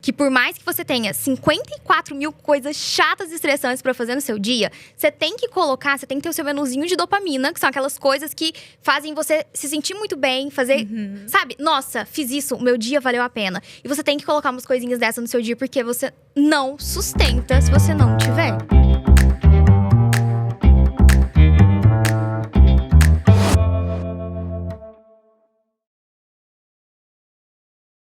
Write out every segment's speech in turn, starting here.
que por mais que você tenha 54 mil coisas chatas e estressantes pra fazer no seu dia, você tem que ter o seu menuzinho de dopamina, que são aquelas coisas que fazem você se sentir muito bem, fazer, sabe? Nossa, fiz isso, o meu dia valeu a pena. E você tem que colocar umas coisinhas dessas no seu dia, porque você não sustenta se você não tiver.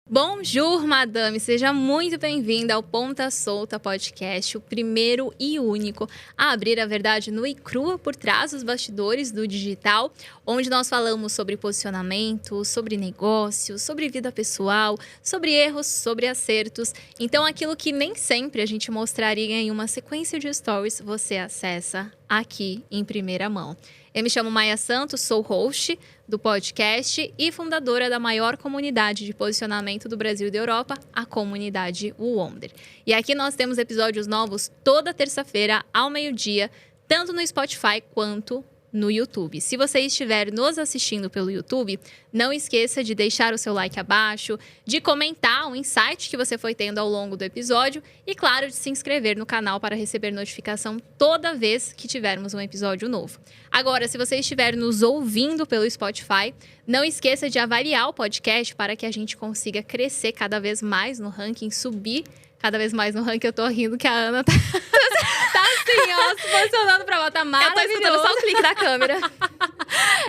Bonjour, madame! Seja muito bem-vinda ao Ponta Solta Podcast, o primeiro e único a abrir a verdade nua e crua por trás dos bastidores do digital, onde nós falamos sobre posicionamento, sobre negócios, sobre vida pessoal, sobre erros, sobre acertos. Então, aquilo que nem sempre a gente mostraria em uma sequência de stories, você acessa aqui em primeira mão. Eu me chamo Maia Santos, sou host do podcast e fundadora da maior comunidade de posicionamento do Brasil e da Europa, a comunidade Wonder. E aqui nós temos episódios novos toda terça-feira ao meio-dia, tanto no Spotify quanto no YouTube. Se você estiver nos assistindo pelo YouTube, não esqueça de deixar o seu like abaixo, de comentar o insight que você foi tendo ao longo do episódio e, claro, de se inscrever no canal para receber notificação toda vez que tivermos um episódio novo. Agora, se você estiver nos ouvindo pelo Spotify, não esqueça de avaliar o podcast para que a gente consiga crescer cada vez mais no ranking, subir cada vez mais no ranking. Eu tô rindo que a Ana tá assim, ó, se posicionando pra botar maravilhoso. Eu tô escutando só o clique da câmera.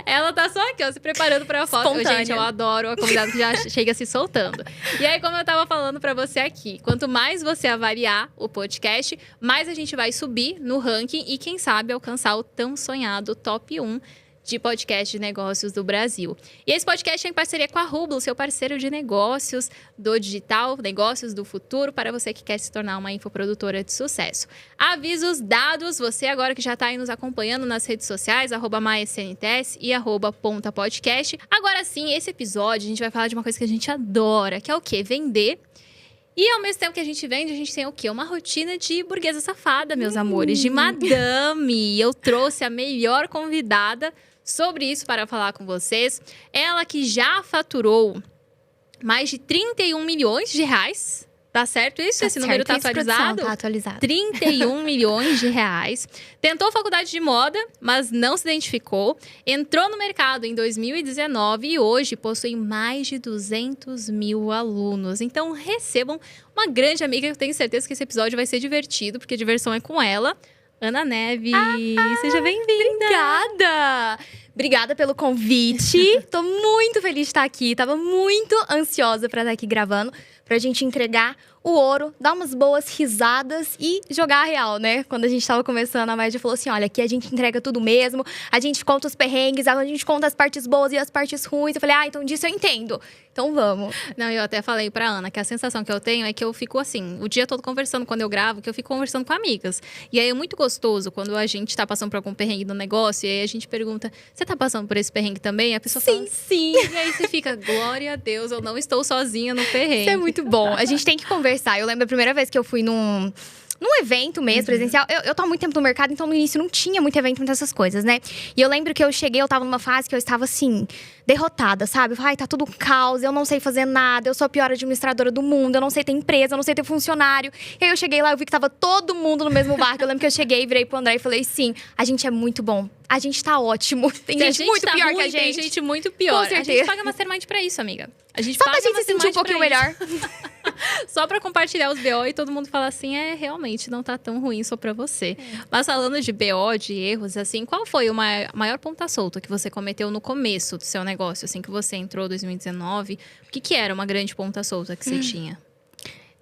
Ela tá só aqui, ó, se preparando pra foto. Espontânea. Gente, eu adoro a convidada que já chega se soltando. E aí, como eu tava falando pra você aqui, quanto mais você avaliar o podcast, mais a gente vai subir no ranking e, quem sabe, alcançar o tão sonhado top 1 de podcast de negócios do Brasil. E esse podcast é em parceria com a Rublo, seu parceiro de negócios do digital, negócios do futuro, para você que quer se tornar uma infoprodutora de sucesso. Avisos dados, você agora que já está aí nos acompanhando nas redes sociais, @maescnts e @pontapodcast. Agora sim, esse episódio a gente vai falar de uma coisa que a gente adora, que é o quê? Vender. E ao mesmo tempo que a gente vende, a gente tem o quê? Uma rotina de burguesa safada, meus amores, de madame. Eu trouxe a melhor convidada sobre isso para falar com vocês. Ela que já faturou mais de 31 milhões de reais. Tá certo isso? Esse número tá atualizado? Tá atualizado. 31 milhões de reais. Tentou faculdade de moda, mas não se identificou. Entrou no mercado em 2019 e hoje possui mais de 200 mil alunos. Então recebam uma grande amiga. Eu tenho certeza que esse episódio vai ser divertido, porque a diversão é com ela. Ana Neves, seja bem-vinda! Obrigada pelo convite. Tô muito feliz de estar aqui. Tava muito ansiosa pra estar aqui gravando, pra gente entregar o ouro, dar umas boas risadas e jogar a real, né? Quando a gente tava começando, a Maia falou assim, olha, aqui a gente entrega tudo mesmo, a gente conta os perrengues, a gente conta as partes boas e as partes ruins. Eu falei, então disso eu entendo. Então vamos. Não, eu até falei pra Ana que a sensação que eu tenho é que eu fico assim, o dia todo conversando quando eu gravo, que eu fico conversando com amigas. E aí é muito gostoso quando a gente tá passando por algum perrengue no negócio e aí a gente pergunta, você tá passando por esse perrengue também? E a pessoa fala, sim. E aí você fica, glória a Deus, eu não estou sozinha no perrengue. Isso é muito bom. A gente tem que conversar. Eu lembro a primeira vez que eu fui num evento mesmo, presencial. Eu tô há muito tempo no mercado, então no início não tinha muito evento, muitas essas coisas, né? E eu lembro que eu cheguei, eu tava numa fase que eu estava assim, derrotada, sabe? Eu falei, tá tudo caos, eu não sei fazer nada, eu sou a pior administradora do mundo, eu não sei ter empresa, eu não sei ter funcionário. E aí eu cheguei lá, eu vi que tava todo mundo no mesmo barco. Eu lembro que eu cheguei, virei pro André e falei, sim, a gente é muito bom. A gente tá ótimo. Tem gente muito tá pior ruim, que a gente. Tem gente muito pior. Com certeza. A gente paga Mastermind pra isso, amiga. A gente Só paga pra gente se sentir um pouquinho melhor. Só pra compartilhar os BO e todo mundo falar assim, realmente não tá tão ruim só pra você. Mas falando de BO, de erros, assim, qual foi o maior ponta solta que você cometeu no começo do seu negócio? Assim, que você entrou em 2019, o que era uma grande ponta solta que você tinha?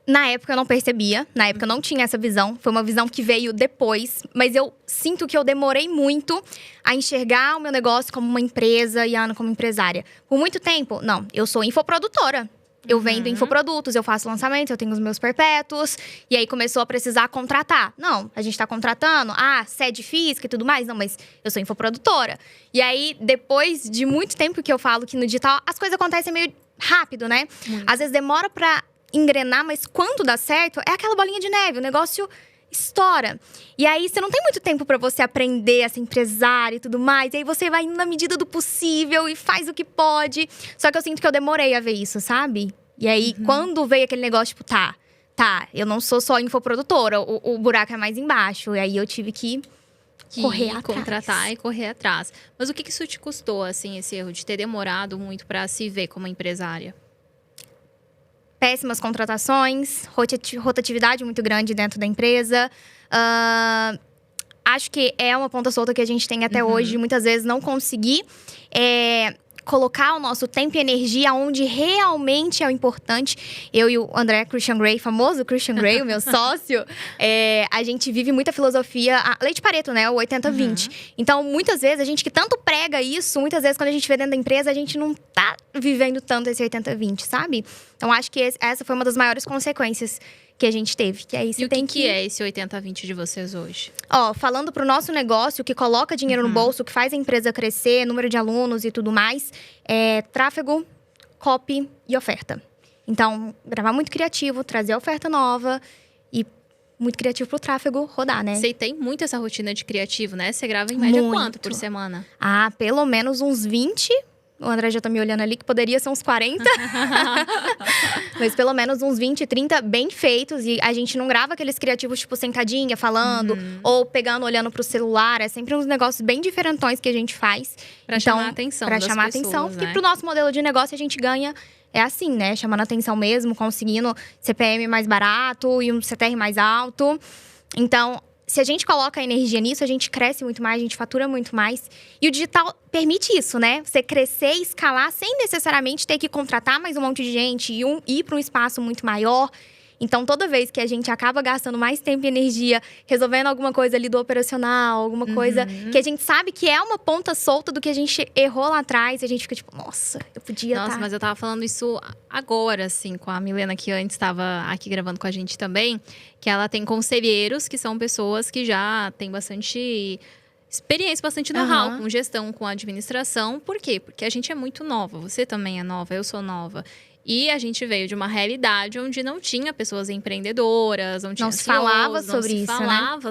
Na época eu não percebia, na época eu não tinha essa visão. Foi uma visão que veio depois, mas eu sinto que eu demorei muito a enxergar o meu negócio como uma empresa e a Ana como empresária. Por muito tempo, não, eu sou infoprodutora. Eu vendo infoprodutos, eu faço lançamentos, eu tenho os meus perpétuos. E aí começou a precisar contratar. Não, a gente tá contratando, sede física e tudo mais. Não, mas eu sou infoprodutora. E aí, depois de muito tempo que eu falo que no digital, as coisas acontecem meio rápido, né? Às vezes demora pra engrenar, mas quando dá certo, é aquela bolinha de neve. O negócio estoura. E aí, você não tem muito tempo pra você aprender a ser empresária e tudo mais. E aí, você vai indo na medida do possível e faz o que pode. Só que eu sinto que eu demorei a ver isso, sabe? E aí, quando veio aquele negócio, tipo, tá, eu não sou só infoprodutora, o buraco é mais embaixo. E aí eu tive que correr atrás. Contratar e correr atrás. Mas o que isso te custou, assim, esse erro de ter demorado muito para se ver como empresária? Péssimas contratações, rotatividade muito grande dentro da empresa. Acho que é uma ponta solta que a gente tem até hoje. Muitas vezes não conseguir colocar o nosso tempo e energia onde realmente é o importante. Eu e o André Christian Grey, famoso Christian Grey, o meu sócio, a gente vive muita filosofia, a lei de Pareto, né? O 80-20. Então, muitas vezes, a gente que tanto prega isso, muitas vezes, quando a gente vê dentro da empresa, a gente não tá vivendo tanto esse 80-20, sabe? Então, acho que essa foi uma das maiores consequências que a gente teve. Que aí você e o que é esse 80-20 de vocês hoje? Falando pro nosso negócio, que coloca dinheiro no bolso, que faz a empresa crescer, número de alunos e tudo mais, tráfego, copy e oferta. Então, gravar muito criativo, trazer a oferta nova e muito criativo pro tráfego rodar, né? Você tem muito essa rotina de criativo, né? Você grava em média quanto por semana? Pelo menos uns 20. O André já tá me olhando ali, que poderia ser uns 40. Mas pelo menos uns 20, 30 bem feitos. E a gente não grava aqueles criativos, tipo, sentadinha, falando. Ou pegando, olhando pro celular. É sempre uns negócios bem diferentões que a gente faz. Pra chamar a atenção das chamar pessoas, atenção. né? Porque pro nosso modelo de negócio, a gente ganha… É assim, né? Chamando atenção mesmo, conseguindo CPM mais barato e um CTR mais alto. Então… Se a gente coloca energia nisso, a gente cresce muito mais, a gente fatura muito mais. E o digital permite isso, né? Você crescer e escalar sem necessariamente ter que contratar mais um monte de gente e ir para um espaço muito maior. Então, toda vez que a gente acaba gastando mais tempo e energia resolvendo alguma coisa ali do operacional, alguma coisa que a gente sabe que é uma ponta solta do que a gente errou lá atrás, a gente fica tipo, nossa, eu podia Nossa, mas eu tava falando isso agora, assim, com a Milena, que antes estava aqui gravando com a gente também, que ela tem conselheiros, que são pessoas que já têm bastante experiência, bastante know-how com gestão, com administração. Por quê? Porque a gente é muito nova, você também é nova, eu sou nova. E a gente veio de uma realidade onde não tinha pessoas empreendedoras, onde não se falava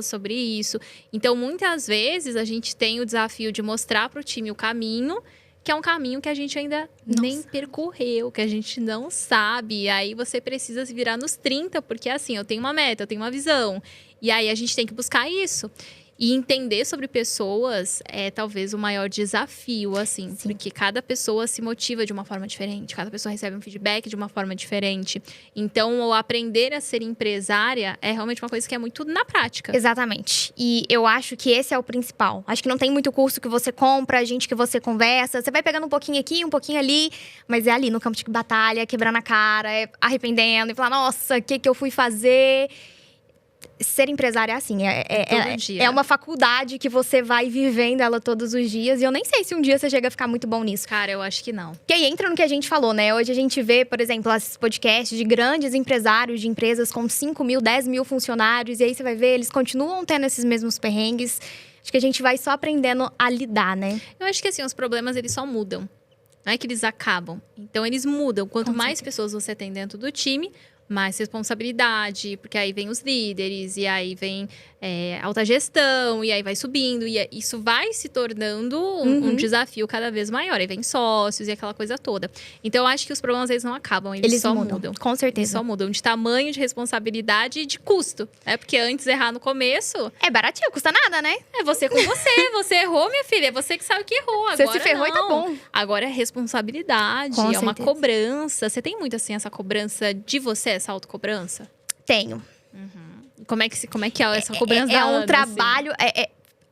sobre isso. Então, muitas vezes, a gente tem o desafio de mostrar para o time o caminho, que é um caminho que a gente ainda nem percorreu, que a gente não sabe. E aí, você precisa se virar nos 30, porque assim, eu tenho uma meta, eu tenho uma visão. E aí, a gente tem que buscar isso. E entender sobre pessoas é talvez o maior desafio, assim. Sim. Porque cada pessoa se motiva de uma forma diferente. Cada pessoa recebe um feedback de uma forma diferente. Então, o aprender a ser empresária é realmente uma coisa que é muito na prática. Exatamente. E eu acho que esse é o principal. Acho que não tem muito curso que você compra, gente que você conversa. Você vai pegando um pouquinho aqui, um pouquinho ali. Mas é ali, no campo de batalha, quebrando a cara, arrependendo. E falar, nossa, o que eu fui fazer… Ser empresária é assim, é uma faculdade que você vai vivendo ela todos os dias. E eu nem sei se um dia você chega a ficar muito bom nisso. Cara, eu acho que não. Porque aí entra no que a gente falou, né? Hoje a gente vê, por exemplo, esses podcasts de grandes empresários de empresas com 5 mil, 10 mil funcionários. E aí você vai ver, eles continuam tendo esses mesmos perrengues. Acho que a gente vai só aprendendo a lidar, né? Eu acho que assim, os problemas eles só mudam. Não é que eles acabam. Então, eles mudam. Quanto mais pessoas você tem dentro do time… mais responsabilidade, porque aí vem os líderes, e aí vem alta gestão, e aí vai subindo. E isso vai se tornando um desafio cada vez maior. Aí vem sócios e aquela coisa toda. Então, eu acho que os problemas, eles não acabam, eles só mudam. Com certeza. Eles só mudam de tamanho, de responsabilidade e de custo. Porque antes, errar no começo… é baratinho, custa nada, né? É você com você. Você errou, minha filha. É você que sabe que errou. Agora, você se ferrou não. E tá bom. Agora é responsabilidade, com é certeza. Uma cobrança. Você tem muito, assim, essa cobrança de você, essa autocobrança? Tenho. Como é que é essa cobrança da É um Ana, trabalho… assim?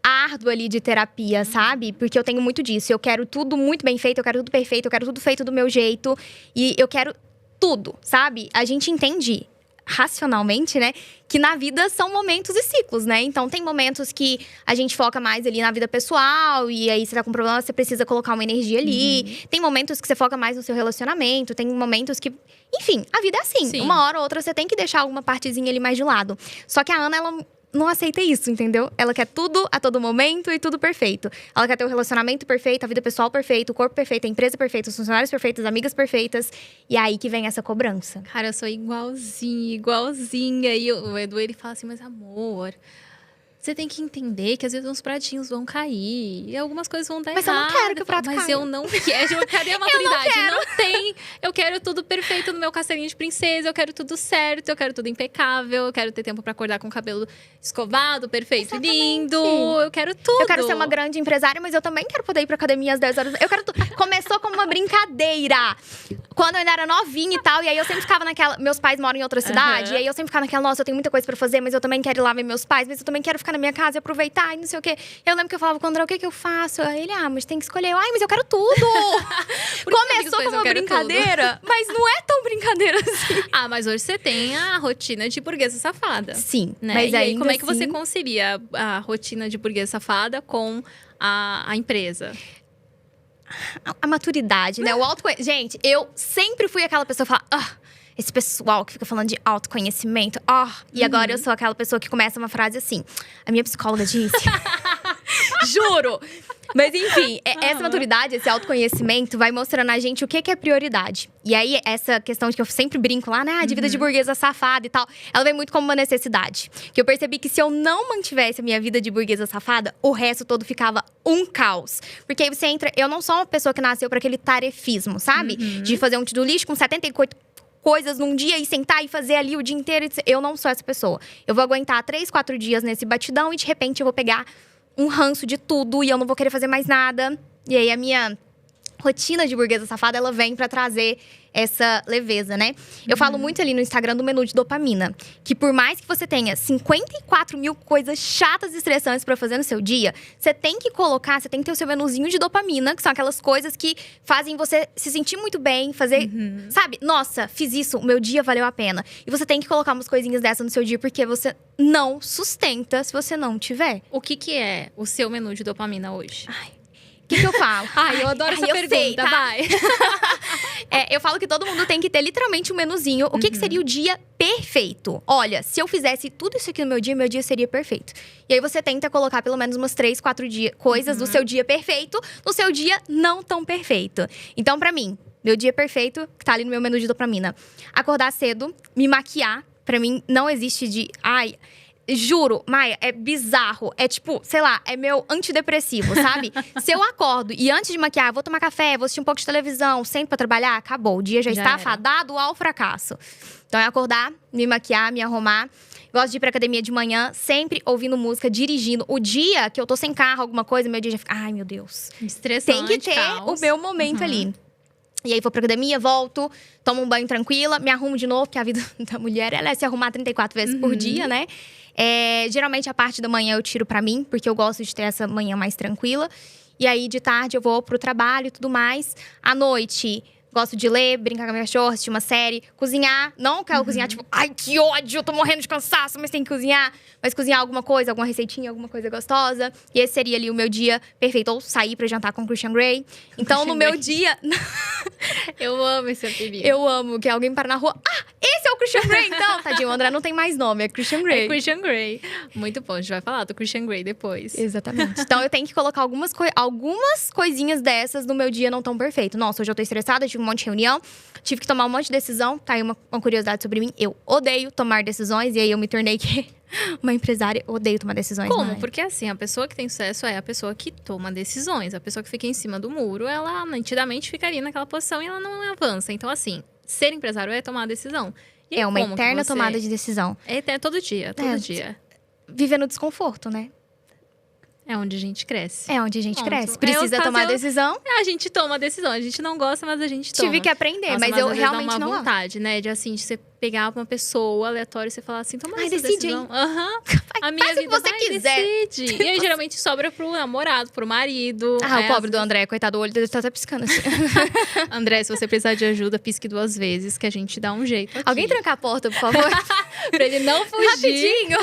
árduo ali de terapia, sabe? Porque eu tenho muito disso. Eu quero tudo muito bem feito, eu quero tudo perfeito, eu quero tudo feito do meu jeito. E eu quero tudo, sabe? A gente entende racionalmente, né? Que na vida são momentos e ciclos, né? Então, tem momentos que a gente foca mais ali na vida pessoal. E aí, você tá com um problema, você precisa colocar uma energia ali. Tem momentos que você foca mais no seu relacionamento. Tem momentos que… enfim, a vida é assim. Sim. Uma hora ou outra, você tem que deixar alguma partezinha ali mais de lado. Só que a Ana, ela não aceita isso, entendeu? Ela quer tudo a todo momento e tudo perfeito. Ela quer ter o relacionamento perfeito, a vida pessoal perfeita, o corpo perfeito, a empresa perfeita, os funcionários perfeitos, as amigas perfeitas. E é aí que vem essa cobrança. Cara, eu sou igualzinha. E o Edu, ele fala assim, mas amor… Você tem que entender que às vezes uns pratinhos vão cair e algumas coisas vão dar Mas errado. eu não quero que o prato Mas caia. eu não quero. Cadê a maturidade? Não tem. Eu quero tudo perfeito no meu castelinho de princesa. Eu quero tudo certo. Eu quero tudo impecável. Eu quero ter tempo pra acordar com o cabelo escovado, perfeito, Exatamente. lindo. Eu quero tudo. Eu quero ser uma grande empresária, mas eu também quero poder ir pra academia às 10 horas. Eu quero Começou como uma brincadeira. Quando eu ainda era novinha e tal. E aí eu sempre ficava naquela… Meus pais moram em outra cidade. E aí eu sempre ficava naquela… Nossa, eu tenho muita coisa pra fazer, mas eu também quero ir lá ver meus pais. Mas eu também quero ficar na minha casa e aproveitar e não sei o quê. Eu lembro que eu falava com o André, o que que eu faço? Aí ele, mas tem que escolher. Eu, mas eu quero tudo! Começou como uma brincadeira, mas não é tão brincadeira assim. Mas hoje você tem a rotina de burguesa safada. Sim, Né? mas e aí, ainda como é que você assim- concilia a rotina de burguesa safada com a empresa? A maturidade, né? O autoconhecimento. Gente, eu sempre fui aquela pessoa que fala… esse pessoal que fica falando de autoconhecimento. E agora eu sou aquela pessoa que começa uma frase assim. A minha psicóloga disse… Juro! Mas enfim, essa maturidade, esse autoconhecimento vai mostrando a gente o que é prioridade. E aí, essa questão de que eu sempre brinco lá, né? De vida de burguesa safada e tal. Ela vem muito como uma necessidade. Que eu percebi que se eu não mantivesse a minha vida de burguesa safada, o resto todo ficava um caos. Porque aí você entra… Eu não sou uma pessoa que nasceu para aquele tarefismo, sabe? De fazer um to-do list com 78 coisas num dia e sentar e fazer ali o dia inteiro. Eu não sou essa pessoa. Eu vou aguentar 3, 4 dias nesse batidão e de repente eu vou pegar um ranço de tudo e eu não vou querer fazer mais nada. E aí a minha rotina de burguesa safada, ela vem pra trazer essa leveza, né? Eu falo muito ali no Instagram do menu de dopamina. Que por mais que você tenha 54 mil coisas chatas e estressantes pra fazer no seu dia, você tem que colocar, você tem que ter o seu menuzinho de dopamina, que são aquelas coisas que fazem você se sentir muito bem, fazer… Sabe? Nossa, fiz isso, o meu dia valeu a pena. E você tem que colocar umas coisinhas dessas no seu dia, porque você não sustenta se você não tiver. O que é o seu menu de dopamina hoje? O que eu falo? Eu adoro essa eu pergunta, sei, tá? vai. Eu falo que todo mundo tem que ter literalmente um menuzinho. O que seria o dia perfeito? Olha, se eu fizesse tudo isso aqui no meu dia seria perfeito. E aí você tenta colocar pelo menos umas 3, 4 coisas do seu dia perfeito no seu dia não tão perfeito. Então, pra mim, meu dia perfeito, que tá ali no meu menu de dopamina. Acordar cedo, me maquiar. Pra mim, não existe de… Juro, Maia, é bizarro. É tipo, sei lá, é meu antidepressivo, sabe? Se eu acordo e antes de maquiar, vou tomar café, vou assistir um pouco de televisão, sento pra trabalhar, acabou. O dia já está era. fadado ao fracasso. Então é acordar, me maquiar, me arrumar. Gosto de ir pra academia de manhã, sempre ouvindo música, dirigindo. O dia que eu tô sem carro, alguma coisa, meu dia já fica… Ai, meu Deus. Estressante, Tem que ter caos. o meu momento ali. E aí, vou pra academia, volto, tomo um banho tranquila, me arrumo de novo, porque a vida da mulher, ela é se arrumar 34 vezes por dia, né? Geralmente, a parte da manhã eu tiro pra mim, porque eu gosto de ter essa manhã mais tranquila. E aí, de tarde, eu vou pro trabalho e tudo mais. À noite… Gosto de ler, brincar com a minha cachorra, assistir uma série, cozinhar. Não quero cozinhar, tipo, ai, que ódio, eu tô morrendo de cansaço, mas tem que cozinhar. Mas cozinhar alguma coisa, alguma receitinha, alguma coisa gostosa. E esse seria ali o meu dia perfeito. Ou sair pra jantar com o Christian Grey. Então, no meu dia… Eu amo esse apelido. Eu amo que alguém para na rua. Esse é o Christian Grey, então. Tadinho, o André não tem mais nome, é Christian Grey. É Christian Grey. Muito bom, a gente vai falar do Christian Grey depois. Exatamente. Então, eu tenho que colocar algumas coisinhas dessas no meu dia não tão perfeito. Nossa, hoje eu tô estressada, tive um monte de reunião, tive que tomar um monte de decisão. Tá aí uma curiosidade sobre mim. Eu odeio tomar decisões, e aí eu me tornei uma empresária. Odeio tomar decisões. Como? Mas… Porque assim, a pessoa que tem sucesso é a pessoa que toma decisões. A pessoa que fica em cima do muro, ela nitidamente ficaria naquela posição e ela não avança. Então, assim, ser empresário é tomar decisão. E É uma como que eterna você… tomada de decisão. É eterno, todo dia, todo dia. Viver no desconforto, né? É onde a gente cresce. É onde a gente Ponto. cresce. Precisa tomar decisão. A gente toma decisão. A gente não gosta, mas a gente toma. Tive que aprender, Nossa, mas eu às vezes realmente dá uma não amo. vontade, né? De assim, de você pegar uma pessoa aleatória e você falar assim, toma essa decide, decisão. hein? A minha Faz o que vida você vai, quiser. decide. E aí, geralmente, sobra pro namorado, pro marido. O pobre do André, coitado, o olho dele tá até piscando assim. André, se você precisar de ajuda, pisque 2 vezes, que a gente dá um jeito aqui. Alguém trancar a porta, por favor? Pra ele não fugir. Rapidinho.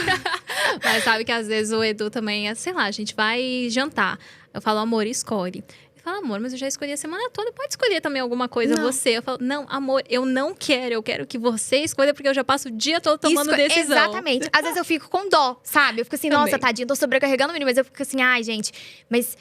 Mas sabe que às vezes o Edu também é, sei lá, a gente vai jantar. Eu falo, amor, escolhe. Ele fala, amor, mas eu já escolhi a semana toda. Pode escolher também alguma coisa, Não. você. Eu falo, não, amor, eu não quero. Eu quero que você escolha, porque eu já passo o dia todo tomando decisão. Exatamente. Às vezes eu fico com dó, sabe? Eu fico assim, Também. nossa, tadinha, tô sobrecarregando o menino. Mas eu fico assim, ai, gente, mas…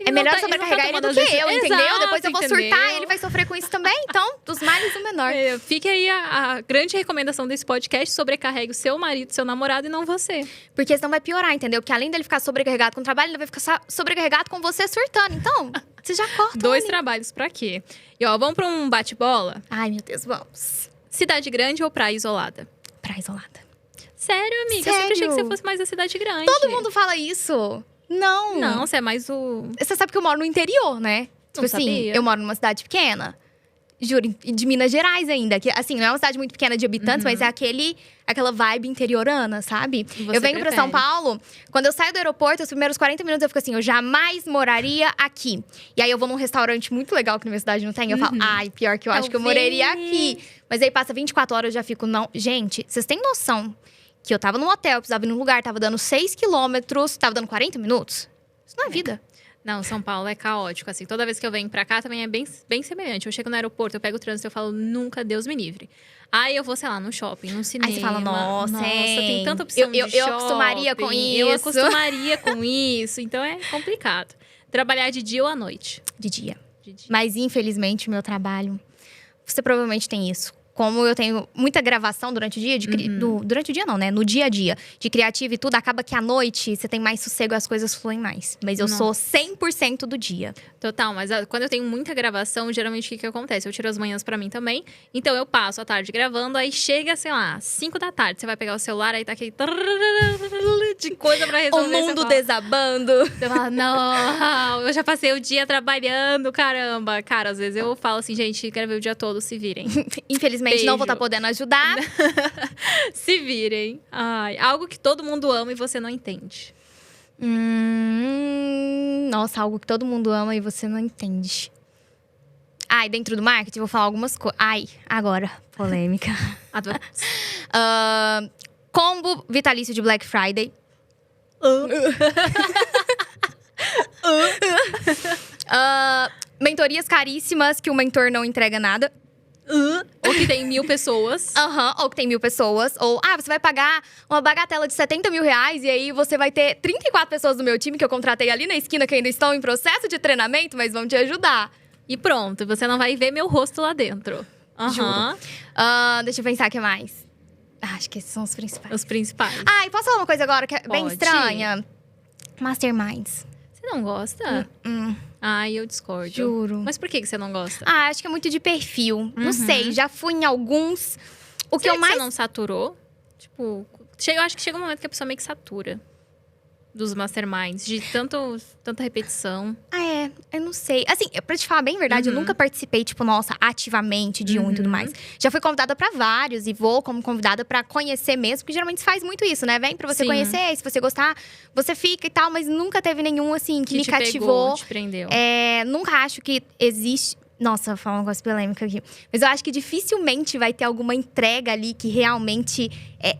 É melhor ele não tá sobrecarregar ele tomando do que as eu, entendeu? Exato, Depois eu vou surtar entendeu? e ele vai sofrer com isso também. Então, dos males o menor. Fica aí a grande recomendação desse podcast: sobrecarregue o seu marido, seu namorado e não você. Porque senão vai piorar, entendeu? Porque além dele ficar sobrecarregado com o trabalho, ele vai ficar sobrecarregado com você surtando. Então, você já corta. Dois trabalhos pra quê? E ó, vamos pra um bate-bola? Ai, meu Deus, vamos. Cidade grande ou praia isolada? Praia isolada. Sério, amiga? Eu sempre achei que Sério? você fosse mais da cidade grande. Todo mundo fala isso. Não. Não, você é mais o... Você sabe que eu moro no interior, né? Tipo Não assim, sabia. eu moro numa cidade pequena. Juro, de Minas Gerais ainda. Que, assim, não é uma cidade muito pequena de habitantes, mas é aquela vibe interiorana, sabe? E você Eu venho pra São prefere? Paulo, quando eu saio do aeroporto, os primeiros 40 minutos eu fico assim, eu jamais moraria aqui. E aí eu vou num restaurante muito legal que na minha cidade não tem, eu falo, ai, pior que eu acho que eu moraria aqui. Mas aí passa 24 horas, eu já fico, não. Gente, vocês têm noção que eu tava num hotel, eu precisava ir num lugar, tava dando 6 quilômetros, tava dando 40 minutos? Isso não é vida. Não, São Paulo é caótico, assim. Toda vez que eu venho pra cá, também é bem semelhante. Eu chego no aeroporto, eu pego o trânsito, eu falo, nunca, Deus me livre. Aí eu vou, sei lá, no shopping, no cinema. Aí você fala, nossa, tem hein? tanta opção Eu de shopping. acostumaria com Eu isso. acostumaria com isso. Então é complicado. Trabalhar de dia ou à noite? De dia. De dia. Mas, infelizmente, o meu trabalho… Você provavelmente tem isso. Como eu tenho muita gravação durante o dia, durante o dia não, né? No dia a dia, de criativo e tudo, acaba que à noite você tem mais sossego e as coisas fluem mais. Mas eu sou 100% do dia. Total, mas quando eu tenho muita gravação, geralmente o que acontece? Eu tiro as manhãs pra mim também. Então eu passo a tarde gravando, aí chega, sei lá, 5 da tarde. Você vai pegar o celular, aí tá aquele de coisa pra resolver. O mundo você fala, desabando. Você fala, não, eu já passei o dia trabalhando, caramba. Cara, às vezes eu falo assim, gente, quero ver o dia todo, se virem. Infelizmente, Beijo. não vou estar podendo ajudar. Se virem. Ai, algo que todo mundo ama e você não entende. Nossa, algo que todo mundo ama e você não entende. Ai, dentro do marketing, vou falar algumas coisas. Ai, agora, polêmica. Adoro. Combo vitalício de Black Friday. Mentorias caríssimas que o mentor não entrega nada. Ou que tem 1000 pessoas. Ou que tem 1000 pessoas. Ou, você vai pagar uma bagatela de 70 mil reais e aí você vai ter 34 pessoas do meu time que eu contratei ali na esquina que ainda estão em processo de treinamento, mas vão te ajudar. E pronto, você não vai ver meu rosto lá dentro. Juro. Deixa eu pensar o que mais. Acho que esses são os principais. Os principais. E posso falar uma coisa agora que é bem Pode. estranha? Masterminds. Você não gosta? Ai, eu discordo. Juro. Mas por que você não gosta? Acho que é muito de perfil. Não sei, já fui em alguns. O que Será eu mais… você não saturou? Tipo, eu acho que chega um momento que a pessoa meio que satura dos masterminds, de tanta repetição. Eu não sei. Assim, pra te falar bem a verdade, eu nunca participei, tipo, nossa, ativamente de um e tudo mais. Já fui convidada pra vários e vou como convidada pra conhecer mesmo, porque geralmente se faz muito isso, né? Vem pra você Sim. conhecer, se você gostar, você fica e tal, mas nunca teve nenhum, assim, que me te cativou. pegou, te prendeu. Nunca acho que existe… Nossa, vou falar um negócio polêmico aqui. Mas eu acho que dificilmente vai ter alguma entrega ali que realmente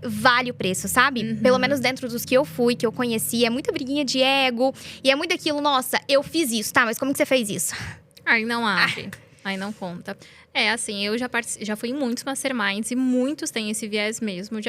vale o preço, sabe? Pelo menos dentro dos que eu fui, que eu conheci. É muita briguinha de ego. E é muito aquilo, nossa, eu fiz isso, tá? Mas como que você fez isso? Aí não abre. Aí não conta. Assim, eu já fui em muitos masterminds e muitos têm esse viés mesmo. Eu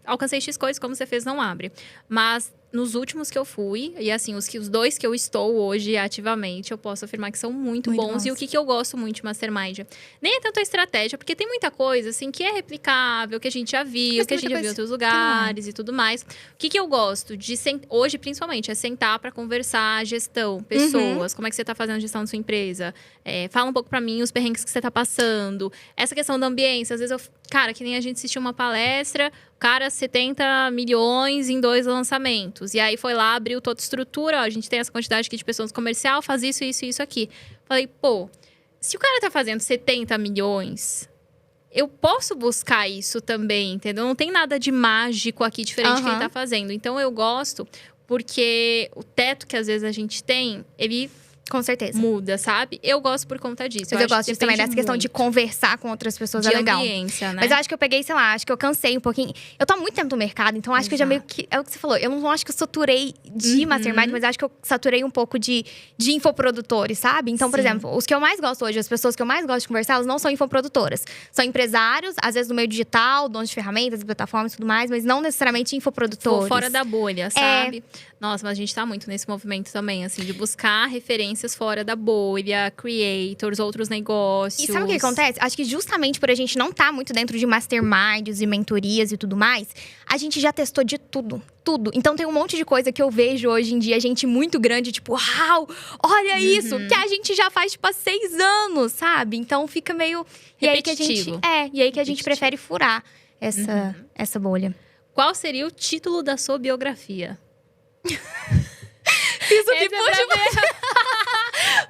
alcancei X coisas, como você fez, não abre. Mas nos últimos que eu fui, e assim, os 2 que eu estou hoje ativamente, eu posso afirmar que são muito bons. E o que eu gosto muito de mastermind? Nem é tanto a estratégia, porque tem muita coisa, assim, que é replicável, que a gente já viu, Mas que a tem gente já muita viu em outros coisa que não é. lugares e tudo mais. O que eu gosto de hoje, principalmente, é sentar para conversar gestão, pessoas, como é que você tá fazendo a gestão da sua empresa. Fala um pouco para mim os perrengues que você tá passando. Essa questão da ambiência, às vezes cara, que nem a gente assistiu uma palestra, o cara 70 milhões em 2 lançamentos. E aí foi lá, abriu toda a estrutura, a gente tem essa quantidade aqui de pessoas no comercial, faz isso, isso e isso aqui. Falei, pô, se o cara tá fazendo 70 milhões, eu posso buscar isso também, entendeu? Não tem nada de mágico aqui diferente que ele tá fazendo. Então eu gosto, porque o teto que às vezes a gente tem, ele Com certeza. muda, sabe? Eu gosto por conta disso. Mas eu acho gosto que disso também, depende dessa questão de muito conversar com outras pessoas, de é legal. ambiência, né? Mas eu acho que eu peguei, sei lá, acho que eu cansei um pouquinho. Eu tô há muito tempo no mercado, então acho que eu já meio que… É o que você falou, eu não acho que eu saturei de mastermind, mas acho que eu saturei um pouco de infoprodutores, sabe? Então, por Sim. exemplo, os que eu mais gosto hoje, as pessoas que eu mais gosto de conversar, elas não são infoprodutoras. São empresários, às vezes no meio digital, donos de ferramentas, plataformas e tudo mais, mas não necessariamente infoprodutores. Fora da bolha, sabe? Nossa, mas a gente tá muito nesse movimento também, assim, de buscar referências fora da bolha, creators, outros negócios. E sabe o que acontece? Acho que justamente por a gente não estar muito dentro de masterminds e mentorias e tudo mais, a gente já testou de tudo. Tudo. Então tem um monte de coisa que eu vejo hoje em dia, gente muito grande, tipo, uau, olha isso, que a gente já faz, tipo, há 6 anos, sabe? Então fica meio… E aí que a gente… e aí que a gente prefere furar essa bolha. Qual seria o título da sua biografia? Isso aqui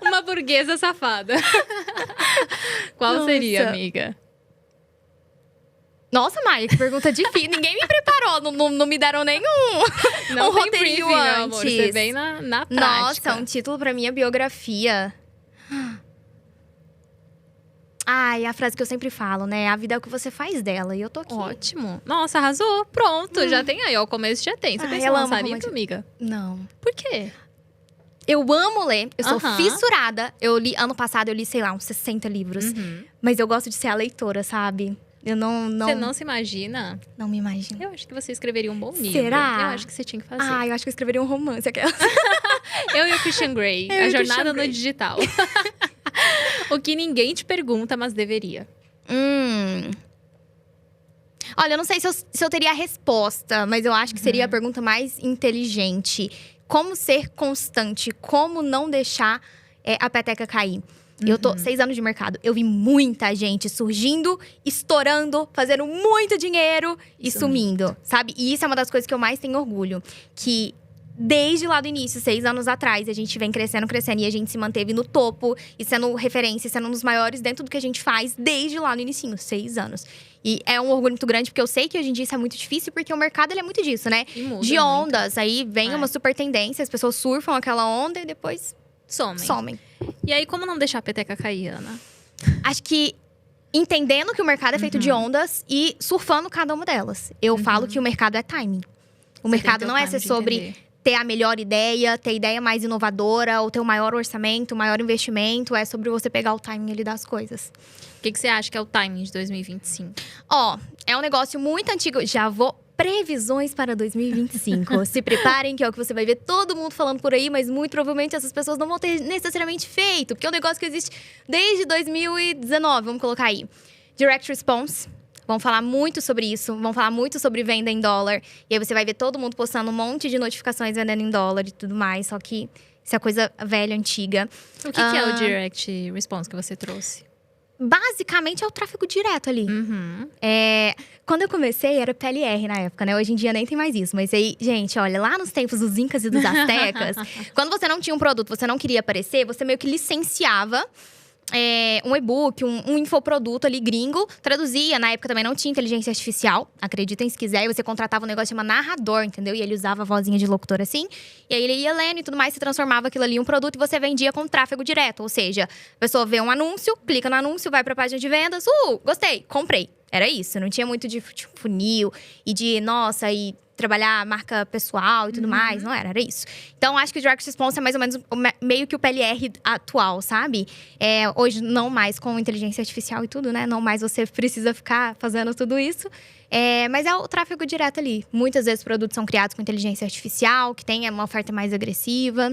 Uma burguesa safada. Qual seria, amiga? Nossa, Maia, que pergunta difícil. Ninguém me preparou, não me deram nenhum Não um tem roteirinho briefing, antes. meu amor. Você vem na prática. Nossa, um título pra minha biografia. Ai, a frase que eu sempre falo, né? A vida é o que você faz dela. E eu tô aqui. Ótimo. Nossa, arrasou. Pronto, já tem aí. Ó, o começo já tem. Você pensa em ela ama lançar livro, romance. amiga? Não. Por quê? Eu amo ler, eu sou Aham. fissurada. Eu li, ano passado, eu li, sei lá, uns 60 livros. Mas eu gosto de ser a leitora, sabe? Eu não… Você não se imagina? Não me imagino. Eu acho que você escreveria um bom livro. Será? Eu acho que você tinha que fazer. Ah, eu acho que eu escreveria um romance. Aquela. Eu e o Christian Grey. Eu e A o jornada Christian no Grey. digital. O que ninguém te pergunta, mas deveria. Olha, eu não sei se eu teria a resposta, mas eu acho que seria a pergunta mais inteligente. Como ser constante? Como não deixar a peteca cair? Eu tô 6 anos de mercado. Eu vi muita gente surgindo, estourando, fazendo muito dinheiro e sumindo, sabe? E isso é uma das coisas que eu mais tenho orgulho. Que desde lá do início, 6 anos atrás, a gente vem crescendo e a gente se manteve no topo. E sendo referência, sendo um dos maiores dentro do que a gente faz desde lá no inicinho, 6 anos. E é um orgulho muito grande, porque eu sei que hoje em dia isso é muito difícil, porque o mercado ele é muito disso, né? E muda De muito. ondas, aí vem uma super tendência, as pessoas surfam aquela onda e depois somem. E aí, como não deixar a peteca cair, Ana? Acho que entendendo que o mercado é feito de ondas e surfando cada uma delas. Eu falo que o mercado é timing. O mercado não é ser sobre ter a melhor ideia, ter a ideia mais inovadora, ou ter o maior orçamento, o maior investimento. É sobre você pegar o timing ali das coisas. O que você acha que é o timing de 2025? Ó, é um negócio muito antigo. Já vou… Previsões para 2025. Se preparem, que é o que você vai ver todo mundo falando por aí, mas muito provavelmente essas pessoas não vão ter necessariamente feito, porque é um negócio que existe desde 2019, vamos colocar aí. Direct Response. Vamos falar muito sobre isso, vamos falar muito sobre venda em dólar. E aí você vai ver todo mundo postando um monte de notificações vendendo em dólar e tudo mais, só que isso é coisa velha, antiga. O que é o Direct Response que você trouxe? Basicamente é o tráfego direto ali. Quando eu comecei, era PLR na época, né? Hoje em dia nem tem mais isso. Mas aí, gente, olha, lá nos tempos dos Incas e dos Aztecas, quando você não tinha um produto, você não queria aparecer, você meio que licenciava um e-book, um infoproduto ali gringo, traduzia. Na época também não tinha inteligência artificial, acreditem se quiser. E você contratava um negócio chamado narrador, entendeu? E ele usava a vozinha de locutor assim. E aí ele ia lendo e tudo mais, se transformava aquilo ali em um produto e você vendia com tráfego direto. Ou seja, a pessoa vê um anúncio, clica no anúncio, vai pra página de vendas. Gostei, comprei. Era isso, não tinha muito de funil e de, nossa, e trabalhar marca pessoal e tudo mais. Não era isso. Então, acho que o Direct Response é mais ou menos meio que o PLR atual, sabe? Hoje, não mais com inteligência artificial e tudo, né? Não mais você precisa ficar fazendo tudo isso. Mas é o tráfego direto ali. Muitas vezes, produtos são criados com inteligência artificial, que tem uma oferta mais agressiva.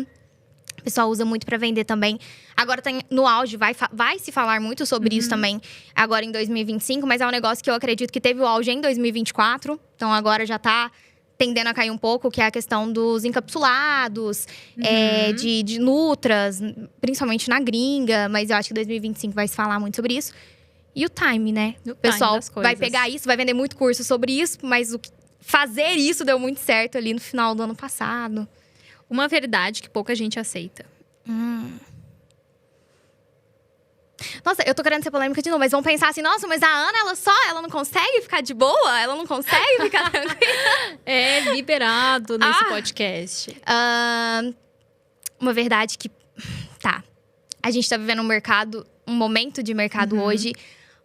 O pessoal usa muito para vender também. Agora tá no auge, vai se falar muito sobre isso também agora em 2025. Mas é um negócio que eu acredito que teve o auge em 2024. Então, agora já tá tendendo a cair um pouco, que é a questão dos encapsulados, de nutras, principalmente na gringa. Mas eu acho que 2025 vai se falar muito sobre isso. E o time, né? O pessoal vai pegar isso, vai vender muito curso sobre isso. Mas fazer isso deu muito certo ali no final do ano passado. Uma verdade que pouca gente aceita. Nossa, eu tô querendo ser polêmica de novo, mas vamos pensar assim, nossa, mas a Ana, ela não consegue ficar de boa? Ela não consegue ficar tranquila? É liberado nesse podcast. Uma verdade que Tá. A gente tá vivendo um momento de mercado hoje,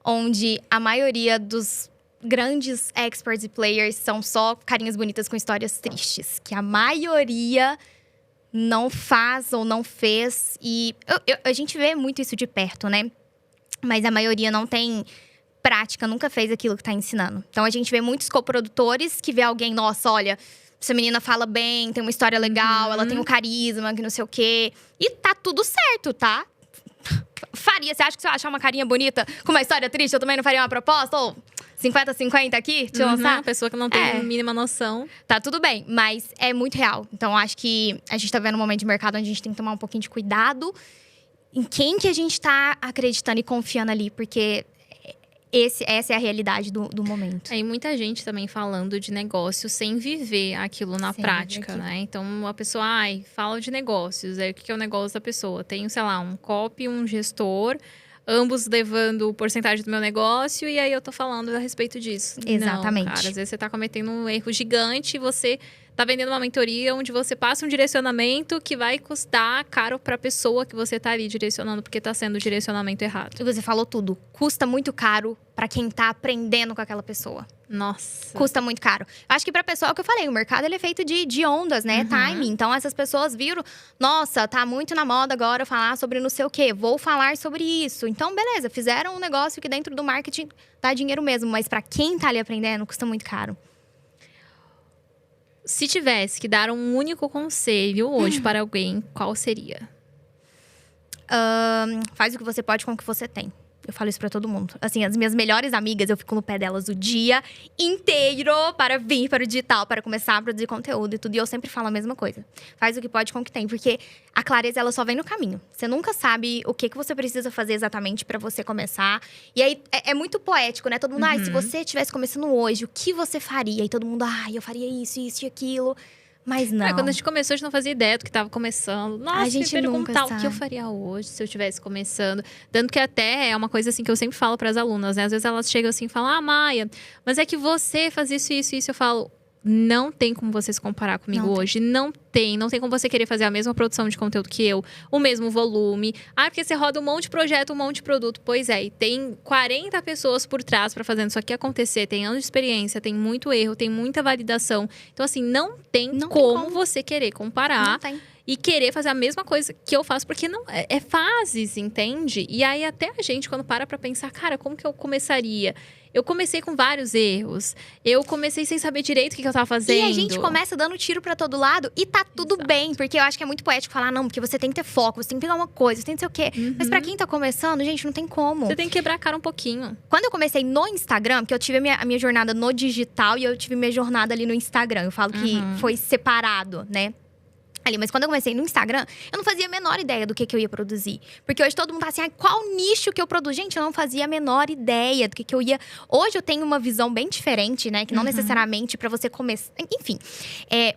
onde a maioria dos grandes experts e players são só carinhas bonitas com histórias tristes. Que a maioria não faz ou não fez. E a gente vê muito isso de perto, né? Mas a maioria não tem prática, nunca fez aquilo que tá ensinando. Então, a gente vê muitos coprodutores que vê alguém, nossa, olha, essa menina fala bem, tem uma história legal, ela tem um carisma, que não sei o quê. E tá tudo certo, tá? Faria, você acha que se eu achar uma carinha bonita com uma história triste, eu também não faria uma proposta? Ou 50-50 aqui, te lançar? Pessoa que não tem a mínima noção. Tá tudo bem, mas é muito real. Então, acho que a gente tá vendo um momento de mercado onde a gente tem que tomar um pouquinho de cuidado em quem que a gente tá acreditando e confiando ali. Porque essa é a realidade do momento. Aí muita gente também falando de negócio sem viver aquilo na prática, né? Então, a pessoa, fala de negócios. Aí, o que é o negócio da pessoa? Tem, sei lá, um copy, um gestor, ambos levando porcentagem do meu negócio. E aí, eu tô falando a respeito disso. Exatamente. Não, cara, às vezes você tá cometendo um erro gigante e você tá vendendo uma mentoria onde você passa um direcionamento que vai custar caro pra pessoa que você tá ali direcionando, porque tá sendo o direcionamento errado. E você falou tudo. Custa muito caro pra quem tá aprendendo com aquela pessoa. Nossa. Custa muito caro. Acho que pra pessoa, é o que eu falei, o mercado ele é feito de ondas, né? Timing. Então, essas pessoas viram, nossa, tá muito na moda agora falar sobre não sei o quê. Vou falar sobre isso. Então, beleza, fizeram um negócio que dentro do marketing dá dinheiro mesmo. Mas pra quem tá ali aprendendo, custa muito caro. Se tivesse que dar um único conselho hoje para alguém, qual seria? Faz o que você pode com o que você tem. Eu falo isso pra todo mundo. Assim, as minhas melhores amigas, eu fico no pé delas o dia inteiro para vir para o digital, para começar a produzir conteúdo e tudo. E eu sempre falo a mesma coisa. Faz o que pode com o que tem. Porque a clareza, ela só vem no caminho. Você nunca sabe o que você precisa fazer exatamente pra você começar. E aí, é muito poético, né? Todo mundo, se você estivesse começando hoje, o que você faria? E todo mundo, eu faria isso e aquilo. Mas não. Quando a gente começou, a gente não fazia ideia do que estava começando. Nossa, a gente nunca sabe. O que eu faria hoje se eu estivesse começando. Tanto que até é uma coisa assim que eu sempre falo para as alunas, né? Às vezes elas chegam assim e falam, Maia, mas é que você faz isso. Eu falo, não tem como você se comparar comigo hoje. Não tem como você querer fazer a mesma produção de conteúdo que eu, o mesmo volume. Porque você roda um monte de projeto, um monte de produto. Pois é, e tem 40 pessoas por trás para fazendo isso aqui acontecer. Tem anos de experiência, tem muito erro, tem muita validação. Então, assim, não tem como você querer comparar. Não tem. E querer fazer a mesma coisa que eu faço, porque não é fases, entende? E aí, até a gente, quando para pra pensar, cara, como que eu começaria? Eu comecei com vários erros. Eu comecei sem saber direito o que eu tava fazendo. E a gente começa dando tiro pra todo lado e tá tudo bem. Porque eu acho que é muito poético falar, não, porque você tem que ter foco, você tem que pegar uma coisa, você tem que ser o quê. Mas pra quem tá começando, gente, não tem como. Você tem que quebrar a cara um pouquinho. Quando eu comecei no Instagram, porque eu tive a minha jornada no digital e eu tive minha jornada ali no Instagram. Eu falo que foi separado, né? Ali, mas quando eu comecei no Instagram, eu não fazia a menor ideia do que eu ia produzir. Porque hoje todo mundo tá assim, qual nicho que eu produzo? Gente, eu não fazia a menor ideia do que eu ia… Hoje eu tenho uma visão bem diferente, né? Que não necessariamente pra você começar… Enfim,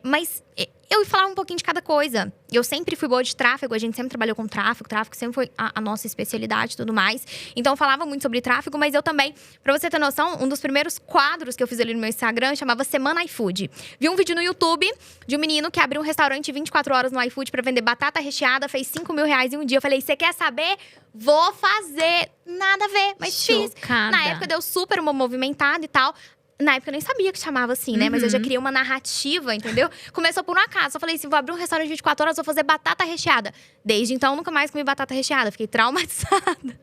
mas… Eu ia falar um pouquinho de cada coisa. Eu sempre fui boa de tráfego, a gente sempre trabalhou com tráfego. Tráfego sempre foi a nossa especialidade e tudo mais. Então, eu falava muito sobre tráfego, mas eu também… Pra você ter noção, um dos primeiros quadros que eu fiz ali no meu Instagram chamava Semana iFood. Vi um vídeo no YouTube de um menino que abriu um restaurante 24 horas no iFood pra vender batata recheada. Fez R$5.000 em um dia. Eu falei, você quer saber? Vou fazer. Nada a ver, mas fiz. Na época, deu super uma movimentada e tal. Na época eu nem sabia que chamava assim, né? Mas eu já criei uma narrativa, entendeu? Começou por um acaso. Eu falei assim, vou abrir um restaurante 24 horas, vou fazer batata recheada. Desde então, nunca mais comi batata recheada. Fiquei traumatizada.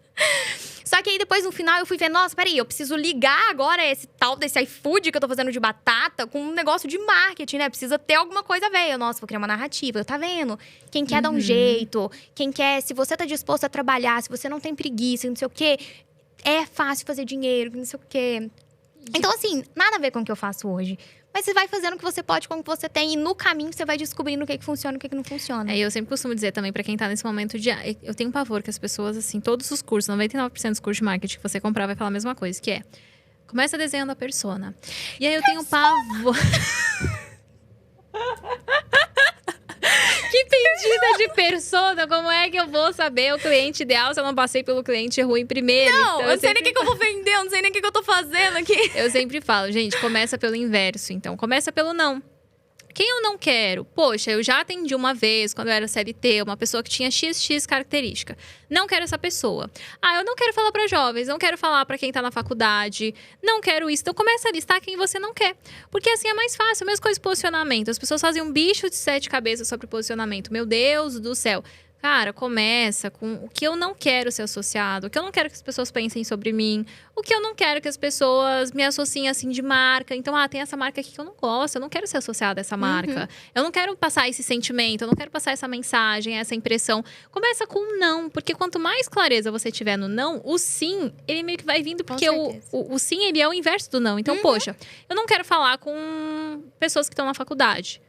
Só que aí, depois, no final, eu fui ver… Nossa, peraí, eu preciso ligar agora desse iFood que eu tô fazendo de batata com um negócio de marketing, né? Precisa ter alguma coisa a ver. Nossa, vou criar uma narrativa. Tá vendo? Quem quer dar um jeito. Quem quer… Se você tá disposto a trabalhar, se você não tem preguiça, não sei o quê… É fácil fazer dinheiro, não sei o quê… Então, assim, nada a ver com o que eu faço hoje. Mas você vai fazendo o que você pode com o que você tem. E no caminho, você vai descobrindo o que funciona e o que não funciona. Eu sempre costumo dizer também, pra quem tá nesse momento de… Eu tenho pavor que as pessoas, assim, todos os cursos, 99% dos cursos de marketing que você comprar vai falar a mesma coisa. Que é, começa desenhando a persona. E aí, eu tenho pavor… Que pedida de persona! Como é que eu vou saber o cliente ideal se eu não passei pelo cliente ruim primeiro? Não, então, eu não sei nem o que eu vou vender, eu não sei nem o que eu tô fazendo aqui. Eu sempre falo, gente, começa pelo inverso. Então, começa pelo não. Quem eu não quero? Poxa, eu já atendi uma vez, quando eu era CLT, uma pessoa que tinha XX característica. Não quero essa pessoa. Eu não quero falar para jovens, não quero falar para quem tá na faculdade, não quero isso. Então começa a listar quem você não quer. Porque assim é mais fácil, mesmo coisa de posicionamento. As pessoas fazem um bicho de 7 cabeças sobre posicionamento. Meu Deus do céu. Cara, começa com o que eu não quero ser associado, o que eu não quero que as pessoas pensem sobre mim, o que eu não quero que as pessoas me associem assim de marca. Então, tem essa marca aqui que eu não gosto, eu não quero ser associada a essa marca. Eu não quero passar esse sentimento, eu não quero passar essa mensagem, essa impressão. Começa com um não, porque quanto mais clareza você tiver no não, o sim, ele meio que vai vindo, porque o sim, ele é o inverso do não. Então, poxa, eu não quero falar com pessoas que estão na faculdade.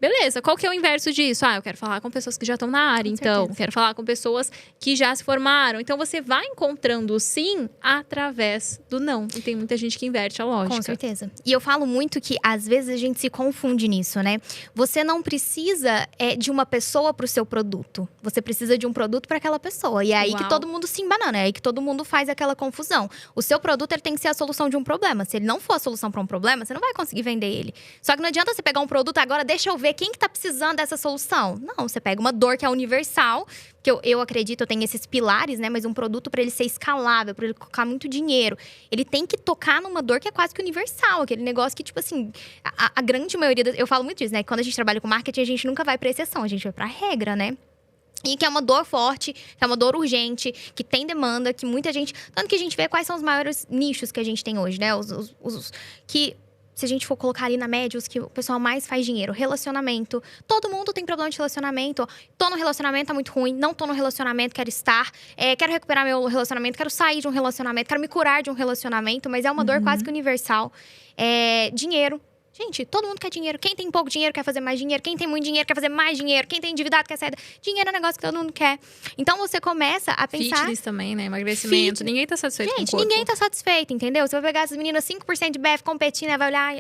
Beleza, qual que é o inverso disso? Eu quero falar com pessoas que já estão na área, então. Quero falar com pessoas que já se formaram. Então, você vai encontrando o sim através do não. E tem muita gente que inverte a lógica. Com certeza. E eu falo muito que, às vezes, a gente se confunde nisso, né? Você não precisa de uma pessoa para o seu produto. Você precisa de um produto para aquela pessoa. E é aí que todo mundo se embanana. É aí que todo mundo faz aquela confusão. O seu produto, ele tem que ser a solução de um problema. Se ele não for a solução para um problema, você não vai conseguir vender ele. Só que não adianta você pegar um produto agora, deixa eu ver quem que tá precisando dessa solução. Não, você pega uma dor que é universal, que eu acredito, eu tenho esses pilares, né? Mas um produto, para ele ser escalável, para ele colocar muito dinheiro, ele tem que tocar numa dor que é quase que universal. Aquele negócio que, tipo assim, a grande maioria… Eu falo muito disso, né? Quando a gente trabalha com marketing, a gente nunca vai pra exceção, a gente vai pra regra, né? E que é uma dor forte, que é uma dor urgente, que tem demanda, que muita gente… Tanto que a gente vê quais são os maiores nichos que a gente tem hoje, né? Que… Se a gente for colocar ali na média, os que o pessoal mais faz dinheiro. Relacionamento. Todo mundo tem problema de relacionamento. Tô no relacionamento, tá muito ruim. Não tô no relacionamento, quero estar. Quero recuperar meu relacionamento, quero sair de um relacionamento, quero me curar de um relacionamento. Mas é uma dor quase que universal. Dinheiro. Gente, todo mundo quer dinheiro. Quem tem pouco dinheiro quer fazer mais dinheiro. Quem tem muito dinheiro quer fazer mais dinheiro. Quem tem endividado quer sair… Dinheiro é um negócio que todo mundo quer. Então, você começa a pensar… Fitness também, né? Emagrecimento. Ninguém tá satisfeito com o corpo. Ninguém tá satisfeito, entendeu? Você vai pegar essas meninas 5% de BF competindo, vai olhar…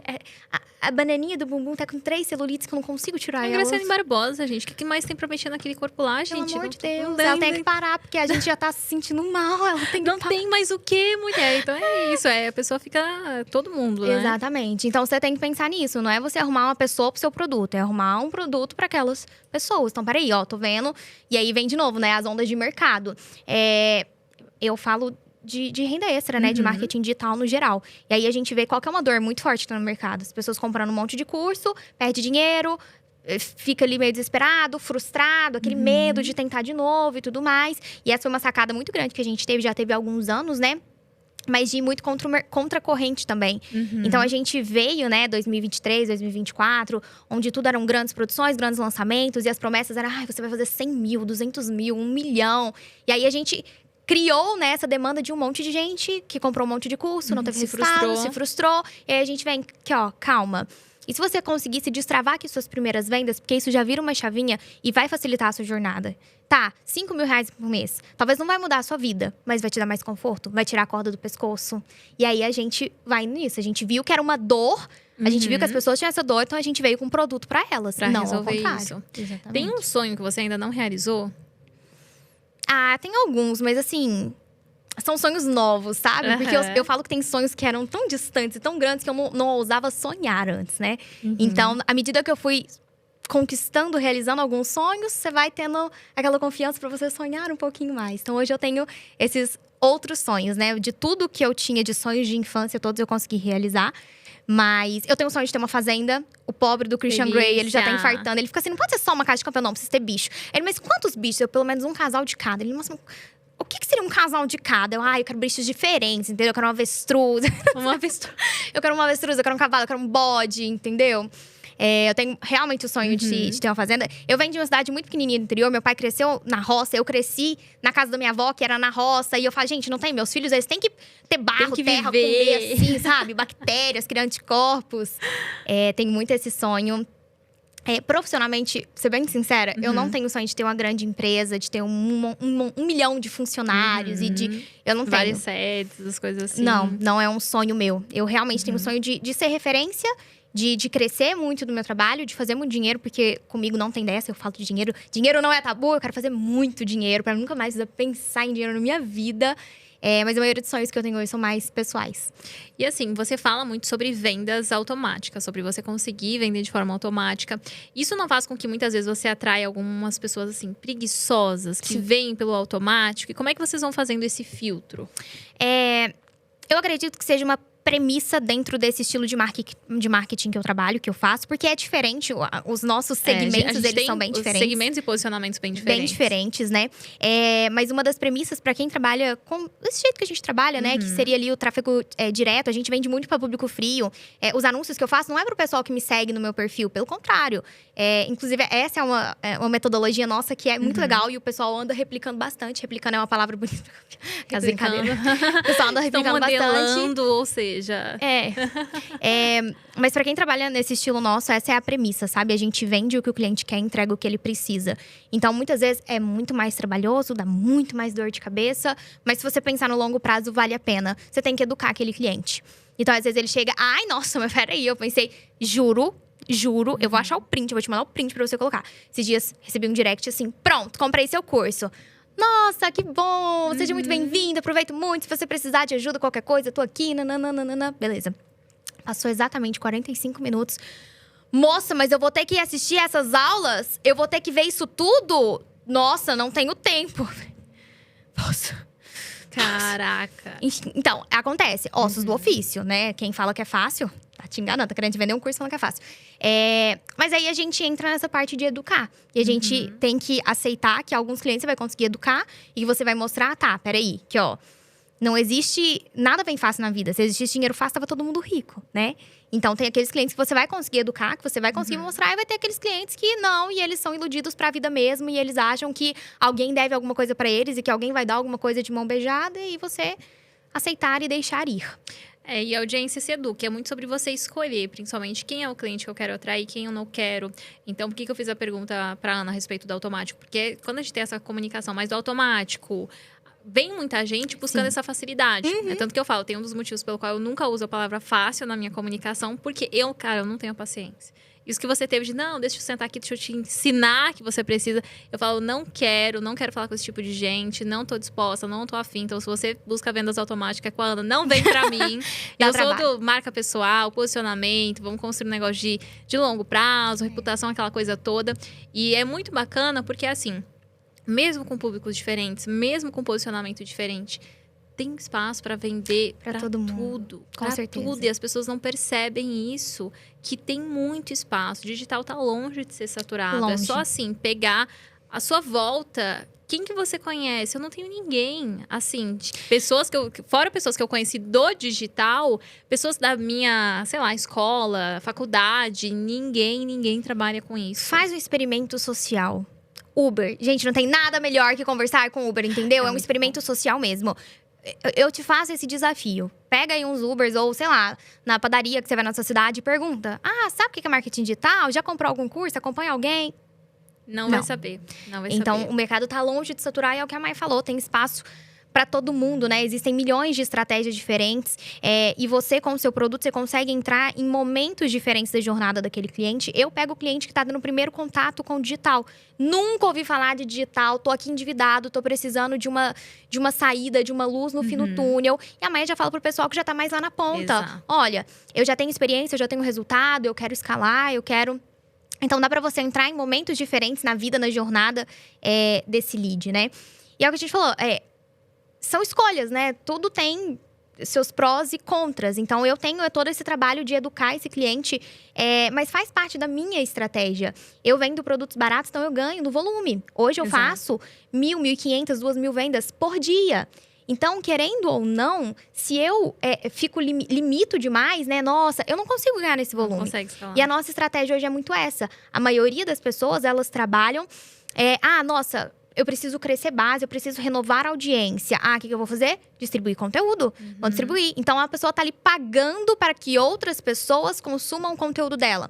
A bananinha do bumbum tá com 3 celulites que eu não consigo tirar elas. Emagrecendo em Barbosa, gente. O que mais tem pra mexer naquele corpo lá, gente? Pelo amor de Deus. Ela tem que parar, porque a gente já tá se sentindo mal. Ela tem que Não tem mais o que, mulher? Então é isso. A pessoa fica… Todo mundo, né? Exatamente. Então, você tem que pensar nisso. Não é você arrumar uma pessoa pro seu produto. É arrumar um produto para aquelas pessoas. Então, peraí, tô vendo. E aí, vem de novo, né? As ondas de mercado. Eu falo… De renda extra, né? De marketing digital no geral. E aí, a gente vê qual que é uma dor muito forte que tá no mercado. As pessoas comprando um monte de curso, perde dinheiro, fica ali meio desesperado, frustrado, aquele medo de tentar de novo e tudo mais. E essa foi uma sacada muito grande que a gente teve, já teve há alguns anos, né? Mas de ir muito contra a corrente também. Então, a gente veio, né, 2023, 2024, onde tudo eram grandes produções, grandes lançamentos. E as promessas eram, você vai fazer 100 mil, 200 mil, 1 milhão. E aí, a gente… criou, né, essa demanda de um monte de gente que comprou um monte de curso, não teve resultado, se frustrou. E aí a gente vem aqui, calma. E se você conseguisse destravar aqui suas primeiras vendas, porque isso já vira uma chavinha e vai facilitar a sua jornada. Tá, 5 mil reais por mês. Talvez não vai mudar a sua vida, mas vai te dar mais conforto, vai tirar a corda do pescoço. E aí a gente vai nisso. A gente viu que era uma dor, a gente viu que as pessoas tinham essa dor, então a gente veio com um produto pra elas. Pra não resolver ao contrário. isso. Exatamente. Tem um sonho que você ainda não realizou? Tem alguns, mas assim… São sonhos novos, sabe? Porque eu falo que tem sonhos que eram tão distantes e tão grandes que eu não ousava sonhar antes, né? Então, à medida que eu fui conquistando, realizando alguns sonhos, você vai tendo aquela confiança para você sonhar um pouquinho mais. Então, hoje eu tenho esses outros sonhos, né? De tudo que eu tinha de sonhos de infância, todos eu consegui realizar. Mas eu tenho o sonho de ter uma fazenda. O pobre do Christian Grey, ele já tá infartando. Ele fica assim, não pode ser só uma casa de campeão, não. Precisa ter bicho. Ele, mas quantos bichos? Eu, pelo menos um casal de cada. Ele, nossa… O que seria um casal de cada? Eu quero bichos diferentes, entendeu? Eu quero uma avestruz. Eu quero uma avestruz, eu quero um cavalo, eu quero um bode, entendeu? Eu tenho realmente o sonho de ter uma fazenda. Eu venho de uma cidade muito pequenininha do interior. Meu pai cresceu na roça. Eu cresci na casa da minha avó, que era na roça. E eu falo, gente, não tem. Meus filhos, eles têm que ter barro, terra, comer assim, sabe? Bactérias, criar anticorpos. Tenho muito esse sonho. Profissionalmente, ser bem sincera, eu não tenho o sonho de ter uma grande empresa, de ter um milhão de funcionários e de… Eu não tenho. Várias sedes, as coisas assim. Não é um sonho meu. Eu realmente tenho o sonho de ser referência, de crescer muito do meu trabalho, de fazer muito dinheiro, porque comigo não tem dessa, eu falo de dinheiro. Dinheiro não é tabu, eu quero fazer muito dinheiro, pra nunca mais pensar em dinheiro na minha vida. Mas a maioria dos sonhos que eu tenho hoje são mais pessoais. E assim, você fala muito sobre vendas automáticas, sobre você conseguir vender de forma automática. Isso não faz com que muitas vezes você atraia algumas pessoas assim, preguiçosas, que vêm pelo automático? E como é que vocês vão fazendo esse filtro? Eu acredito que seja uma premissa dentro desse estilo de marketing que eu trabalho, que eu faço, porque é diferente. Os nossos segmentos, eles são bem diferentes. Segmentos e posicionamentos bem diferentes. Bem diferentes, né? Mas uma das premissas para quem trabalha desse jeito que a gente trabalha, né? Que seria ali o tráfego direto. A gente vende muito para público frio. Os anúncios que eu faço não é para o pessoal que me segue no meu perfil, pelo contrário. Inclusive, essa é uma metodologia nossa que é muito legal e o pessoal anda replicando bastante. Replicando é uma palavra bonita. Aquelas brincadeiras. O pessoal anda replicando bastante. Ou seja… Mas para quem trabalha nesse estilo nosso, essa é a premissa, sabe? A gente vende o que o cliente quer, entrega o que ele precisa. Então, muitas vezes, é muito mais trabalhoso, dá muito mais dor de cabeça. Mas se você pensar no longo prazo, vale a pena. Você tem que educar aquele cliente. Então, às vezes, ele chega… Ai, nossa, mas peraí. Eu pensei, juro, eu vou achar o print. Eu vou te mandar o print pra você colocar. Esses dias, recebi um direct assim, pronto, comprei seu curso. Nossa, que bom! Seja muito bem-vindo, aproveito muito. Se você precisar de ajuda, qualquer coisa, tô aqui, nananana. Beleza. Passou exatamente 45 minutos. Moça, mas eu vou ter que assistir essas aulas? Eu vou ter que ver isso tudo? Nossa, não tenho tempo. Nossa. Caraca. Então, acontece. Ossos do ofício, né? Quem fala que é fácil… Tá te enganando, tá querendo vender um curso falando que é fácil. Mas aí a gente entra nessa parte de educar. E a gente tem que aceitar que alguns clientes você vai conseguir educar. E você vai mostrar, tá, peraí, que ó… Não existe… Nada bem fácil na vida. Se existisse dinheiro fácil, tava todo mundo rico, né? Então, tem aqueles clientes que você vai conseguir educar, que você vai conseguir mostrar. E vai ter aqueles clientes que não, e eles são iludidos pra vida mesmo. E eles acham que alguém deve alguma coisa pra eles. E que alguém vai dar alguma coisa de mão beijada. E você aceitar e deixar ir. E a audiência se educa. É muito sobre você escolher, principalmente, quem é o cliente que eu quero atrair, quem eu não quero. Então, por que eu fiz a pergunta pra Ana a respeito do automático? Porque quando a gente tem essa comunicação mais do automático, vem muita gente buscando essa facilidade. Tanto que eu falo, tem um dos motivos pelo qual eu nunca uso a palavra fácil na minha comunicação, porque eu não tenho paciência. Isso que você teve de, não, deixa eu sentar aqui, deixa eu te ensinar que você precisa. Eu falo, não quero falar com esse tipo de gente, não tô disposta, não tô afim. Então, se você busca vendas automáticas com a Ana, não vem pra mim. Eu sou do marca pessoal, posicionamento, vamos construir um negócio de longo prazo, reputação, aquela coisa toda. E é muito bacana, porque assim, mesmo com públicos diferentes, mesmo com posicionamento diferente, tem espaço para vender para todo mundo. Tudo. Com certeza. Tudo. E as pessoas não percebem isso, que tem muito espaço. O digital tá longe de ser saturado. Longe. É só assim, pegar a sua volta. Quem que você conhece? Eu não tenho ninguém. Assim, pessoas fora pessoas que eu conheci do digital, pessoas da minha, sei lá, escola, faculdade, ninguém trabalha com isso. Faz um experimento social. Uber. Gente, não tem nada melhor que conversar com Uber, entendeu? É um experimento social mesmo. Eu te faço esse desafio. Pega aí uns Ubers ou, sei lá, na padaria que você vai na sua cidade e pergunta. Ah, sabe o que é marketing digital? Já comprou algum curso? Acompanha alguém? Não vai saber. Então, o mercado tá longe de saturar e é o que a Mai falou. Tem espaço para todo mundo, né? Existem milhões de estratégias diferentes. E você, com o seu produto, você consegue entrar em momentos diferentes da jornada daquele cliente. Eu pego o cliente que tá dando o primeiro contato com o digital. Nunca ouvi falar de digital, tô aqui endividado, tô precisando de uma saída, de uma luz no fim do túnel. E a Maia já fala pro pessoal que já tá mais lá na ponta. Exato. Olha, eu já tenho experiência, eu já tenho resultado, eu quero escalar, eu quero… Então, dá pra você entrar em momentos diferentes na vida, na jornada desse lead, né? E é o que a gente falou, são escolhas, né? Tudo tem seus prós e contras. Então, eu tenho todo esse trabalho de educar esse cliente, mas faz parte da minha estratégia. Eu vendo produtos baratos, então eu ganho no volume. Hoje eu faço 1.000, 1.500, 2.000 vendas por dia. Então, querendo ou não, se eu limito demais, né? Nossa, eu não consigo ganhar nesse volume. Não consegue escalar. E a nossa estratégia hoje é muito essa. A maioria das pessoas, elas trabalham… nossa… Eu preciso crescer base, eu preciso renovar a audiência. O que eu vou fazer? Distribuir conteúdo. Vou distribuir. Então, a pessoa tá ali pagando para que outras pessoas consumam o conteúdo dela.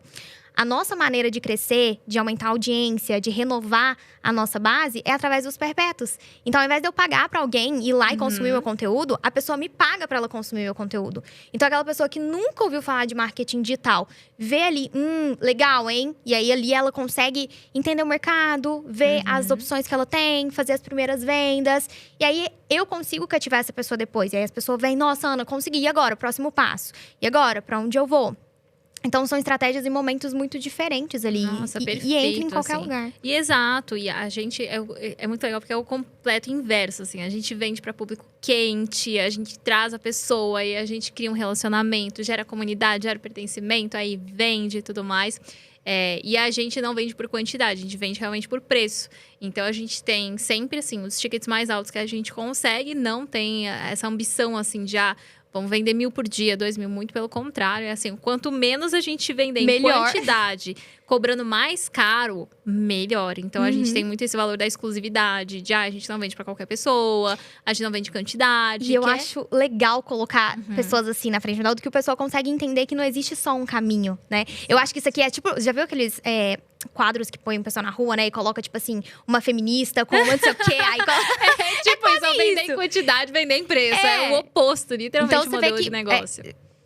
A nossa maneira de crescer, de aumentar a audiência, de renovar a nossa base, é através dos perpétuos. Então, ao invés de eu pagar pra alguém ir lá e consumir meu conteúdo, a pessoa me paga pra ela consumir meu conteúdo. Então, aquela pessoa que nunca ouviu falar de marketing digital, vê ali, legal, hein? E aí, ali, ela consegue entender o mercado, ver as opções que ela tem, fazer as primeiras vendas. E aí, eu consigo cativar essa pessoa depois. E aí, as pessoas vêm, nossa, Ana, consegui. E agora? Próximo passo. E agora? Pra onde eu vou? Então, são estratégias em momentos muito diferentes ali. Nossa, perfeito, e entra em qualquer assim. lugar. E exato. E a gente… É muito legal porque é o completo inverso, assim. A gente vende para público quente, a gente traz a pessoa e a gente cria um relacionamento, gera comunidade, gera pertencimento, aí vende e tudo mais. E a gente não vende por quantidade, a gente vende realmente por preço. Então, a gente tem sempre, assim, os tickets mais altos que a gente consegue. Não tem essa ambição, assim, de… vamos vender 1.000 por dia, 2.000, muito pelo contrário. É assim, quanto menos a gente vender em quantidade, cobrando mais caro, melhor. Então, a gente tem muito esse valor da exclusividade. De, a gente não vende pra qualquer pessoa, a gente não vende quantidade. E eu acho legal colocar pessoas assim na frente do que o pessoal consegue entender que não existe só um caminho, né? Eu acho que isso aqui é tipo… Já viu aqueles… quadros que põe um pessoal na rua, né? E coloca, tipo assim, uma feminista com não sei o quê. Aí coloca… tipo, isso, vender em quantidade, vender em preço. É o oposto, literalmente, então, o modelo de negócio.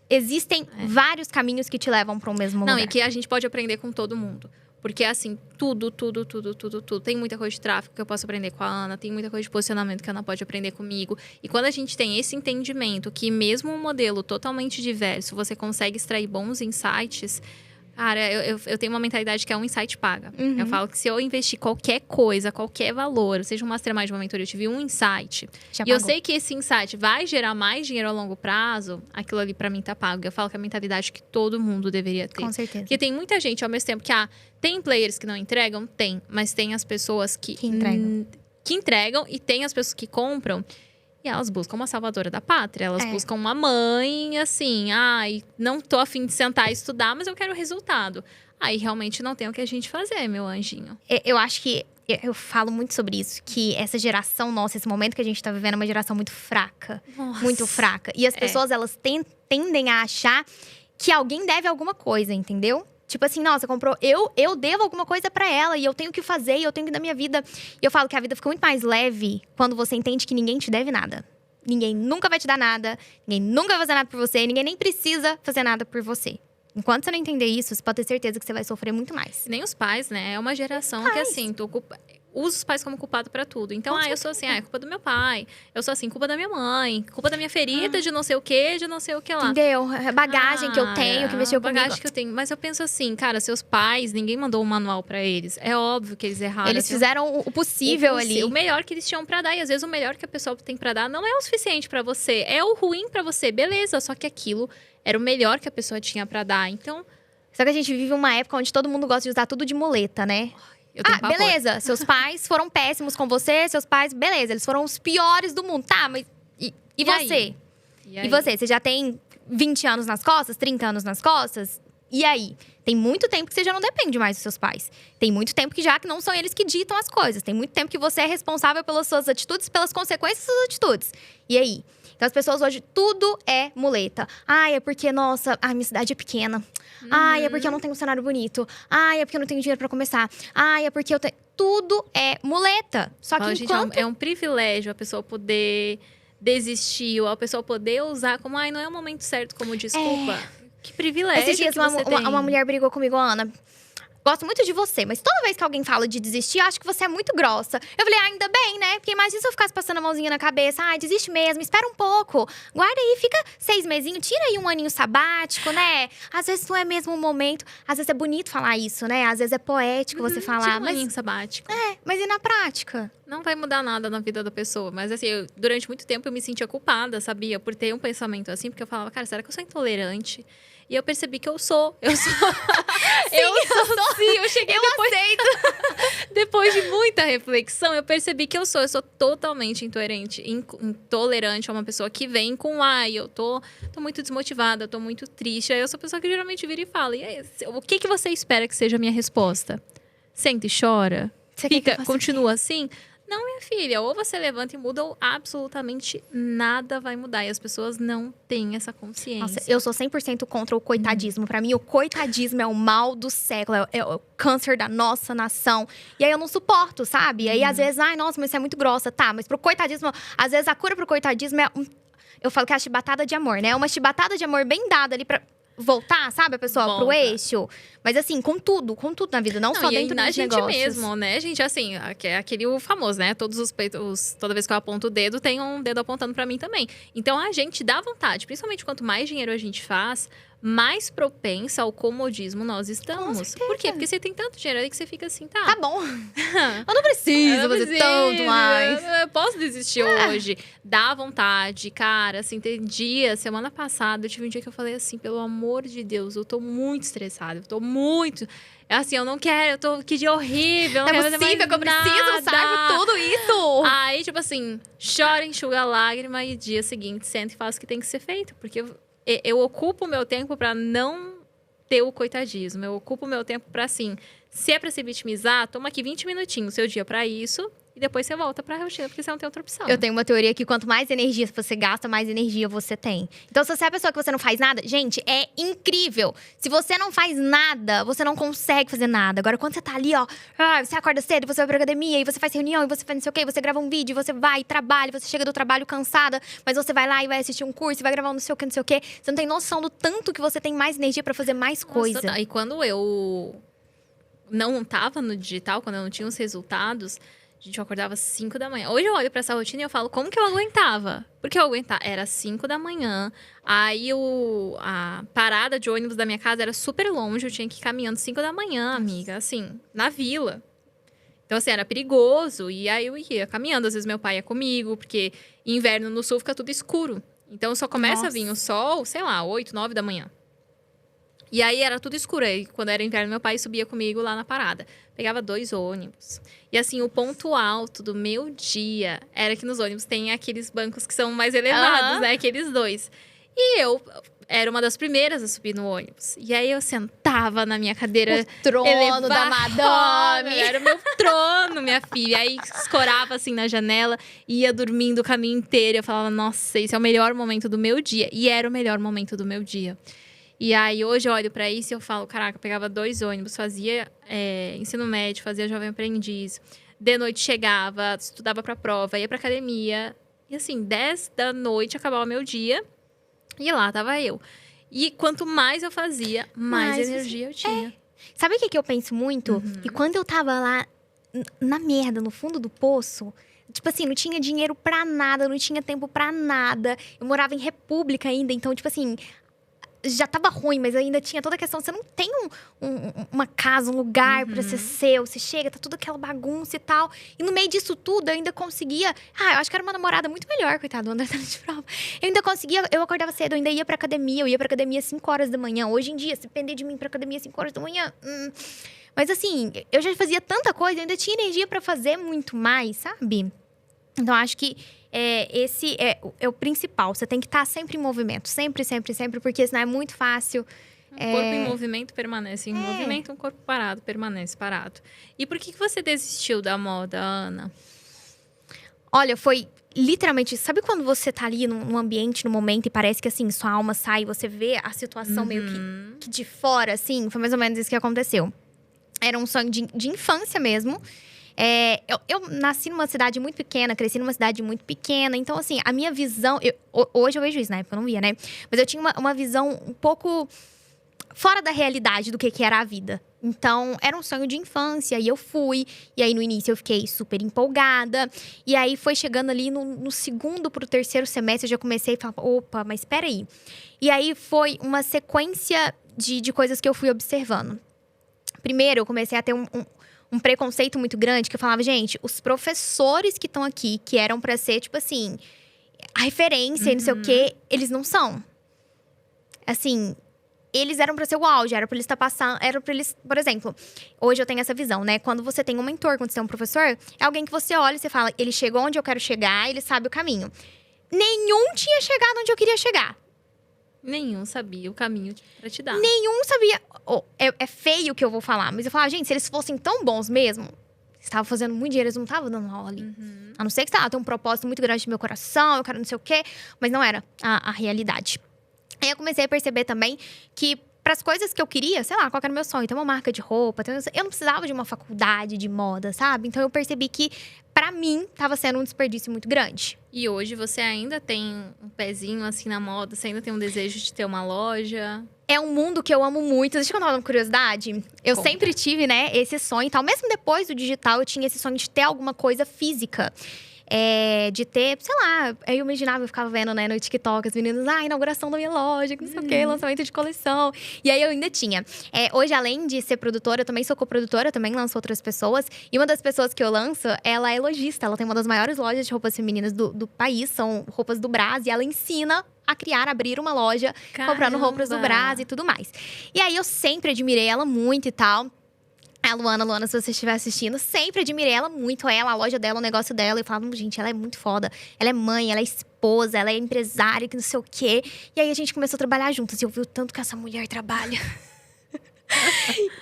Existem vários caminhos que te levam para o mesmo lugar. Não, e que a gente pode aprender com todo mundo. Porque, assim, tudo. Tem muita coisa de tráfego que eu posso aprender com a Ana. Tem muita coisa de posicionamento que a Ana pode aprender comigo. E quando a gente tem esse entendimento que mesmo um modelo totalmente diverso, você consegue extrair bons insights… Cara, eu tenho uma mentalidade que é um insight paga. Eu falo que se eu investir qualquer coisa, qualquer valor, seja um mastermind, uma mentoria, eu tive um insight. Já e eu pagou. sei que esse insight vai gerar mais dinheiro a longo prazo, aquilo ali pra mim tá pago. Eu falo que é a mentalidade que todo mundo deveria ter. Com certeza. Porque tem muita gente, ao mesmo tempo que… tem players que não entregam? Tem. Mas tem as pessoas que entregam. Que entregam e tem as pessoas que compram… E elas buscam uma salvadora da pátria. Elas buscam uma mãe, assim… não tô a fim de sentar e estudar, mas eu quero resultado. Aí, realmente, não tem o que a gente fazer, meu anjinho. Eu acho que… Eu falo muito sobre isso. Que essa geração nossa, esse momento que a gente tá vivendo… é uma geração muito fraca. Nossa. Muito fraca. E as pessoas, elas tendem a achar… que alguém deve alguma coisa, entendeu? Tipo assim, nossa, comprou… Eu devo alguma coisa pra ela. E eu tenho que fazer, e eu tenho que dar minha vida… E eu falo que a vida fica muito mais leve… quando você entende que ninguém te deve nada. Ninguém nunca vai te dar nada. Ninguém nunca vai fazer nada por você. Ninguém nem precisa fazer nada por você. Enquanto você não entender isso, você pode ter certeza que você vai sofrer muito mais. Nem os pais, né? É uma geração que, assim… usa os pais como culpado pra tudo. Então, eu sou assim, é culpa do meu pai. Eu sou assim, culpa da minha mãe. Culpa da minha ferida, de não sei o quê, de não sei o que lá. Entendeu? Bagagem que eu tenho, que mexeu comigo. Bagagem que eu tenho. Mas eu penso assim, cara, seus pais, ninguém mandou um manual pra eles. É óbvio que eles erraram. Eles fizeram o possível ali. O melhor que eles tinham pra dar. E às vezes o melhor que a pessoa tem pra dar não é o suficiente pra você. É o ruim pra você, beleza. Só que aquilo era o melhor que a pessoa tinha pra dar. Então… Só que a gente vive uma época onde todo mundo gosta de usar tudo de muleta, né? pavor. Beleza, seus pais foram péssimos com você, seus pais, beleza, eles foram os piores do mundo. Tá, mas e você? Aí? E você? Você já tem 20 anos nas costas, 30 anos nas costas? E aí? Tem muito tempo que você já não depende mais dos seus pais. Tem muito tempo que não são eles que ditam as coisas. Tem muito tempo que você é responsável pelas suas atitudes, pelas consequências das suas atitudes. E aí? Então, as pessoas hoje, tudo é muleta. É porque, nossa, minha cidade é pequena. É porque eu não tenho um cenário bonito. É porque eu não tenho dinheiro pra começar. É porque eu tenho… Tudo é muleta. Só que enquanto… Gente, é um privilégio a pessoa poder desistir. Ou a pessoa poder usar como… não é o momento certo como desculpa. Que privilégio. Esses dias, que você tem. uma mulher brigou comigo, Ana… Gosto muito de você, mas toda vez que alguém fala de desistir, eu acho que você é muito grossa. Eu falei, ainda bem, né? Porque imagina se eu ficasse passando a mãozinha na cabeça. Desiste mesmo, espera um pouco. Guarda aí, fica 6 mesinhos, tira aí um aninho sabático, né? Às vezes não é mesmo o momento. Às vezes é bonito falar isso, né? Às vezes é poético você falar. Tira um aninho sabático. Mas e na prática? Não vai mudar nada na vida da pessoa. Mas assim, durante muito tempo eu me sentia culpada, sabia? Por ter um pensamento assim. Porque eu falava, cara, será que eu sou intolerante? E eu percebi que eu sou. Sim, eu cheguei depois de muita reflexão, eu percebi que eu sou totalmente intolerante a uma pessoa que vem com eu tô muito desmotivada, eu tô muito triste. Aí eu sou a pessoa que geralmente vira e fala, e aí, o que você espera que seja a minha resposta? Senta e chora? Continua assim? Não, minha filha, ou você levanta e muda, ou absolutamente nada vai mudar. E as pessoas não têm essa consciência. Nossa, eu sou 100% contra o coitadismo. Pra mim, o coitadismo é o mal do século, é o câncer da nossa nação. E aí eu não suporto, sabe? E aí, às vezes, ai, nossa, mas você é muito grossa. Tá, mas pro coitadismo, às vezes a cura pro coitadismo é eu falo que é a chibatada de amor, né? É uma chibatada de amor bem dada ali pra voltar, sabe? A pessoa pro eixo. Mas assim, com tudo na vida, não só dentro dos gente negócios. mesmo, né, gente? Assim, aquele o famoso, né? Todos os peitos, toda vez que eu aponto o dedo, tem um dedo apontando pra mim também. Então, a gente dá vontade. Principalmente quanto mais dinheiro a gente faz, mais propensa ao comodismo nós estamos. Por quê? Porque você tem tanto dinheiro aí que você fica assim, tá bom. Eu não preciso fazer tanto mais. Eu posso desistir hoje. Dá vontade, cara. Assim, tem dia, semana passada, eu tive um dia que eu falei assim, pelo amor de Deus, eu tô muito estressada. Eu tô muito... Assim, eu não quero, eu tô... Que dia horrível. Não é possível que eu preciso, sabe? Tudo isso. Aí, tipo assim, chora, enxuga a lágrima e dia seguinte senta e faz o que tem que ser feito. Porque eu ocupo o meu tempo pra não ter o coitadismo. Eu ocupo o meu tempo pra, assim, se é pra se vitimizar, toma aqui 20 minutinhos seu dia pra isso. E depois você volta pra rotina, porque você não tem outra opção. Eu tenho uma teoria que quanto mais energia você gasta, mais energia você tem. Então, se você é a pessoa que você não faz nada, gente, é incrível. Se você não faz nada, você não consegue fazer nada. Agora, quando você tá ali, ó, você acorda cedo, você vai pra academia, e você faz reunião, e você faz não sei o quê, você grava um vídeo, você vai e trabalha, você chega do trabalho cansada, mas você vai lá e vai assistir um curso, e vai gravar um não sei o quê, não sei o quê. Você não tem noção do tanto que você tem mais energia pra fazer mais coisa. Nossa, e quando eu não tava no digital, quando eu não tinha os resultados... Gente, eu acordava às 5 da manhã. Hoje eu olho pra essa rotina e eu falo, como que eu aguentava? Porque eu aguentava. Era 5 da manhã. Aí a parada de ônibus da minha casa era super longe. Eu tinha que ir caminhando 5 da manhã, amiga. Assim, na vila. Então, assim, era perigoso. E aí eu ia caminhando. Às vezes meu pai ia comigo. Porque inverno no sul fica tudo escuro. Então só começa a vir o sol, sei lá, 8, 9 da manhã. E aí era tudo escuro. Aí, quando era inverno, meu pai subia comigo lá na parada. Pegava 2 ônibus. E assim, o ponto alto do meu dia era que nos ônibus tem aqueles bancos que são mais elevados, né? Aqueles 2. E eu era uma das primeiras a subir no ônibus. E aí eu sentava na minha cadeira. O trono da madame. Era o meu trono, minha filha. Aí escorava assim na janela, ia dormindo o caminho inteiro. Eu falava, nossa, esse é o melhor momento do meu dia. E era o melhor momento do meu dia. E aí, hoje eu olho pra isso e eu falo, caraca, eu pegava 2 ônibus, fazia ensino médio, fazia jovem aprendiz. De noite chegava, estudava pra prova, ia pra academia. E assim, 10 da noite acabava o meu dia. E lá tava eu. E quanto mais eu fazia, mais energia eu tinha. Sabe o que eu penso muito? E quando eu tava lá, na merda, no fundo do poço... Tipo assim, não tinha dinheiro pra nada, não tinha tempo pra nada. Eu morava em república ainda, então, tipo assim... Já tava ruim, mas ainda tinha toda a questão. Você não tem uma casa, um lugar pra ser seu. Você chega, tá tudo aquela bagunça e tal. E no meio disso tudo, eu ainda conseguia... eu acho que era uma namorada muito melhor, coitado, André de prova. Eu ainda conseguia... Eu acordava cedo, eu ainda ia pra academia. Eu ia pra academia às 5 horas da manhã. Hoje em dia, se depender de mim pra academia às 5 horas da manhã... Mas assim, eu já fazia tanta coisa. Eu ainda tinha energia pra fazer muito mais, sabe? Então, acho que... esse é o principal. Você tem que estar sempre em movimento. Sempre, sempre, sempre. Porque senão é muito fácil. Um corpo em movimento permanece em movimento. Um corpo parado permanece parado. E por que você desistiu da moda, Ana? Olha, foi literalmente... Sabe quando você tá ali num ambiente, num momento, e parece que, assim, sua alma sai, você vê a situação meio que de fora, assim? Foi mais ou menos isso que aconteceu. Era um sonho de infância mesmo. Eu nasci numa cidade muito pequena, cresci numa cidade muito pequena. Então, assim, a minha visão... Hoje eu vejo isso, na época eu não via, né? Mas eu tinha uma visão um pouco fora da realidade do que era a vida. Então, era um sonho de infância, e eu fui. E aí, no início, eu fiquei super empolgada. E aí, foi chegando ali no segundo pro terceiro semestre, eu já comecei a falar, opa, mas espera aí. E aí, foi uma sequência de coisas que eu fui observando. Primeiro, eu comecei a ter um preconceito muito grande, que eu falava, gente, os professores que estão aqui, que eram pra ser, tipo assim, a referência e não sei o quê, eles não são. Assim, eles eram pra ser o auge, era pra eles estar passando, era pra eles... Por exemplo, hoje eu tenho essa visão, né? Quando você tem um mentor, quando você tem um professor, é alguém que você olha e você fala, ele chegou onde eu quero chegar, ele sabe o caminho. Nenhum tinha chegado onde eu queria chegar. Nenhum sabia o caminho pra te dar. Nenhum sabia. É feio o que eu vou falar, mas eu falava, gente, se eles fossem tão bons mesmo, estavam fazendo muito dinheiro, eles não estavam dando aula ali. A não ser que, sei lá, tem um propósito muito grande no meu coração, eu quero não sei o quê. Mas não era a realidade. Aí eu comecei a perceber também que para as coisas que eu queria, sei lá, qual que era o meu sonho? Ter uma marca de roupa. Eu não precisava de uma faculdade de moda, sabe? Então eu percebi que, pra mim, tava sendo um desperdício muito grande. E hoje você ainda tem um pezinho assim na moda? Você ainda tem um desejo de ter uma loja? É um mundo que eu amo muito. Deixa eu contar uma curiosidade. Eu Conta. sempre tive, né, esse sonho e tal. Mesmo depois do digital, eu tinha esse sonho de ter alguma coisa física. De ter, sei lá, eu imaginava, eu ficava vendo, né, no TikTok, as meninas, inauguração da minha loja, que não sei o quê, lançamento de coleção. E aí eu ainda tinha. Hoje, além de ser produtora, eu também sou coprodutora, também lanço outras pessoas. E uma das pessoas que eu lanço, ela é lojista. Ela tem uma das maiores lojas de roupas femininas do país, são roupas do Brás, e ela ensina a abrir uma loja, comprando roupas do Brás e tudo mais. E aí eu sempre admirei ela muito e tal. A Luana, se você estiver assistindo, sempre admirei ela muito. A loja dela, o negócio dela. E falava, gente, ela é muito foda. Ela é mãe, ela é esposa, ela é empresária, que não sei o quê. E aí a gente começou a trabalhar juntas. E eu vi o tanto que essa mulher trabalha.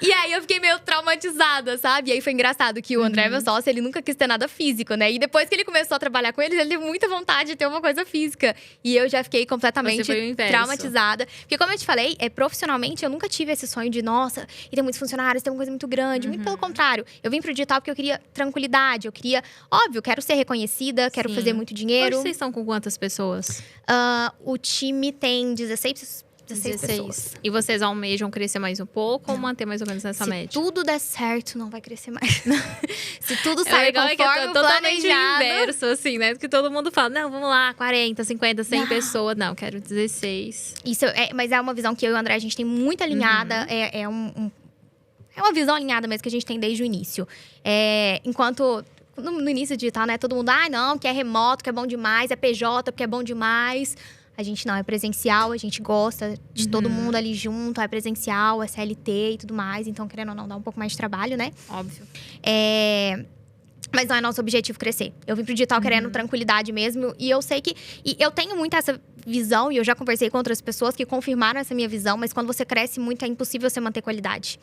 E aí eu fiquei meio traumatizada, sabe? E aí foi engraçado que o André, meu sócio, ele nunca quis ter nada físico, né? E depois que ele começou a trabalhar com eles, ele teve muita vontade de ter uma coisa física. E eu já fiquei completamente traumatizada. Porque como eu te falei, profissionalmente eu nunca tive esse sonho de, nossa, e ter muitos funcionários, ter uma coisa muito grande. Muito pelo contrário. Eu vim pro digital porque eu queria tranquilidade, eu queria… Óbvio, quero ser reconhecida, quero fazer muito dinheiro. Hoje vocês estão com quantas pessoas? O time tem 16 pessoas. E vocês almejam crescer mais um pouco ou manter mais ou menos nessa média? Se tudo der certo, não vai crescer mais. Se tudo sair legal conforme é que totalmente inverso, assim, né? Que todo mundo fala, não, vamos lá, 40, 50, 100 pessoas. Não, quero 16. Isso mas é uma visão que eu e o André, a gente tem muito alinhada. É uma visão alinhada mesmo que a gente tem desde o início. Enquanto… No início digital, né? Todo mundo, não, que é remoto, que é bom demais. É PJ, porque é bom demais. A gente não, é presencial, a gente gosta de todo mundo ali junto, é presencial, é CLT e tudo mais. Então, querendo ou não, dá um pouco mais de trabalho, né? Óbvio. Mas não é nosso objetivo crescer. Eu vim pro digital querendo tranquilidade mesmo. E eu sei que… E eu tenho muito essa visão, e eu já conversei com outras pessoas que confirmaram essa minha visão. Mas quando você cresce muito, é impossível você manter qualidade.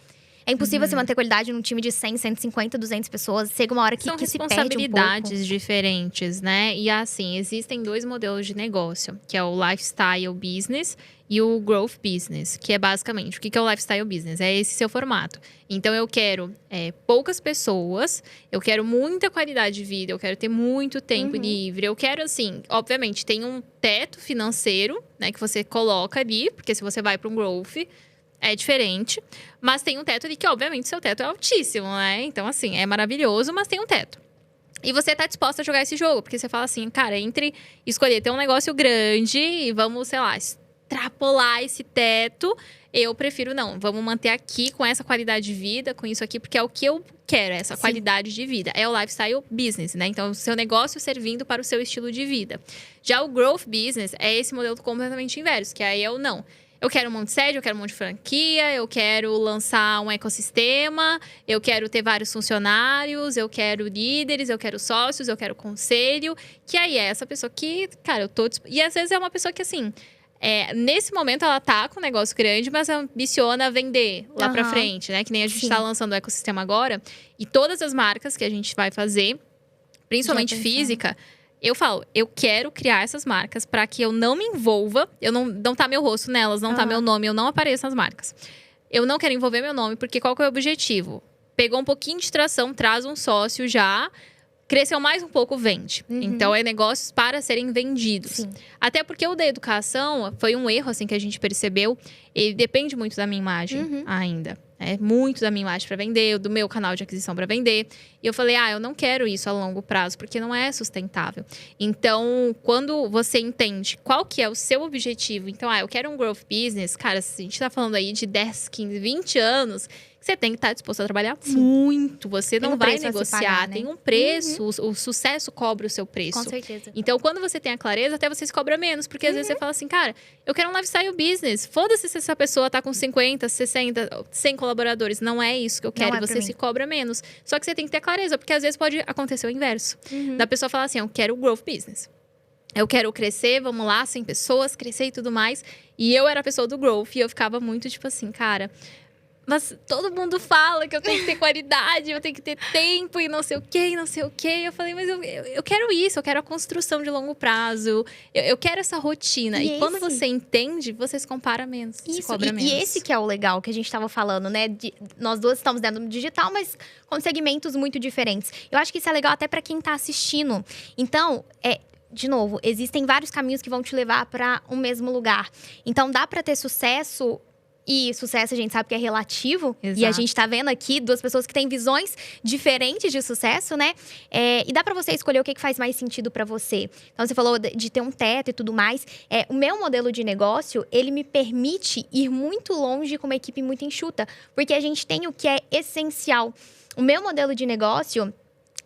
É impossível você manter qualidade num time de 100, 150, 200 pessoas. Chega uma hora que se perde um pouco. São responsabilidades diferentes, né? E assim, existem 2 modelos de negócio. Que é o lifestyle business e o growth business. Que é basicamente, o que é o lifestyle business? É esse seu formato. Então, eu quero poucas pessoas. Eu quero muita qualidade de vida. Eu quero ter muito tempo livre. Eu quero, assim… Obviamente, tem um teto financeiro, né? Que você coloca ali. Porque se você vai para um growth… É diferente, mas tem um teto ali que, obviamente, seu teto é altíssimo, né? Então, assim, é maravilhoso, mas tem um teto. E você tá disposta a jogar esse jogo, porque você fala assim, cara, entre escolher ter um negócio grande e vamos, sei lá, extrapolar esse teto, eu prefiro não. Vamos manter aqui com essa qualidade de vida, com isso aqui, porque é o que eu quero, essa qualidade de vida. É o lifestyle business, né? Então, o seu negócio servindo para o seu estilo de vida. Já o growth business é esse modelo completamente inverso, que aí eu não… Eu quero um monte de sede, eu quero um monte de franquia, eu quero lançar um ecossistema, eu quero ter vários funcionários, eu quero líderes, eu quero sócios, eu quero conselho. Que aí é essa pessoa que, cara, eu tô… E às vezes é uma pessoa que, assim… nesse momento ela tá com um negócio grande, mas ambiciona vender lá pra frente, né? Que nem a gente tá lançando o ecossistema agora. E todas as marcas que a gente vai fazer, principalmente física… Eu falo, eu quero criar essas marcas para que eu não me envolva. Eu não tá meu rosto nelas, não tá meu nome, eu não apareço nas marcas. Eu não quero envolver meu nome, porque qual que é o objetivo? Pegou um pouquinho de tração, traz um sócio já… Cresceu mais um pouco, vende. Então, é negócios para serem vendidos. Sim. Até porque o da educação foi um erro, assim, que a gente percebeu. Ele depende muito da minha imagem ainda. É muito da minha imagem para vender, do meu canal de aquisição para vender. E eu falei, eu não quero isso a longo prazo, porque não é sustentável. Então, quando você entende qual que é o seu objetivo, então, eu quero um growth business, cara, se a gente tá falando aí de 10, 15, 20 anos, você tem que estar disposto a trabalhar muito. Você não vai negociar, pagar, né? Tem um preço, o sucesso cobra o seu preço. Com certeza. Então, quando você tem a clareza, até você se cobra menos. Porque às vezes você fala assim, cara, eu quero um lifestyle business. Foda-se se essa pessoa tá com 50, 60, 100 colaboradores. Não é isso que eu quero. Não é Você se cobra menos. Só que você tem que ter clareza, porque às vezes pode acontecer o inverso. Da pessoa falar assim, eu quero growth business. Eu quero crescer, vamos lá, 100 pessoas, crescer e tudo mais. E eu era a pessoa do growth. E eu ficava muito tipo assim, cara… mas todo mundo fala que eu tenho que ter qualidade, eu tenho que ter tempo e não sei o quê, e não sei o quê. Eu falei, mas eu quero isso, eu quero a construção de longo prazo, eu quero essa rotina. E quando você entende, você se compara menos, se cobra menos. E esse que é o legal que a gente tava falando, né? Nós duas estamos dentro do digital, mas com segmentos muito diferentes. Eu acho que isso é legal até para quem tá assistindo. Então, de novo, existem vários caminhos que vão te levar para um mesmo lugar. Então, dá para ter sucesso. E sucesso a gente sabe que é relativo. Exato. E a gente tá vendo aqui duas pessoas que têm visões diferentes de sucesso, né? E dá pra você escolher o que faz mais sentido pra você. Então, você falou de ter um teto e tudo mais. O meu modelo de negócio, ele me permite ir muito longe com uma equipe muito enxuta. Porque a gente tem o que é essencial. O meu modelo de negócio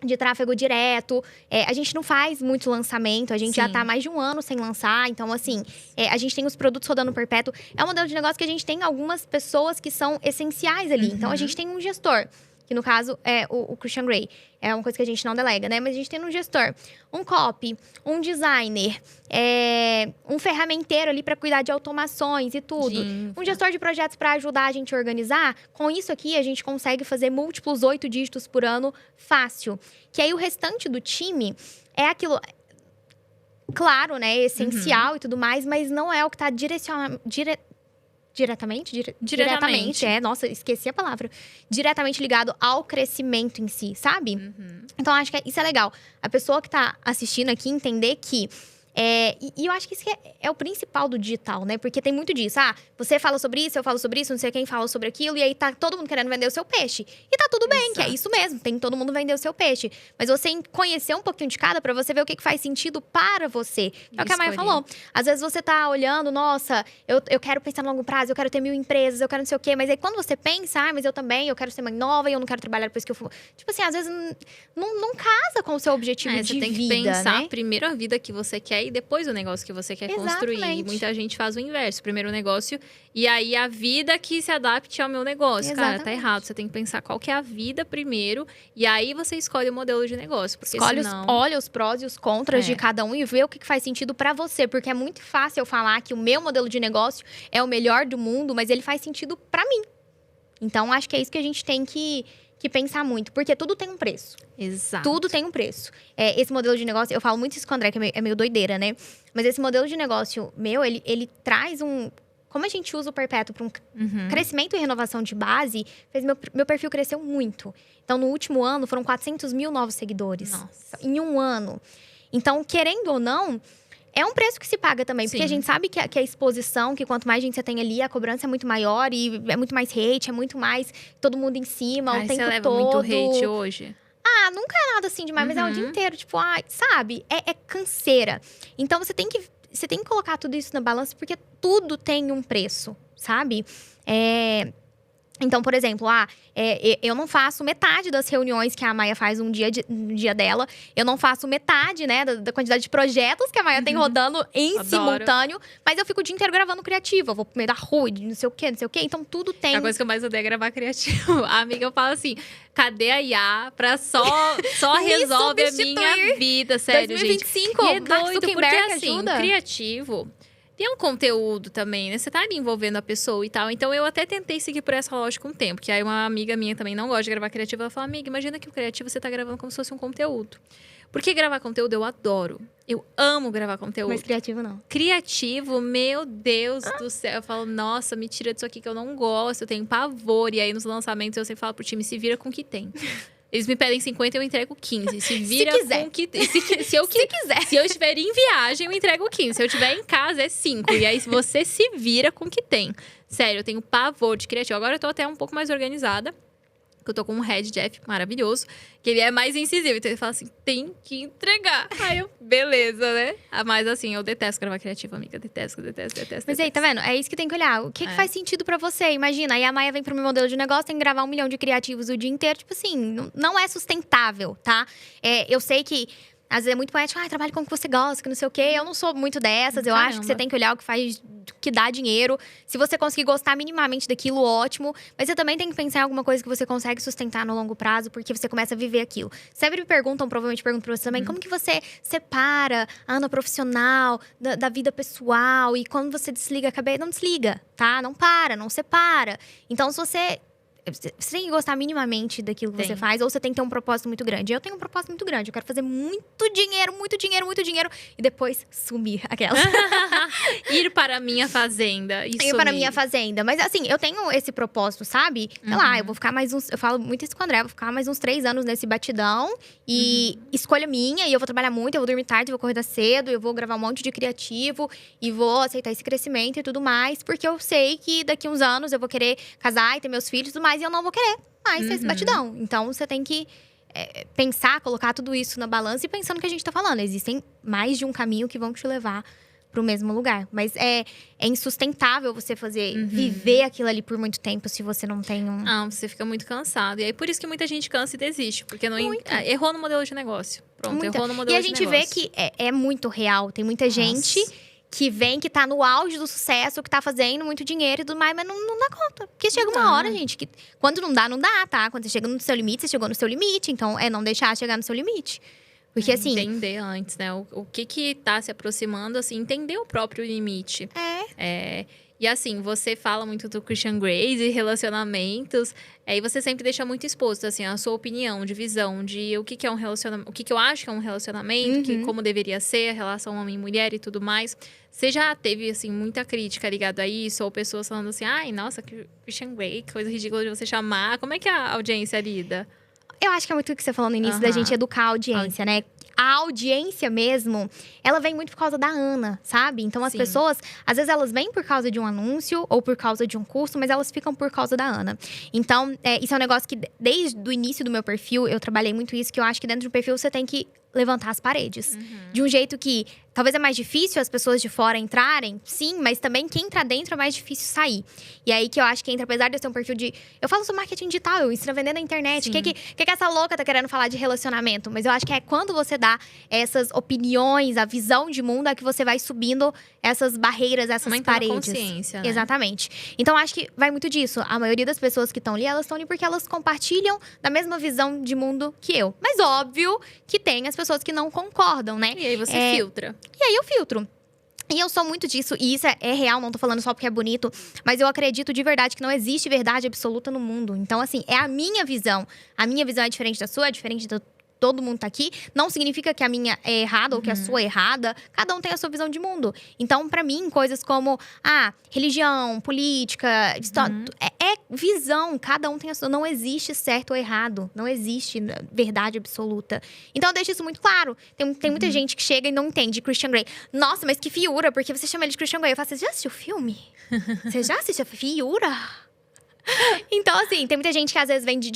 de tráfego direto, a gente não faz muito lançamento, a gente já tá mais de um ano sem lançar, então assim, a gente tem os produtos rodando perpétuo, é um modelo de negócio que a gente tem algumas pessoas que são essenciais ali, então a gente tem um gestor, que no caso é o Christian Grey, é uma coisa que a gente não delega, né, mas a gente tem um gestor, um copy, um designer, um ferramenteiro ali para cuidar de automações e tudo, um gestor de projetos para ajudar a gente a organizar. Com isso aqui, a gente consegue fazer múltiplos 8 dígitos por ano fácil. Que aí o restante do time é aquilo, claro, né, essencial e tudo mais, mas não é o que está Diretamente. Nossa, esqueci a palavra. Diretamente ligado ao crescimento em si, sabe? Então, acho que isso é legal. A pessoa que tá assistindo aqui entender que… E eu acho que isso é o principal do digital, né? Porque tem muito disso. Você fala sobre isso, eu falo sobre isso, não sei quem fala sobre aquilo. E aí tá todo mundo querendo vender o seu peixe. E tá tudo bem, que é isso mesmo. Tem todo mundo vender o seu peixe. Mas você conhecer um pouquinho de cada pra você ver o que faz sentido para você. É o que a Maia falou. Às vezes você tá olhando, nossa, eu quero pensar no longo prazo, eu quero ter 1000 empresas, eu quero não sei o quê. Mas aí quando você pensa, mas eu também, eu quero ser mãe nova e eu não quero trabalhar depois que eu for… Tipo assim, às vezes não casa com o seu objetivo de vida, né? Você tem que pensar primeiro a vida que você quer e depois o negócio que você quer construir. E muita gente faz o inverso. Primeiro o negócio e aí a vida que se adapte ao meu negócio. Exatamente. Cara, tá errado. Você tem que pensar qual que é a vida primeiro e aí você escolhe o modelo de negócio. Porque olha os prós e os contras de cada um e vê o que faz sentido pra você. Porque é muito fácil eu falar que o meu modelo de negócio é o melhor do mundo, mas ele faz sentido pra mim. Então, acho que é isso que a gente tem que pensar muito, porque tudo tem um preço. Exato. Tudo tem um preço. Esse modelo de negócio, eu falo muito isso com o André, que é meio doideira, né? Mas esse modelo de negócio meu, ele traz como a gente usa o perpétuo para um crescimento e renovação de base, fez meu perfil cresceu muito. Então, no último ano, foram 400 mil novos seguidores. Nossa. Em um ano. Então, querendo ou não… É um preço que se paga também, porque a gente sabe que a exposição, que quanto mais gente você tem ali, a cobrança é muito maior e é muito mais hate, é muito mais todo mundo em cima, o tempo você leva todo. muito hate hoje? Nunca é nada assim demais, mas é o dia inteiro, tipo, sabe? É canseira. Então, você tem que colocar tudo isso na balança, porque tudo tem um preço, sabe? Então, por exemplo, eu não faço metade das reuniões que a Maia faz um dia dela. Eu não faço metade, né, da quantidade de projetos que a Maia tem rodando em simultâneo. Mas eu fico o dia inteiro gravando criativo. Eu vou pro meio da rua, não sei o quê, não sei o quê. Então, tudo tem… A coisa que eu mais odeio é gravar criativo. A amiga, eu falo assim, cadê a IA pra só resolve a minha vida? Sério, 2025, gente. E é Mark doido, porque Zuckerberg assim, ajuda. Criativo… Tem um conteúdo também, né? Você tá ali envolvendo a pessoa e tal. Então, eu até tentei seguir por essa lógica um tempo. Que aí, uma amiga minha também não gosta de gravar criativo. Ela falou, amiga, imagina que o criativo você tá gravando como se fosse um conteúdo. Porque gravar conteúdo eu adoro. Eu amo gravar conteúdo. Mas criativo não. Criativo, meu Deus do céu. Eu falo, nossa, me tira disso aqui que eu não gosto. Eu tenho pavor. E aí, nos lançamentos, eu sempre falo pro time, se vira com o que tem. Eles me pedem 50, eu entrego 15. Se vira com o que… Se eu quiser. Se eu estiver em viagem, eu entrego 15. Se eu estiver em casa, é 5. E aí, você se vira com o que tem. Sério, eu tenho pavor de criativo. Agora, eu tô até um pouco mais organizada. Que eu tô com um head Jeff maravilhoso. Que ele é mais incisivo. Então, ele fala assim, tem que entregar. Aí eu, beleza, né? Mas assim, eu detesto gravar criativo, amiga. Detesto. Mas aí, tá vendo? É isso que tem que olhar. O que faz sentido pra você? Imagina, aí a Maia vem pro meu modelo de negócio, tem que gravar 1 milhão de criativos o dia inteiro. Tipo assim, não é sustentável, tá? Eu sei que… Às vezes é muito poético, trabalhe com o que você gosta, que não sei o quê. Eu não sou muito dessas. Eu acho que você tem que olhar o que faz, que dá dinheiro. Se você conseguir gostar minimamente daquilo, ótimo. Mas você também tem que pensar em alguma coisa que você consegue sustentar no longo prazo, porque você começa a viver aquilo. Sempre me perguntam, provavelmente perguntam pra você também, como que você separa a Ana profissional da vida pessoal? E quando você desliga a cabeça, não desliga, tá? Não para, não separa. Então, se você Você tem que gostar minimamente daquilo que você faz, ou você tem que ter um propósito muito grande. Eu tenho um propósito muito grande. Eu quero fazer muito dinheiro, muito dinheiro, muito dinheiro. E depois sumir aquelas. Ir para a minha fazenda. Ir para a minha fazenda. Mas assim, eu tenho esse propósito, sabe? Sei lá, eu vou ficar mais uns… Eu falo muito isso com o André. Eu vou ficar mais uns 3 anos nesse batidão. E escolha minha. E eu vou trabalhar muito, eu vou dormir tarde, eu vou acordar cedo. Eu vou gravar um monte de criativo. E vou aceitar esse crescimento e tudo mais. Porque eu sei que daqui uns anos eu vou querer casar e ter meus filhos e tudo mais. E eu não vou querer mais ser esse batidão. Então, você tem que pensar, colocar tudo isso na balança. E pensando no que a gente tá falando. Existem mais de um caminho que vão te levar pro mesmo lugar. Mas é insustentável você viver aquilo ali por muito tempo se você não tem um… Ah, você fica muito cansado. E aí, por isso que muita gente cansa e desiste. Porque não errou no modelo de negócio. Pronto, errou no modelo de negócio. E a gente vê que é muito real. Tem muita gente que vem, que tá no auge do sucesso, que tá fazendo muito dinheiro e tudo mais, mas não dá conta. Porque chega uma hora, gente, que quando não dá, não dá, tá? Quando você chega no seu limite, você chegou no seu limite. Então, não deixar chegar no seu limite. Porque assim… Entender antes, né? O que tá se aproximando, assim, entender o próprio limite. E assim, você fala muito do Christian Grey e relacionamentos. E você sempre deixa muito exposto, assim, a sua opinião, de visão, de o que é um relacionamento, o que eu acho que é um relacionamento, como deveria ser a relação homem-mulher e tudo mais. Você já teve, assim, muita crítica ligada a isso? Ou pessoas falando assim, ai, nossa, Christian Grey, que coisa ridícula de você chamar. Como é que a audiência lida? Eu acho que é muito o que você falou no início, da gente educar a audiência, né? A audiência mesmo, ela vem muito por causa da Ana, sabe? Então, as pessoas, às vezes elas vêm por causa de um anúncio ou por causa de um curso, mas elas ficam por causa da Ana. Então, isso é um negócio que desde o início do meu perfil, eu trabalhei muito isso, que eu acho que dentro do perfil você tem que levantar as paredes. De um jeito que… Talvez é mais difícil as pessoas de fora entrarem, sim, mas também quem entra dentro é mais difícil sair. E aí que eu acho que entra, apesar de eu ter um perfil de… Eu falo sobre marketing digital, eu ensino a vender na internet. O que essa louca tá querendo falar de relacionamento? Mas eu acho que é quando você dá essas opiniões, a visão de mundo, é que você vai subindo essas barreiras, essas paredes. Consciência, né? Exatamente. Então, acho que vai muito disso. A maioria das pessoas que estão ali, elas estão ali porque elas compartilham da mesma visão de mundo que eu. Mas óbvio que tem as pessoas que não concordam, né? E aí você filtra. E aí eu filtro. E eu sou muito disso, e isso é real, não tô falando só porque é bonito, mas eu acredito de verdade que não existe verdade absoluta no mundo. Então, assim, é a minha visão. A minha visão é diferente da sua, é diferente da… Todo mundo tá aqui, não significa que a minha é errada ou que a sua é errada. Cada um tem a sua visão de mundo. Então, pra mim, coisas como religião, política, é visão. Cada um tem a sua. Não existe certo ou errado. Não existe verdade absoluta. Então, eu deixo isso muito claro. Tem muita gente que chega e não entende Christian Grey. Nossa, mas que fiura, porque você chama ele de Christian Grey. Eu falo, você já assistiu o filme? Você já assistiu fiura? Então, assim, tem muita gente que às vezes vem de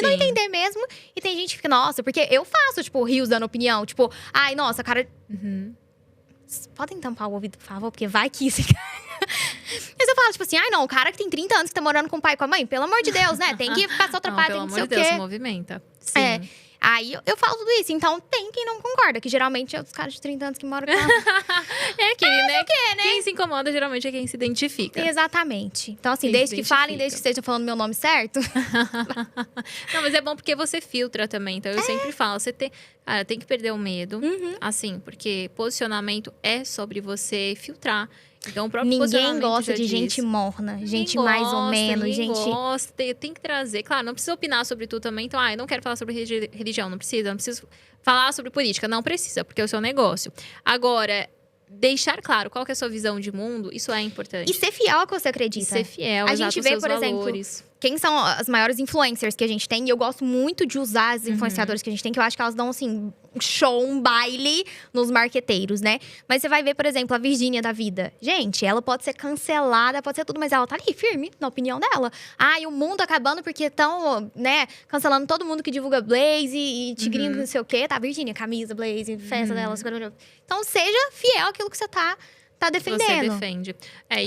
não entender mesmo. E tem gente que fica, nossa, porque eu faço, tipo, rios dando opinião. Tipo, ai, nossa, cara… Podem tampar o ouvido, por favor? Porque vai que isso… Mas eu falo, tipo assim, ai, não, o cara que tem 30 anos que tá morando com o pai e com a mãe, pelo amor de Deus, né? Tem que passar outra parte, não sei o quê. Pelo amor de Deus, se movimenta. Sim. Aí eu falo tudo isso. Então, tem quem não concorda. Que geralmente é os caras de 30 anos que moram com É aquele, né? Quem se incomoda, geralmente, é quem se identifica. Exatamente. Então, assim, desde que falem, desde que estejam falando meu nome certo. Não, mas é bom porque você filtra também. Então, eu sempre falo, cara, tem que perder o medo. Assim, porque posicionamento é sobre você filtrar. Então, o próprio ninguém gosta de gente morna, gente mais ou menos, gente… gosta, tem que trazer. Claro, não precisa opinar sobre tudo também. Então, eu não quero falar sobre religião, não preciso falar sobre política, não precisa, porque é o seu negócio. Agora, deixar claro qual que é a sua visão de mundo, isso é importante. E ser fiel ao que você acredita. E ser fiel, a gente vê, por exemplo, quem são as maiores influencers que a gente tem. E eu gosto muito de usar as influenciadoras que a gente tem, que eu acho que elas dão, assim, um show, um baile nos marqueteiros, né? Mas você vai ver, por exemplo, a Virgínia da vida. Gente, ela pode ser cancelada, pode ser tudo, mas ela tá ali firme, na opinião dela. E o mundo acabando porque estão, né, cancelando todo mundo que divulga Blaze e tigrinho, não sei o quê. Tá, Virgínia, camisa, Blaze, festa delas. Então, seja fiel àquilo que você tá defendendo. Você defende.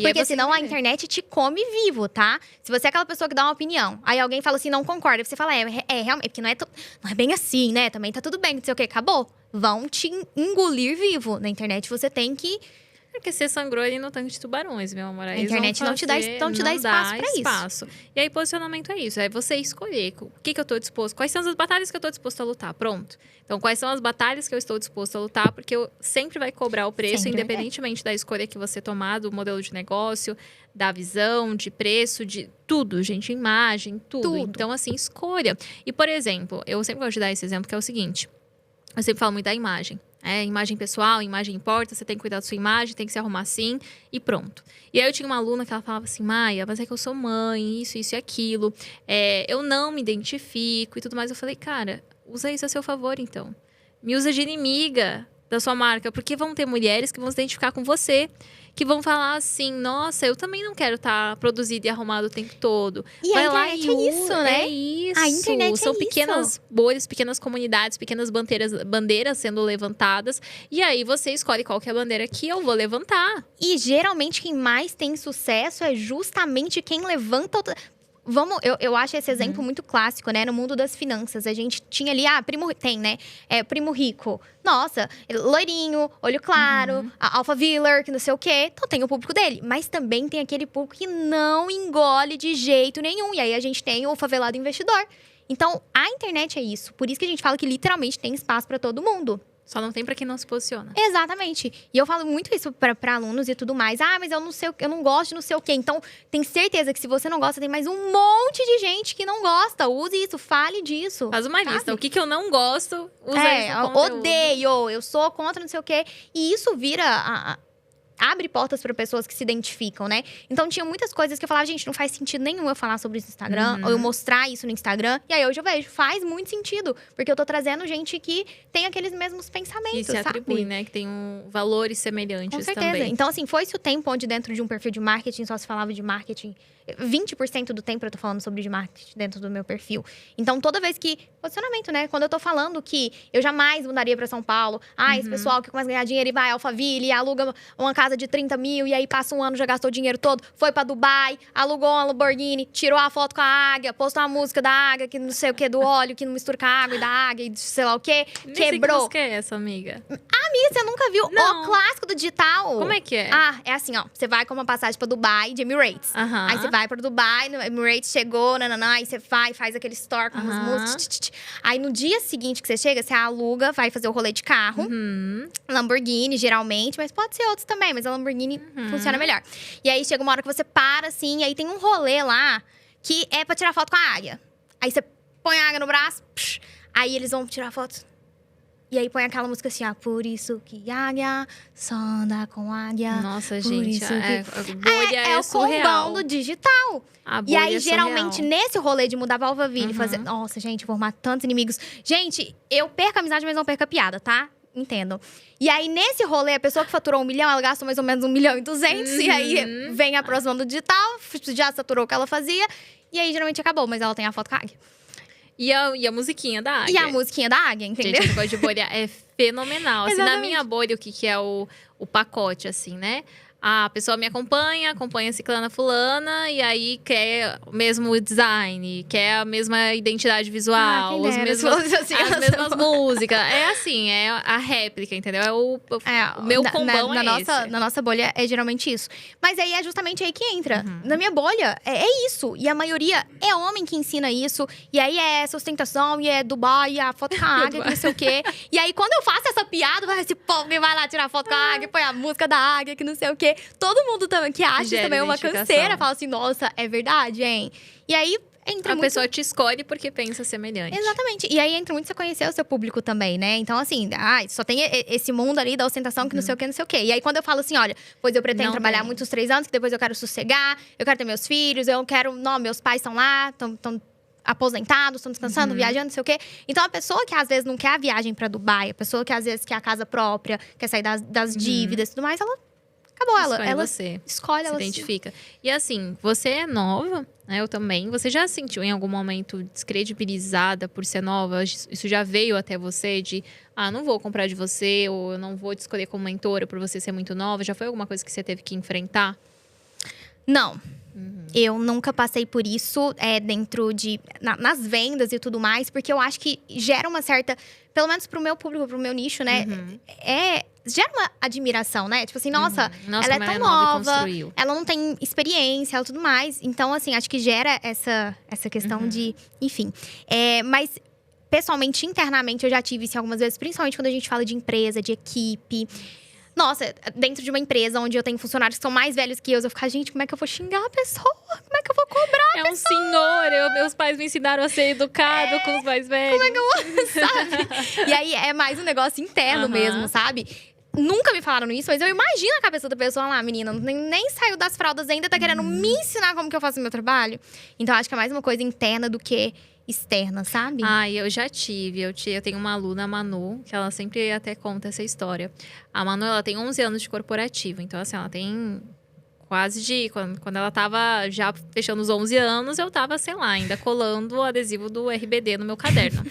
Porque senão a internet te come vivo, tá? Se você é aquela pessoa que dá uma opinião, aí alguém fala assim, não concorda. Você fala, realmente, porque não é bem assim, né? Também tá tudo bem, não sei o quê. Acabou. Vão te engolir vivo. Na internet você tem que Porque você sangrou ali no tanque de tubarões, meu amor. Aí A internet não te dá espaço pra isso. E aí, posicionamento é isso. É você escolher o que eu tô disposto. Quais são as batalhas que eu tô disposto a lutar? Pronto. Então, quais são as batalhas que eu estou disposto a lutar? Porque eu sempre vai cobrar o preço, Sempre independentemente da escolha que você tomar, do modelo de negócio, da visão, de preço, de tudo, gente. Imagem, tudo. Então, assim, escolha. E, por exemplo, eu sempre gosto de dar esse exemplo, que é o seguinte. Eu sempre falo muito da imagem. Imagem pessoal, imagem importa, você tem que cuidar da sua imagem, tem que se arrumar assim e pronto. E aí eu tinha uma aluna que ela falava assim, Maia, mas é que eu sou mãe, isso e aquilo. Eu não me identifico e tudo mais. Eu falei, cara, usa isso a seu favor, então. Me usa de inimiga da sua marca, porque vão ter mulheres que vão se identificar com você, que vão falar assim, nossa, eu também não quero estar produzida e arrumada o tempo todo. E vai a lá internet é isso, né? É isso. A internet São é pequenas bolhas, pequenas comunidades, pequenas bandeiras sendo levantadas. E aí você escolhe qual que é a bandeira que eu vou levantar. E geralmente quem mais tem sucesso é justamente quem levanta. Eu acho esse exemplo muito clássico, né? No mundo das finanças. A gente tinha ali, né? Primo rico. Nossa, loirinho, olho claro, Alphaville, que não sei o quê. Então tem o público dele. Mas também tem aquele público que não engole de jeito nenhum. E aí a gente tem o favelado investidor. Então, a internet é isso. Por isso que a gente fala que literalmente tem espaço para todo mundo. Só não tem pra quem não se posiciona. Exatamente. E eu falo muito isso pra alunos e tudo mais. Mas eu não sei, eu não gosto de não sei o quê. Então, tem certeza que se você não gosta, tem mais um monte de gente que não gosta. Use isso, fale disso. Faz uma sabe? lista. O que eu não gosto, usa isso no conteúdo. Odeio, eu sou contra não sei o quê. E isso vira abre portas para pessoas que se identificam, né? Então, tinha muitas coisas que eu falava, gente, não faz sentido nenhum eu falar sobre isso no Instagram, ou eu mostrar isso no Instagram. E aí, hoje eu vejo, faz muito sentido. Porque eu tô trazendo gente que tem aqueles mesmos pensamentos, que se atribui, né? Que tem valores semelhantes. Com certeza. Também. Então, assim, foi-se o tempo onde dentro de um perfil de marketing só se falava de marketing. 20% do tempo eu tô falando sobre de marketing dentro do meu perfil. Então, toda vez que... Posicionamento, né? Quando eu tô falando que eu jamais mudaria pra São Paulo. Esse pessoal que começa a ganhar dinheiro e vai a Alphaville, aluga uma casa de 30 mil, e aí passa um ano, já gastou o dinheiro todo, foi pra Dubai, alugou uma Lamborghini, tirou a foto com a águia, postou a música da águia, que não sei o que, do óleo, que não mistura com a água e da águia, e sei lá o que, quebrou. Sei que música é essa, amiga? Amiga, você nunca viu o clássico do digital? Como é que é? É assim, ó. Você vai com uma passagem pra Dubai de Emirates. Aí você vai pra Dubai, no Emirates chegou, aí você faz aquele store com as músicas. Aí no dia seguinte que você chega, você aluga, vai fazer o rolê de carro. Lamborghini, geralmente, mas pode ser outros também, mas a Lamborghini funciona melhor. E aí chega uma hora que você para, assim, e aí tem um rolê lá que é pra tirar foto com a águia. Aí você põe a águia no braço, aí eles vão tirar foto. E aí põe aquela música assim, por isso que águia só anda com águia. Nossa, por gente, isso a bolha é o surreal. combão do digital. A E bolha aí, é geralmente, surreal. nesse rolê de mudar a Alphaville, fazer... Nossa, gente, formar tantos inimigos. Gente, eu perco a amizade, mas não perco a piada, tá? Entendam. E aí, nesse rolê, a pessoa que faturou 1 milhão, ela gasta mais ou menos 1.200.000. E aí, vem a próxima do digital, já saturou o que ela fazia. E aí, geralmente, acabou. Mas ela tem a foto com a águia. E a musiquinha da águia. E a musiquinha da águia, entendeu? Gente, esse negócio de bolha é fenomenal. Assim, na Exatamente. minha bolha, o que é o pacote, assim, né? A pessoa me acompanha a ciclana fulana, e aí quer o mesmo design, quer a mesma identidade visual, quem dera, se fosse assim, as mesmas músicas. É assim, é a réplica, entendeu? É o meu combão na nossa bolha é geralmente isso. Mas aí é justamente aí que entra. Na minha bolha, é isso. E a maioria é homem que ensina isso. E aí é sustentação, e é Dubai, e a foto com a águia, que não sei o quê. E aí, quando eu faço essa piada, esse povo que vai lá tirar foto com a águia, põe a música da águia, que não sei o quê. Todo mundo também, que acha isso também uma canseira, fala assim, nossa, é verdade, hein? E aí, entra a muito... pessoa te escolhe porque pensa semelhante. Exatamente. E aí, entra muito você conhecer o seu público também, né? Então, assim, só tem esse mundo ali da ostentação que não sei o quê, não sei o quê. E aí, quando eu falo assim, olha, pois eu pretendo trabalhar muitos 3 anos, que depois eu quero sossegar, eu quero ter meus filhos, eu quero... Não, meus pais estão lá, estão aposentados, estão descansando, viajando, não sei o quê. Então, a pessoa que às vezes não quer a viagem pra Dubai, a pessoa que às vezes quer a casa própria, quer sair das dívidas e tudo mais, ela... Acabou, ela você. Escolhe, se ela identifica. E assim, você é nova, né? Eu também. Você já se sentiu em algum momento descredibilizada por ser nova? Isso já veio até você de, não vou comprar de você, ou eu não vou te escolher como mentora por você ser muito nova? Já foi alguma coisa que você teve que enfrentar? Não. Eu nunca passei por isso dentro de… nas vendas e tudo mais. Porque eu acho que gera uma certa… Pelo menos pro meu público, pro meu nicho, né? Gera uma admiração, né? Tipo assim, nossa ela é tão nova. Ela não tem experiência, ela tudo mais. Então, assim, acho que gera essa questão de… Enfim. Mas… Pessoalmente, internamente, eu já tive isso algumas vezes. Principalmente quando a gente fala de empresa, de equipe. Nossa, dentro de uma empresa onde eu tenho funcionários que são mais velhos que eu ficar, gente, como é que eu vou xingar a pessoa? Como é que eu vou cobrar a pessoa? É um senhor, meus pais me ensinaram a ser educado com os mais velhos. Como é que eu vou, sabe? E aí, é mais um negócio interno mesmo, sabe? Nunca me falaram isso, mas eu imagino a cabeça da pessoa lá, menina, nem saiu das fraldas ainda, tá querendo me ensinar como que eu faço o meu trabalho. Então, acho que é mais uma coisa interna do que externa, sabe? Eu já tive. Eu tenho uma aluna, a Manu, que ela sempre até conta essa história. A Manu, ela tem 11 anos de corporativo. Então, assim, ela tem quase de… Quando ela tava já fechando os 11 anos, eu tava, sei lá, ainda colando o adesivo do RBD no meu caderno.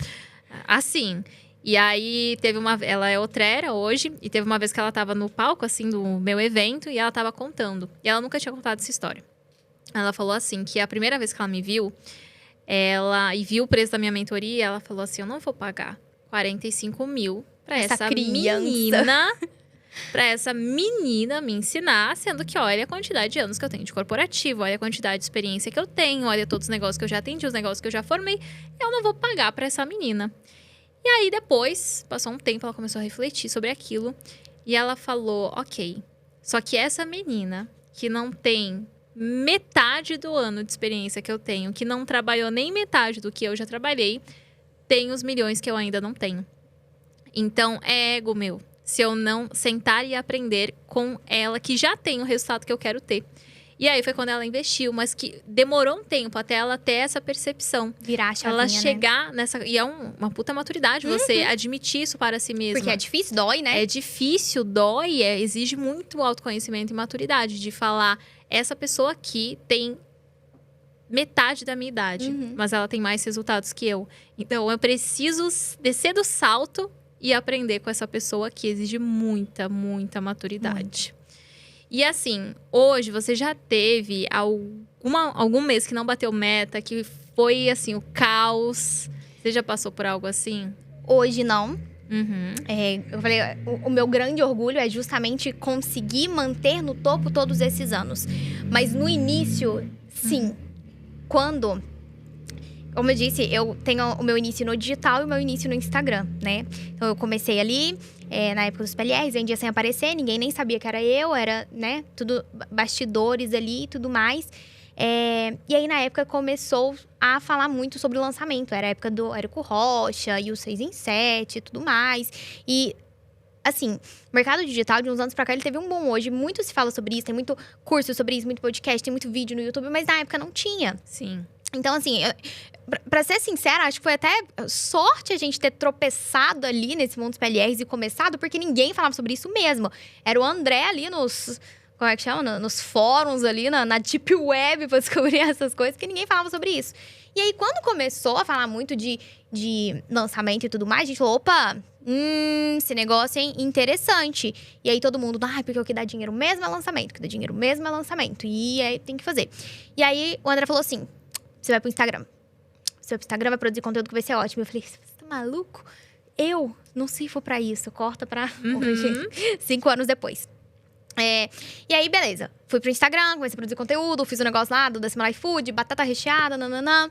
Assim… E aí, ela é outrera hoje, e teve uma vez que ela tava no palco, assim, do meu evento, e ela tava contando. E ela nunca tinha contado essa história. Ela falou assim, que a primeira vez que ela me viu, e viu o preço da minha mentoria, ela falou assim, eu não vou pagar 45 mil pra essa menina… Pra essa menina me ensinar, sendo que olha a quantidade de anos que eu tenho de corporativo, olha a quantidade de experiência que eu tenho, olha todos os negócios que eu já atendi, os negócios que eu já formei, eu não vou pagar pra essa menina. E aí, depois, passou um tempo, ela começou a refletir sobre aquilo. E ela falou, ok, só que essa menina que não tem metade do ano de experiência que eu tenho, que não trabalhou nem metade do que eu já trabalhei, tem os milhões que eu ainda não tenho. Então, é ego meu. Se eu não sentar e aprender com ela, que já tem o resultado que eu quero ter. E aí foi quando ela investiu, mas que demorou um tempo até ela ter essa percepção. Virar a chavinha, ela chegar nessa… E é uma puta maturidade você admitir isso para si mesma. Porque é difícil, dói, né? É difícil, dói, exige muito autoconhecimento e maturidade. De falar, essa pessoa aqui tem metade da minha idade, mas ela tem mais resultados que eu. Então, eu preciso descer do salto e aprender com essa pessoa que exige muita, muita maturidade. E assim, hoje você já teve algum mês que não bateu meta, que foi assim, o caos? Você já passou por algo assim? Hoje não. Eu falei, o meu grande orgulho é justamente conseguir manter no topo todos esses anos. Mas no início, sim. Quando… Como eu disse, eu tenho o meu início no digital e o meu início no Instagram, né? Então, eu comecei ali, na época dos PLRs, vendia sem aparecer. Ninguém nem sabia que era eu, era, né? Tudo bastidores ali e tudo mais. E aí, na época, começou a falar muito sobre o lançamento. Era a época do Érico Rocha e o 6 em 7 e tudo mais. E… Assim, o mercado digital, de uns anos pra cá, ele teve um boom. Hoje, muito se fala sobre isso. Tem muito curso sobre isso, muito podcast, tem muito vídeo no YouTube. Mas na época não tinha. Sim. Então, assim, pra ser sincera, acho que foi até sorte a gente ter tropeçado ali nesse mundo dos PLRs e começado, porque ninguém falava sobre isso mesmo. Era o André ali nos… Como é que chama? Nos fóruns ali, na Deep Web, pra descobrir essas coisas, que ninguém falava sobre isso. E aí, quando começou a falar muito de lançamento e tudo mais, a gente falou, opa… esse negócio é interessante. E aí todo mundo, porque o que dá dinheiro mesmo é lançamento. O que dá dinheiro mesmo é lançamento. E aí tem que fazer. E aí o André falou assim, você vai pro Instagram. Você vai pro Instagram, vai produzir conteúdo que vai ser ótimo. Eu falei, você tá maluco? Eu não sirvo pra isso. Corta pra hoje. 5 anos depois. E aí, beleza. Fui pro Instagram, comecei a produzir conteúdo. Fiz um negócio lá do Decima Life Food, batata recheada, nananã.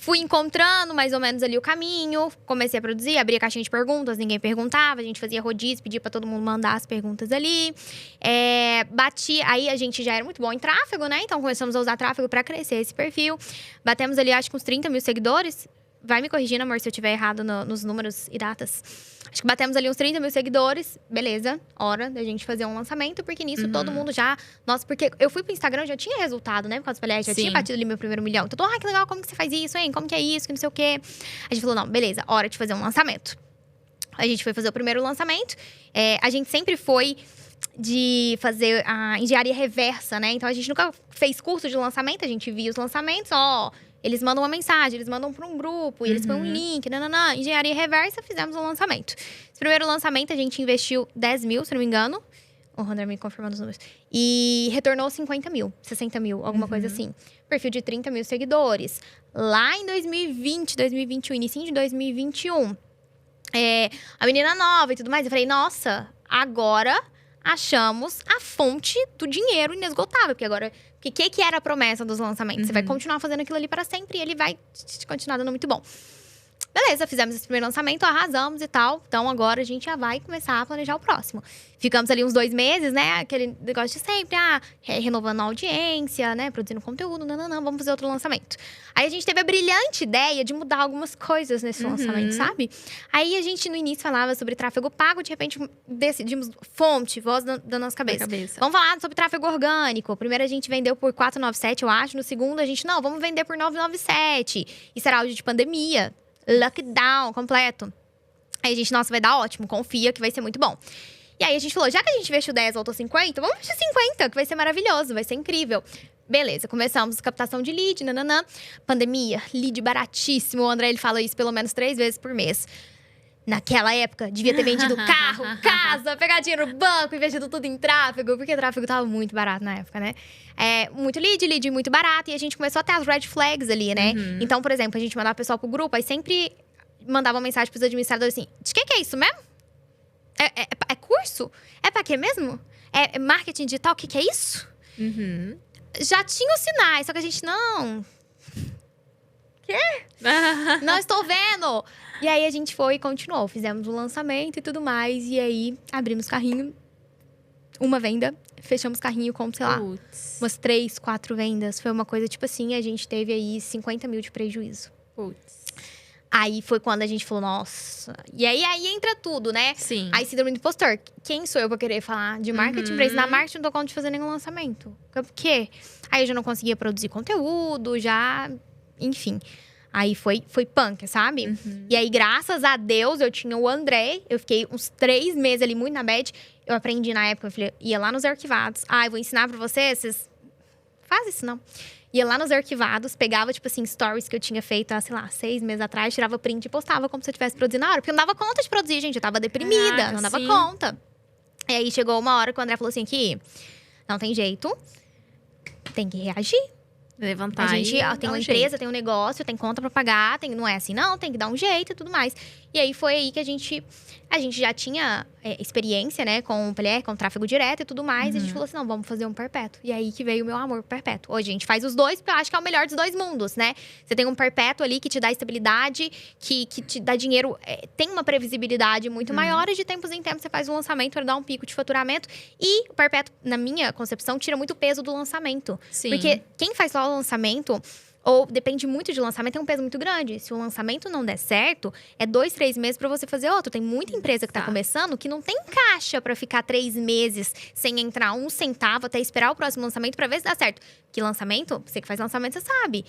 Fui encontrando mais ou menos ali o caminho. Comecei a produzir, abri a caixinha de perguntas. Ninguém perguntava. A gente fazia rodízio, pedia pra todo mundo mandar as perguntas ali. Aí a gente já era muito bom em tráfego, né? Então, começamos a usar tráfego pra crescer esse perfil. Batemos ali, acho que uns 30 mil seguidores. Vai me corrigindo, amor, se eu estiver errado nos números e datas. Acho que batemos ali uns 30 mil seguidores. Beleza, hora da gente fazer um lançamento. Porque nisso todo mundo já… Nossa, porque eu fui pro Instagram, já tinha resultado, né? Por causa do PLR, já tinha batido ali meu primeiro milhão. Então, que legal, como que você faz isso, hein? Como que é isso, que não sei o quê. A gente falou, não, beleza, hora de fazer um lançamento. A gente foi fazer o primeiro lançamento. A gente sempre foi de fazer a engenharia reversa, né? Então, a gente nunca fez curso de lançamento. A gente via os lançamentos, eles mandam uma mensagem, eles mandam para um grupo, e eles põem um link, engenharia reversa, fizemos um lançamento. Esse primeiro lançamento, a gente investiu 10 mil, se não me engano. O Hunter me confirmando os números. E retornou 50 mil, 60 mil, alguma coisa assim. Perfil de 30 mil seguidores. Lá em 2020, 2021, início de 2021. A menina nova e tudo mais. Eu falei, nossa, agora achamos a fonte do dinheiro inesgotável. Porque agora, o que era a promessa dos lançamentos? Você vai continuar fazendo aquilo ali para sempre e ele vai continuar dando muito bom. Beleza, fizemos esse primeiro lançamento, arrasamos e tal. Então, agora a gente já vai começar a planejar o próximo. Ficamos ali uns 2 meses, né? Aquele negócio de sempre. Renovando a audiência, né? Produzindo conteúdo, vamos fazer outro lançamento. Aí, a gente teve a brilhante ideia de mudar algumas coisas nesse lançamento, sabe? Aí, a gente, no início, falava sobre tráfego pago. De repente, decidimos fonte, voz da nossa cabeça. Vamos falar sobre tráfego orgânico. Primeiro, a gente vendeu por 497, eu acho. No segundo, a gente, não, vamos vender por 997. Isso era áudio de pandemia. Lockdown completo. Aí a gente, nossa, vai dar ótimo, confia que vai ser muito bom. E aí a gente falou, já que a gente investiu 10, voltou 50, vamos investir 50, que vai ser maravilhoso, vai ser incrível. Beleza, começamos captação de lead, pandemia, lead baratíssimo. O André, ele fala isso pelo menos 3 vezes por mês. Naquela época, devia ter vendido carro, casa, pegar dinheiro no banco, investido tudo em tráfego, porque tráfego tava muito barato na época, né? Muito lead muito barato, e a gente começou a ter as red flags ali, né? Então, por exemplo, a gente mandava o pessoal pro grupo, aí sempre mandava uma mensagem pros administradores assim, de que é isso mesmo? É curso? É pra quê mesmo? É marketing digital? O que é isso? Já tinha os sinais, só que a gente, não... Quê? Não estou vendo! E aí, a gente foi e continuou. Fizemos o lançamento e tudo mais. E aí, abrimos carrinho. Uma venda. Fechamos carrinho com, sei lá, umas 3, 4 vendas. Foi uma coisa, tipo assim, a gente teve aí 50 mil de prejuízo. Aí, foi quando a gente falou, nossa... E aí entra tudo, né? Sim. Aí, síndrome do impostor. Quem sou eu pra querer falar de marketing? Pra ensinar marketing, não tô conta de fazer nenhum lançamento. Por quê? Aí, eu já não conseguia produzir conteúdo, já... Enfim... Aí foi punk, sabe? E aí, graças a Deus, eu tinha o André. Eu fiquei uns 3 meses ali, muito na bad. Eu aprendi na época, eu falei, ia lá nos arquivados. Eu vou ensinar pra vocês. Faz isso, não. Ia lá nos arquivados, pegava, tipo assim, stories que eu tinha feito há, sei lá, 6 meses atrás. Tirava print e postava como se eu estivesse produzindo na hora. Porque eu não dava conta de produzir, gente. Eu tava deprimida, não dava conta. E aí, chegou uma hora que o André falou assim, que não tem jeito. Tem que reagir. Levantar. A gente tem uma empresa, tem um negócio, tem conta pra pagar, não é assim, não, tem que dar um jeito e tudo mais. E aí foi aí que a gente já tinha experiência, né, com o PLR, com o tráfego direto e tudo mais. E a gente falou assim, não, vamos fazer um perpétuo. E aí que veio o meu amor por perpétuo. Hoje a gente faz os dois, porque eu acho que é o melhor dos 2 mundos, né? Você tem um perpétuo ali que te dá estabilidade, que te dá dinheiro, tem uma previsibilidade muito maior. E de tempos em tempos você faz um lançamento para dar um pico de faturamento. E o perpétuo, na minha concepção, tira muito peso do lançamento. Sim. Porque quem faz só o lançamento... Ou depende muito de lançamento, tem um peso muito grande. Se o lançamento não der certo, é 2, 3 meses pra você fazer outro. Tem muita empresa que tá começando que não tem caixa pra ficar 3 meses sem entrar 1 centavo até esperar o próximo lançamento pra ver se dá certo. Que lançamento, você que faz lançamento, você sabe.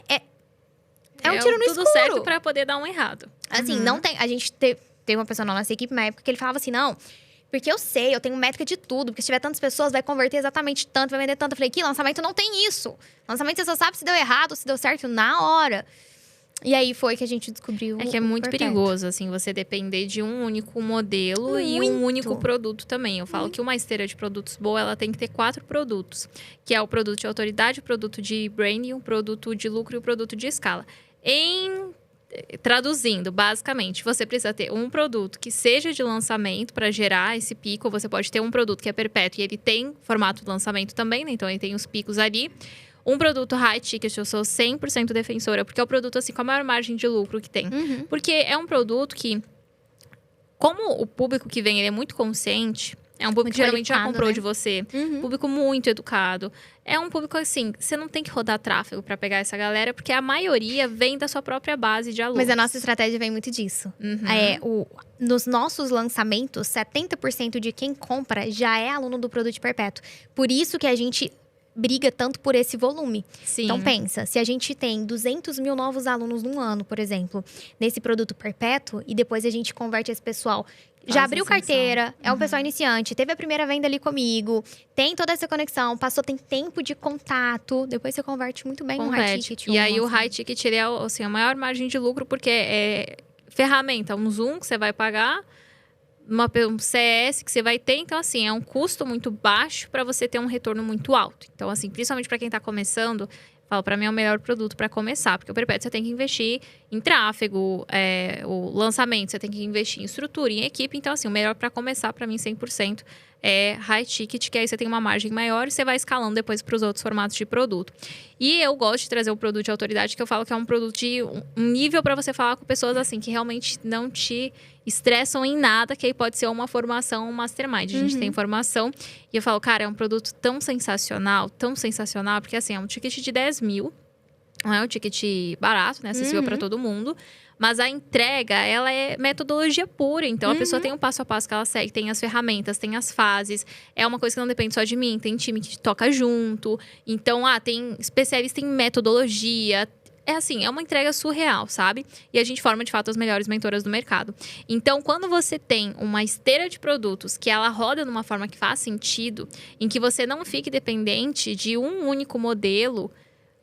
É um tiro no escuro. Tudo certo pra poder dar um errado. Assim, não tem... A gente teve uma pessoa na nossa equipe na época que ele falava assim, não... Porque eu sei, eu tenho métrica de tudo. Porque se tiver tantas pessoas, vai converter exatamente tanto, vai vender tanto. Eu falei, que lançamento não tem isso. Lançamento você só sabe se deu errado, se deu certo na hora. E aí foi que a gente descobriu. É que é muito perigoso, assim, você depender de um único modelo e um único produto também. Eu falo que uma esteira de produtos boa, ela tem que ter 4 produtos. Que é o produto de autoridade, o produto de branding, o produto de lucro e o produto de escala. Traduzindo, basicamente, você precisa ter um produto que seja de lançamento para gerar esse pico. Você pode ter um produto que é perpétuo e ele tem formato de lançamento também, né? Então, ele tem os picos ali. Um produto high ticket, eu sou 100% defensora, porque é o produto assim com a maior margem de lucro que tem. Porque é um produto que, como o público que vem ele é muito consciente... É um público que geralmente já comprou de você. Público muito educado. É um público assim, você não tem que rodar tráfego pra pegar essa galera, porque a maioria vem da sua própria base de alunos. Mas a nossa estratégia vem muito disso. Nos nossos lançamentos, 70% de quem compra já é aluno do produto perpétuo. Por isso que a gente briga tanto por esse volume. Sim. Então, pensa, se a gente tem 200 mil novos alunos num ano, por exemplo, nesse produto perpétuo, e depois a gente converte esse pessoal... Já abriu carteira, é um pessoal iniciante, teve a primeira venda ali comigo, tem toda essa conexão, tem tempo de contato, depois você converte muito bem no high ticket. E aí o high ticket ele é assim, a maior margem de lucro, porque é ferramenta, um Zoom que você vai pagar, um CS que você vai ter. Então, assim, é um custo muito baixo para você ter um retorno muito alto. Então, assim, principalmente para quem está começando, falo, para mim é o melhor produto para começar. Porque o Perpétuo você tem que investir em tráfego, o lançamento, você tem que investir em estrutura, em equipe. Então, assim, o melhor para começar, para mim, 100%, é high ticket, que aí você tem uma margem maior e você vai escalando depois para os outros formatos de produto. E eu gosto de trazer um produto de autoridade, que eu falo que é um produto de um nível para você falar com pessoas assim, que realmente não te estressam em nada, que aí pode ser uma formação, um mastermind. A gente tem formação e eu falo, cara, é um produto tão sensacional, porque assim, é um ticket de 10 mil, não é um ticket barato, né? Acessível para todo mundo. Mas a entrega, ela é metodologia pura. Então, a pessoa tem um passo a passo que ela segue. Tem as ferramentas, tem as fases. É uma coisa que não depende só de mim. Tem time que toca junto. Então, tem especialista em metodologia. É assim, é uma entrega surreal, sabe? E a gente forma, de fato, as melhores mentoras do mercado. Então, quando você tem uma esteira de produtos que ela roda numa forma que faz sentido, em que você não fique dependente de um único modelo,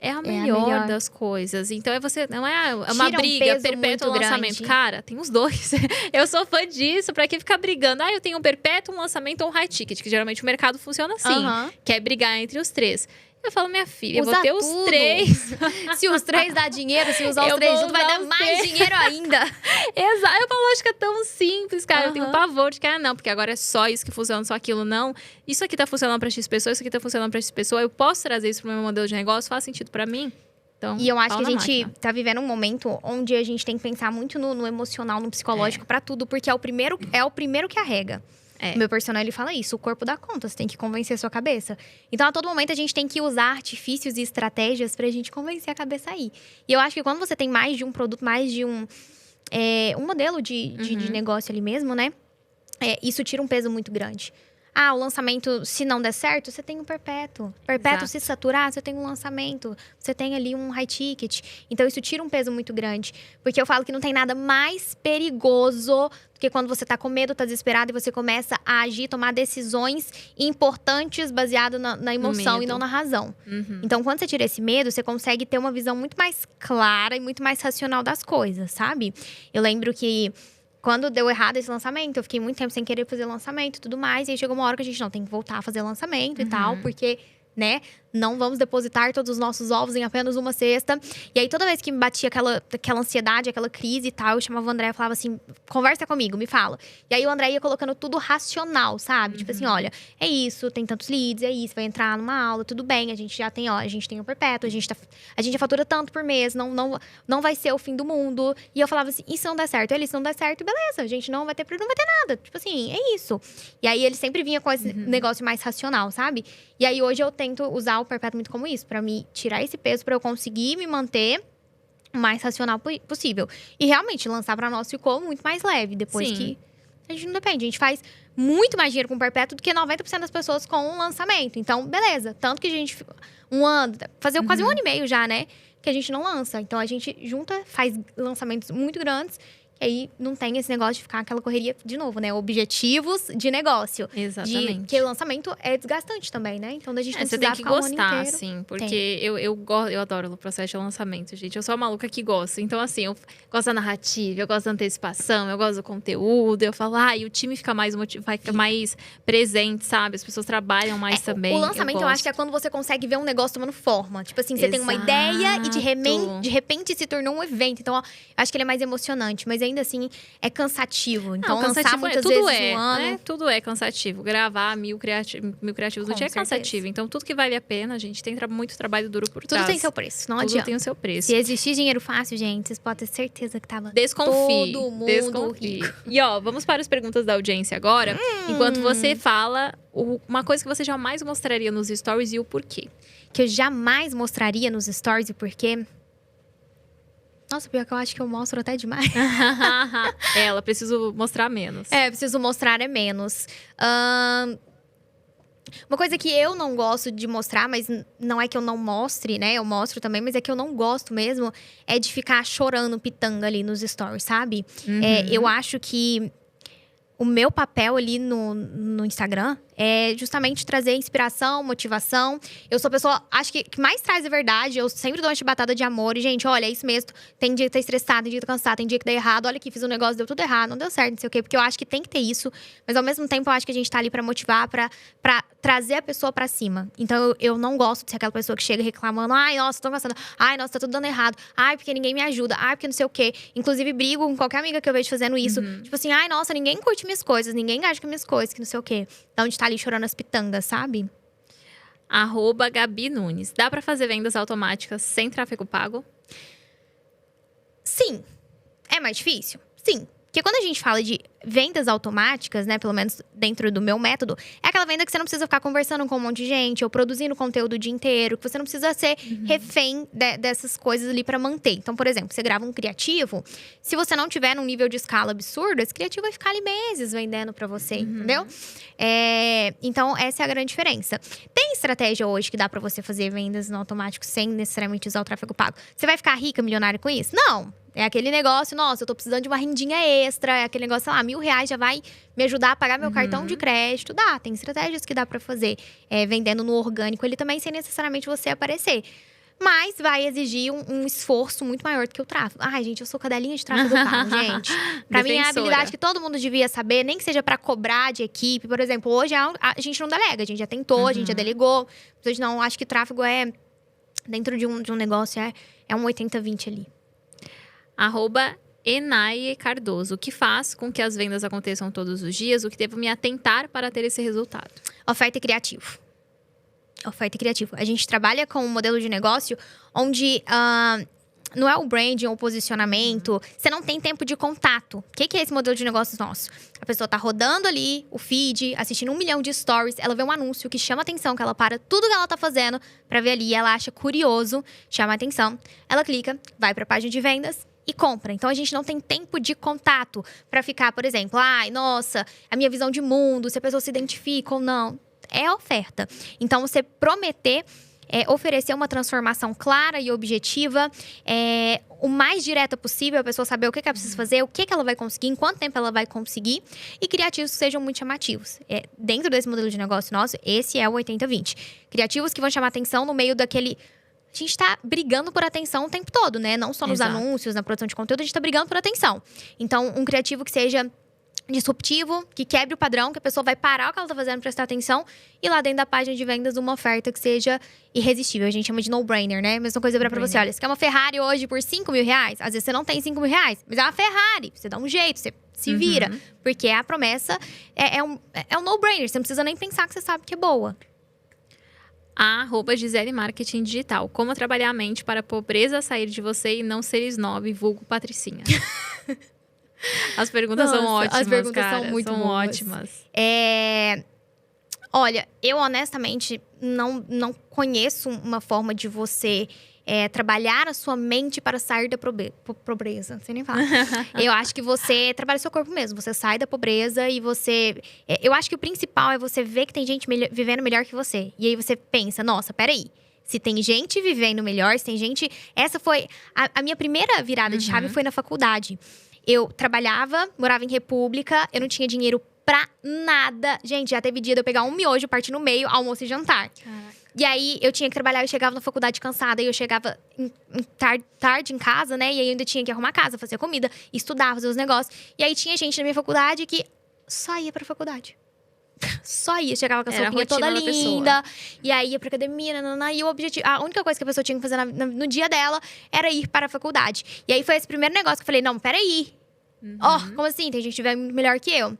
é a melhor das coisas. Então, não é uma briga, perpétuo lançamento. Grande. Cara, tem os dois. Eu sou fã disso. Pra que ficar brigando? Eu tenho um perpétuo, um lançamento ou um high ticket. Que geralmente o mercado funciona assim. Quer brigar entre os três. Eu falo, minha filha, eu vou ter os três. Se os três dá dinheiro, se usar os três juntos, vai dar mais dinheiro ainda. Exato. É uma lógica tão simples, cara. Eu tenho pavor de que, não, porque agora é só isso que funciona, só aquilo não. Isso aqui tá funcionando pra X pessoa, isso aqui tá funcionando pra X pessoa. Eu posso trazer isso pro meu modelo de negócio, faz sentido pra mim. Então, e eu acho que a gente tá vivendo um momento onde a gente tem que pensar muito no emocional, no psicológico pra tudo, porque é o primeiro que arrega. O meu personal, ele fala isso, o corpo dá conta, você tem que convencer a sua cabeça. Então, a todo momento, a gente tem que usar artifícios e estratégias pra gente convencer a cabeça aí. E eu acho que quando você tem mais de um produto, mais de um modelo de negócio ali mesmo, né? Isso tira um peso muito grande. O lançamento, se não der certo, você tem um perpétuo. Perpétuo, se saturar, você tem um lançamento. Você tem ali um high ticket. Então, isso tira um peso muito grande. Porque eu falo que não tem nada mais perigoso do que quando você tá com medo, tá desesperado, e você começa a agir, tomar decisões importantes baseado na emoção e não na razão. Então, quando você tira esse medo, você consegue ter uma visão muito mais clara e muito mais racional das coisas, sabe? Eu lembro que quando deu errado esse lançamento, eu fiquei muito tempo sem querer fazer lançamento e tudo mais. E aí chegou uma hora que a gente não tem que voltar a fazer lançamento e tal, porque, né, não vamos depositar todos os nossos ovos em apenas uma cesta. E aí, toda vez que me batia aquela ansiedade, aquela crise e tal, eu chamava o André e falava assim, conversa comigo, me fala. E aí, o André ia colocando tudo racional, sabe? Tipo assim, olha, é isso, tem tantos leads, é isso, vai entrar numa aula, tudo bem, a gente já tem, a gente tem o perpétuo, a gente já fatura tanto por mês, não vai ser o fim do mundo. E eu falava assim, e se não der certo? Ele, se não der certo, beleza, a gente não vai ter nada. Tipo assim, é isso. E aí, ele sempre vinha com esse negócio mais racional, sabe? E aí, hoje eu tento usar o perpétuo muito como isso, pra me tirar esse peso, pra eu conseguir me manter o mais racional possível. E realmente, lançar pra nós ficou muito mais leve, depois que a gente não depende. A gente faz muito mais dinheiro com o perpétuo do que 90% das pessoas com um lançamento. Então, beleza. Tanto que a gente, fazer quase 1 ano e meio já, né? Que a gente não lança. Então, a gente junta, faz lançamentos muito grandes. E aí, não tem esse negócio de ficar aquela correria de novo, né? Objetivos de negócio. Exatamente. Porque o lançamento é desgastante também, né? Então, a gente não você precisa tem que ficar gostar, assim. Porque eu adoro o processo de lançamento, gente. Eu sou a maluca que gosta. Então, assim, eu gosto da narrativa, eu gosto da antecipação, eu gosto do conteúdo. Eu falo, e o time fica mais mais presente, sabe? As pessoas trabalham mais também. O lançamento, eu acho que é quando você consegue ver um negócio tomando forma. Tipo assim, você tem uma ideia e de repente se tornou um evento. Então, eu acho que ele é mais emocionante. Mas ainda assim, é cansativo. Então, lançar muitas vezes no ano... Né? Tudo é cansativo. Gravar mil criativos no dia é cansativo. Então, tudo que vale a pena, gente, tem muito trabalho duro por trás. Tudo tem seu preço, não adianta. Tudo tem o seu preço. Se existir dinheiro fácil, gente, vocês podem ter certeza que tava Desconfie. todo mundo rico. E, vamos para as perguntas da audiência agora. Enquanto você fala, uma coisa que você jamais mostraria nos stories e o porquê. Que eu jamais mostraria nos stories e o porquê... Nossa, pior que eu acho que eu mostro até demais. Ela, preciso mostrar menos. Preciso mostrar menos. Uma coisa que eu não gosto de mostrar, mas não é que eu não mostre, né? Eu mostro também, mas é que eu não gosto mesmo, é de ficar chorando pitanga ali nos stories, sabe? Eu acho que o meu papel ali no Instagram é justamente trazer inspiração, motivação. Eu sou a pessoa, acho que mais traz a verdade. Eu sempre dou uma chibatada de amor. E, gente, olha, é isso mesmo. Tem dia que tá estressado, tem dia que tá cansado, tem dia que dá errado. Olha aqui, fiz um negócio, deu tudo errado, não deu certo, não sei o quê. Porque eu acho que tem que ter isso. Mas, ao mesmo tempo, eu acho que a gente tá ali pra motivar, pra trazer a pessoa pra cima. Então, eu não gosto de ser aquela pessoa que chega reclamando. Ai, nossa, tô cansada. Ai, nossa, tá tudo dando errado. Ai, porque ninguém me ajuda. Ai, porque não sei o quê. Inclusive, brigo com qualquer amiga que eu vejo fazendo isso. Tipo assim, ai, nossa, ninguém curte minhas coisas. Ninguém engaja com minhas coisas, que não sei o quê. Então, a gente tá ali chorando as pitangas, sabe? @Gabi Nunes. Dá pra fazer vendas automáticas sem tráfego pago? Sim. É mais difícil? Sim. Porque quando a gente fala de vendas automáticas, né, pelo menos dentro do meu método, é aquela venda que você não precisa ficar conversando com um monte de gente ou produzindo conteúdo o dia inteiro, que você não precisa ser refém dessas coisas ali pra manter. Então, por exemplo, você grava um criativo, se você não tiver num nível de escala absurdo, esse criativo vai ficar ali meses vendendo pra você, entendeu? Então, essa é a grande diferença. Tem estratégia hoje que dá pra você fazer vendas no automático sem necessariamente usar o tráfego pago. Você vai ficar rica, milionária com isso? Não! É aquele negócio, nossa, eu tô precisando de uma rendinha extra. É aquele negócio, sei lá, R$1.000 já vai me ajudar a pagar meu cartão de crédito. Dá, tem estratégias que dá pra fazer. Vendendo no orgânico, ele também sem necessariamente você aparecer. Mas vai exigir um esforço muito maior do que o tráfego. Ai, gente, eu sou cadelinha de tráfego pago, gente. Pra mim, é a habilidade que todo mundo devia saber, nem que seja pra cobrar de equipe. Por exemplo, hoje a gente não delega, a gente já tentou, a gente já delegou. Mas não, acho que tráfego dentro de um negócio, é um 80-20 ali. @Enaie Cardoso. O que faz com que as vendas aconteçam todos os dias? O que devo me atentar para ter esse resultado? Oferta e criativo. Oferta e criativo. A gente trabalha com um modelo de negócio onde não é o branding ou o posicionamento. Você não tem tempo de contato. O que é esse modelo de negócio nosso? A pessoa tá rodando ali o feed, assistindo 1 milhão de stories. Ela vê um anúncio que chama atenção, que ela para tudo que ela tá fazendo pra ver ali. Ela acha curioso, chama atenção. Ela clica, vai pra página de vendas e compra. Então, a gente não tem tempo de contato pra ficar, por exemplo, ai, nossa, a minha visão de mundo, se a pessoa se identifica ou não. É a oferta. Então, você prometer oferecer uma transformação clara e objetiva, o mais direta possível, a pessoa saber o que ela precisa fazer, o que ela vai conseguir, em quanto tempo ela vai conseguir, e criativos que sejam muito chamativos. Dentro desse modelo de negócio nosso, esse é o 80-20. Criativos que vão chamar atenção no meio daquele... A gente tá brigando por atenção o tempo todo, né? Não só nos anúncios, na produção de conteúdo, a gente tá brigando por atenção. Então, um criativo que seja disruptivo, que quebre o padrão, que a pessoa vai parar o que ela tá fazendo, prestar atenção, e lá dentro da página de vendas uma oferta que seja irresistível. A gente chama de no-brainer, né? Mesma coisa pra você, olha, você quer uma Ferrari hoje por R$5.000? Às vezes você não tem R$5.000, mas é uma Ferrari. Você dá um jeito, você se vira. Porque a promessa é um no-brainer, você não precisa nem pensar que você sabe que é boa. @Gisele Marketing Digital. Como trabalhar a mente para a pobreza sair de você e não ser snob, vulgo patricinha? As perguntas são ótimas, as perguntas cara. são muito boas. ótimas. Olha, eu honestamente não conheço uma forma de você trabalhar a sua mente para sair da pobreza. Não sei nem falar. Eu acho que você trabalha o seu corpo mesmo. Você sai da pobreza e você... eu acho que o principal é você ver que tem gente vivendo melhor que você. E aí você pensa, nossa, peraí. Se tem gente vivendo melhor, se tem gente... Essa foi... A minha primeira virada de chave foi na faculdade. Eu trabalhava, morava em República, eu não tinha dinheiro pra nada. Gente, já teve dia de eu pegar um miojo, partir no meio, almoço e jantar. Caraca. E aí, eu tinha que trabalhar, eu chegava na faculdade cansada. E eu chegava tarde em casa, né? E aí, eu ainda tinha que arrumar casa, fazer comida, estudar, fazer os negócios. E aí, tinha gente na minha faculdade que só ia pra faculdade. Só ia, chegava com a roupinha toda linda. E aí, ia pra academia, e o objetivo... A única coisa que a pessoa tinha que fazer no dia dela era ir para a faculdade. E aí, foi esse primeiro negócio que eu falei, não, peraí. Como assim? Tem gente que vive melhor que eu.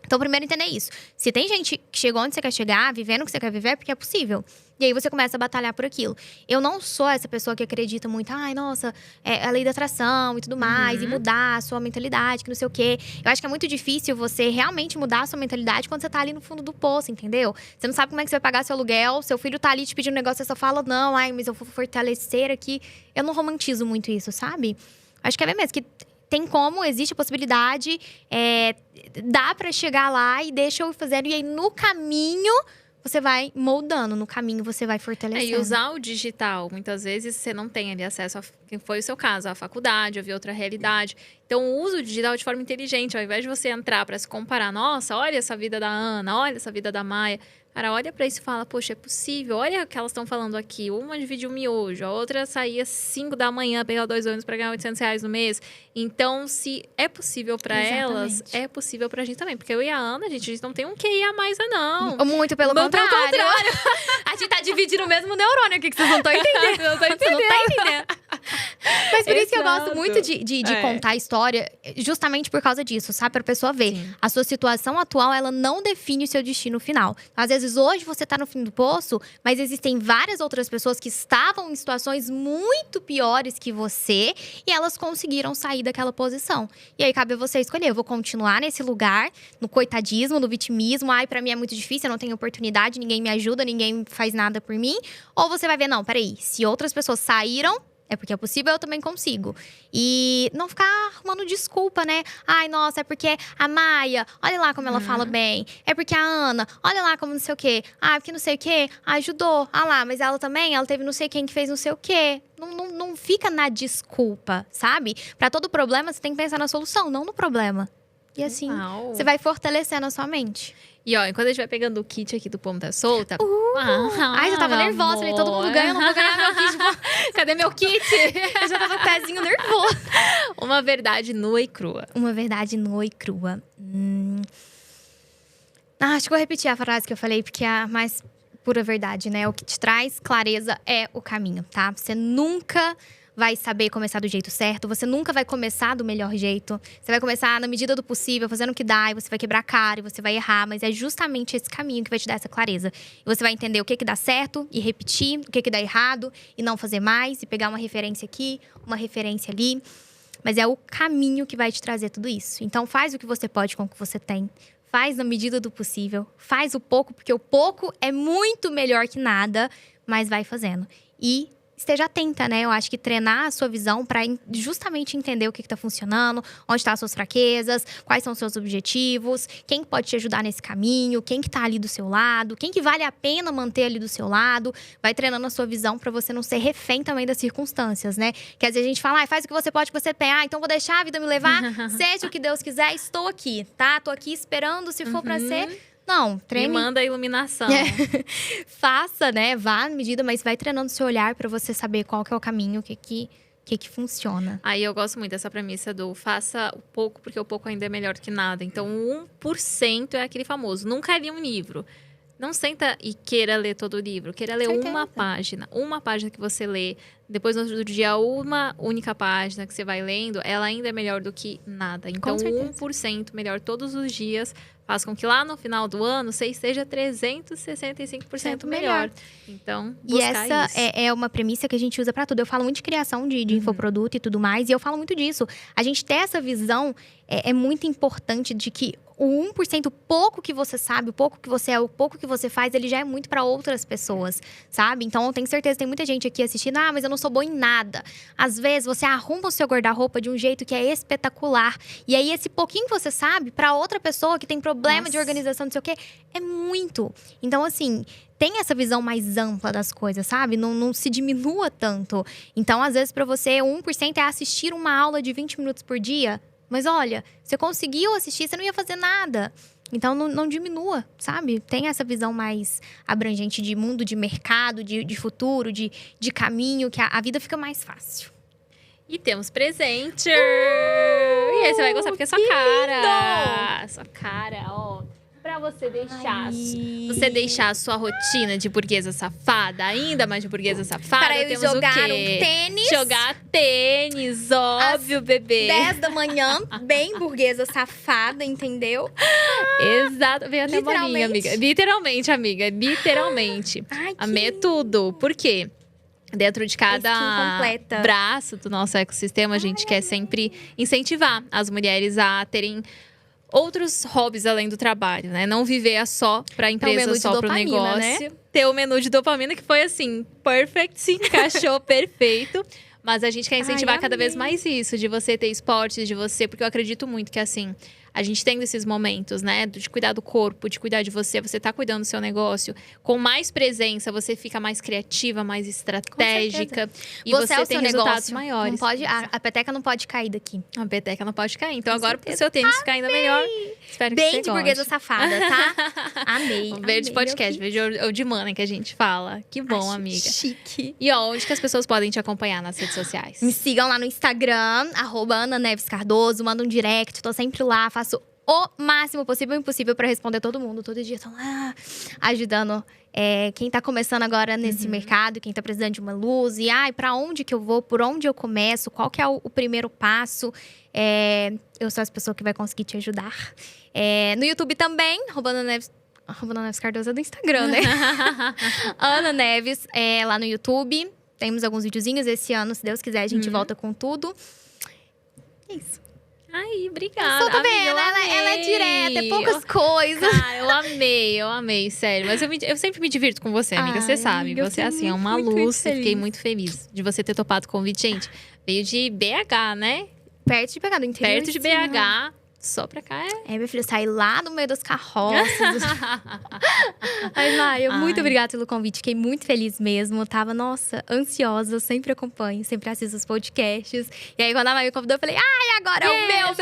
Então, primeiro, entender isso. Se tem gente que chegou onde você quer chegar, vivendo o que você quer viver, é porque é possível. E aí, você começa a batalhar por aquilo. Eu não sou essa pessoa que acredita muito, ai, nossa, a lei da atração e tudo mais, e mudar a sua mentalidade, que não sei o quê. Eu acho que é muito difícil você realmente mudar a sua mentalidade quando você tá ali no fundo do poço, entendeu? Você não sabe como é que você vai pagar seu aluguel, seu filho tá ali te pedindo um negócio, você só fala, não, ai, mas eu vou fortalecer aqui. Eu não romantizo muito isso, sabe? Acho que é bem mesmo, que tem como, existe a possibilidade, dá pra chegar lá e deixa eu fazendo. E aí, no caminho, você vai moldando no caminho, você vai fortalecendo. E usar o digital, muitas vezes você não tem ali acesso a, que foi o seu caso, à faculdade, a ver outra realidade. Então, usa o digital de forma inteligente, ao invés de você entrar para se comparar, nossa, olha essa vida da Ana, olha essa vida da Maia. Cara, olha pra isso e fala, poxa, é possível, olha o que elas estão falando aqui. Uma dividiu um miojo, a outra saía 5 da manhã, pegava 2 ônibus pra ganhar R$800 no mês. Então, se é possível pra elas, é possível pra gente também. Porque eu e a Ana, a gente não tem um QI a mais, não. Muito pelo contrário. A gente tá dividindo o mesmo neurônio aqui, que vocês não estão entendendo. Não tô entendendo. Mas por isso que eu gosto muito de contar a história, justamente por causa disso, sabe? Pra pessoa ver. Sim. A sua situação atual, ela não define o seu destino final. Às vezes, hoje você tá no fim do poço, mas existem várias outras pessoas que estavam em situações muito piores que você e elas conseguiram sair daquela posição. E aí, cabe a você escolher. Eu vou continuar nesse lugar, no coitadismo, no vitimismo. Ai, pra mim é muito difícil, eu não tenho oportunidade, ninguém me ajuda, ninguém faz nada por mim. Ou você vai ver, não, peraí, se outras pessoas saíram, é porque é possível, eu também consigo. E não ficar arrumando desculpa, né? Ai, nossa, é porque a Maia, olha lá como ela fala bem. É porque a Ana, olha lá como não sei o quê. Ah, porque não sei o quê, ajudou. Ah lá, mas ela também, ela teve não sei quem que fez não sei o quê. Não fica na desculpa, sabe? Pra todo problema, você tem que pensar na solução, não no problema. E assim, você vai fortalecendo a sua mente. E ó, enquanto a gente vai pegando o kit aqui do Ponta Solta… Ai, já tava nervosa, falei, todo mundo ganha, eu não vou ganhar meu kit. Cadê meu kit? Eu já tava com o pezinho nervoso. Uma verdade nua e crua. Uma verdade nua e crua. Acho que vou repetir a frase que eu falei, porque é a mais pura verdade, né? O que te traz clareza é o caminho, tá? Você nunca vai saber começar do jeito certo, você nunca vai começar do melhor jeito. Você vai começar na medida do possível, fazendo o que dá, e você vai quebrar a cara, e você vai errar, mas é justamente esse caminho que vai te dar essa clareza. E você vai entender o que dá certo e repetir, o que dá errado e não fazer mais, e pegar uma referência aqui, uma referência ali. Mas é o caminho que vai te trazer tudo isso. Então faz o que você pode com o que você tem. Faz na medida do possível. Faz o pouco, porque o pouco é muito melhor que nada, mas vai fazendo. E esteja atenta, né? Eu acho que treinar a sua visão para justamente entender o que está funcionando, onde estão as suas fraquezas, quais são os seus objetivos, quem pode te ajudar nesse caminho, quem que tá ali do seu lado, quem que vale a pena manter ali do seu lado. Vai treinando a sua visão para você não ser refém também das circunstâncias, né? Que às vezes a gente fala, faz o que você pode, o que você tem. Então vou deixar a vida me levar, seja o que Deus quiser, estou aqui, tá? Tô aqui esperando, se for para ser. Não, treine. Me manda a iluminação. Faça, né? Vá na medida, mas vai treinando seu olhar pra você saber qual que é o caminho, o que funciona. Aí eu gosto muito dessa premissa do faça o pouco, porque o pouco ainda é melhor que nada. Então, 1% é aquele famoso. Nunca li um livro. Não senta e queira ler todo o livro. Queira ler uma página. Uma página que você lê. Depois, no outro dia, uma única página que você vai lendo, ela ainda é melhor do que nada. Então, 1% melhor todos os dias faz com que lá no final do ano você esteja 365% melhor. Então, buscar e essa isso. É uma premissa que a gente usa pra tudo. Eu falo muito de criação de infoproduto e tudo mais. E eu falo muito disso. A gente ter essa visão é muito importante de que o 1%, o pouco que você sabe, o pouco que você é, o pouco que você faz, ele já é muito pra outras pessoas, sabe? Então, eu tenho certeza, tem muita gente aqui assistindo, mas eu não sou boa em nada. Às vezes, você arruma o seu guarda-roupa de um jeito que é espetacular. E aí, esse pouquinho que você sabe, pra outra pessoa que tem problema de organização, não sei o quê, é muito. Então, assim, tem essa visão mais ampla das coisas, sabe? Não se diminua tanto. Então, às vezes, pra você, 1% é assistir uma aula de 20 minutos por dia. Mas olha, você conseguiu assistir, você não ia fazer nada. Então, não diminua, sabe? Tem essa visão mais abrangente de mundo, de mercado, de futuro, de caminho, que a vida fica mais fácil. E temos presente! E aí você vai gostar, porque é sua cara. Lindo! Sua cara, ó. Pra você deixar a sua rotina de burguesa safada, ainda mais de burguesa safada, para eu temos jogar o quê? tênis. Jogar tênis, óbvio, bebê. 10 da manhã, bem burguesa safada, entendeu? Exato. Veio até bolinha, amiga. Literalmente, amiga. Literalmente. Ai, Amei tudo. Por quê? Dentro de cada braço do nosso ecossistema, a gente quer sempre incentivar as mulheres a terem outros hobbies além do trabalho, né? Não viver só pra empresa, só pro negócio. Né? Ter o menu de dopamina, que foi assim, perfect, se encaixou perfeito. Mas a gente quer incentivar cada vez mais isso, de você ter esportes, de você… Porque eu acredito muito que, assim, a gente tendo esses momentos, né? De cuidar do corpo, de cuidar de você tá cuidando do seu negócio. Com mais presença, você fica mais criativa, mais estratégica. E você é o tem seu resultados negócio. maiores. Não pode, a peteca não pode cair daqui. A peteca não pode cair. Então Com agora, certeza. pro seu tênis ficar ainda melhor, espero que Bem você de burguesa goste. safada, tá? Amei. Um verde amei, podcast, meu verde de mana que a gente fala. Que bom, Acho amiga. chique. E ó, onde que as pessoas podem te acompanhar nas redes sociais? Me sigam lá no Instagram, @Ana Neves Cardoso, manda um direct, tô sempre lá, faço o máximo possível e impossível pra responder todo mundo. Todo dia tô lá ajudando quem tá começando agora nesse mercado, quem tá precisando de uma luz. E pra onde que eu vou, por onde eu começo, qual que é o primeiro passo. Eu sou essa pessoa que vai conseguir te ajudar. No YouTube também, @Ana Neves Cardoso é do Instagram, né? Ana Neves, lá no YouTube. Temos alguns videozinhos esse ano, se Deus quiser, a gente volta com tudo. É isso. Ai, obrigada. Só tá amiga, vendo? eu Ela é amei. direta, é poucas coisas. Cara, eu amei, sério. Mas eu sempre me divirto com você, amiga, você Ai, sabe. amiga, eu Você, tô assim, é uma muito, muito luz e fiquei feliz. muito feliz de você ter topado o convite. Gente, veio de BH, né? Perto de pegar do interior. Perto de BH. Só pra cá Meu filho, saí lá no meio das carroças. Mas, Maia, muito obrigada pelo convite. Fiquei muito feliz mesmo. Tava, nossa, ansiosa. Sempre acompanho, sempre assisto os podcasts. E aí, quando a Maia me convidou, eu falei, agora é o meu momento.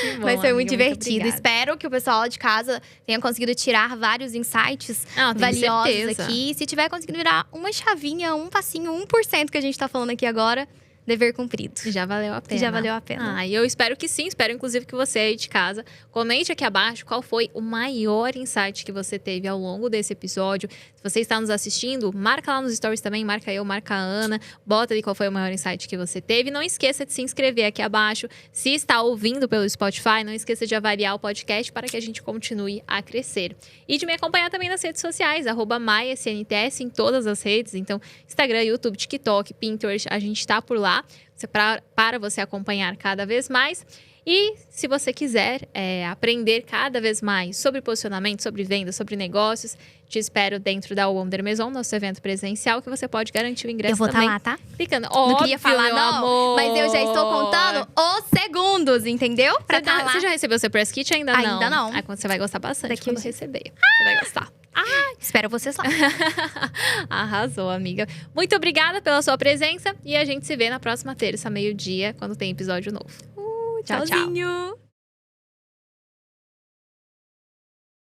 Que bom, Mas foi muito amiga, divertido. obrigada. Espero que o pessoal de casa tenha conseguido tirar vários insights Tenho valiosos certeza. aqui. Se tiver conseguido virar uma chavinha, um passinho, 1% que a gente tá falando aqui agora, dever cumprido. Já valeu a pena. Já valeu a pena. E eu espero que sim. Espero, inclusive, que você aí de casa comente aqui abaixo qual foi o maior insight que você teve ao longo desse episódio. Se você está nos assistindo, marca lá nos stories também. Marca eu, marca a Ana. Bota ali qual foi o maior insight que você teve. Não esqueça de se inscrever aqui abaixo. Se está ouvindo pelo Spotify, não esqueça de avaliar o podcast para que a gente continue a crescer. E de me acompanhar também nas redes sociais. @MaiaCNTS em todas as redes. Então, Instagram, YouTube, TikTok, Pinterest. A gente está por lá. Para você acompanhar cada vez mais. E se você quiser aprender cada vez mais sobre posicionamento, sobre vendas, sobre negócios, te espero dentro da Wonder Maison, nosso evento presencial, que você pode garantir o ingresso Eu vou também. lá, tá? Clicando. Não queria Óbvio, falar, meu não. amor. Mas eu já estou contando os segundos, entendeu? Pra tá lá. Você já recebeu seu press kit? Ainda não. Ainda não. Quando você vai gostar bastante Daqui quando uns dias. receber. Você vai gostar. Espero vocês lá. Arrasou, amiga. Muito obrigada pela sua presença e a gente se vê na próxima terça, meio-dia, quando tem episódio novo. Tchau, tchau. Tchauzinho.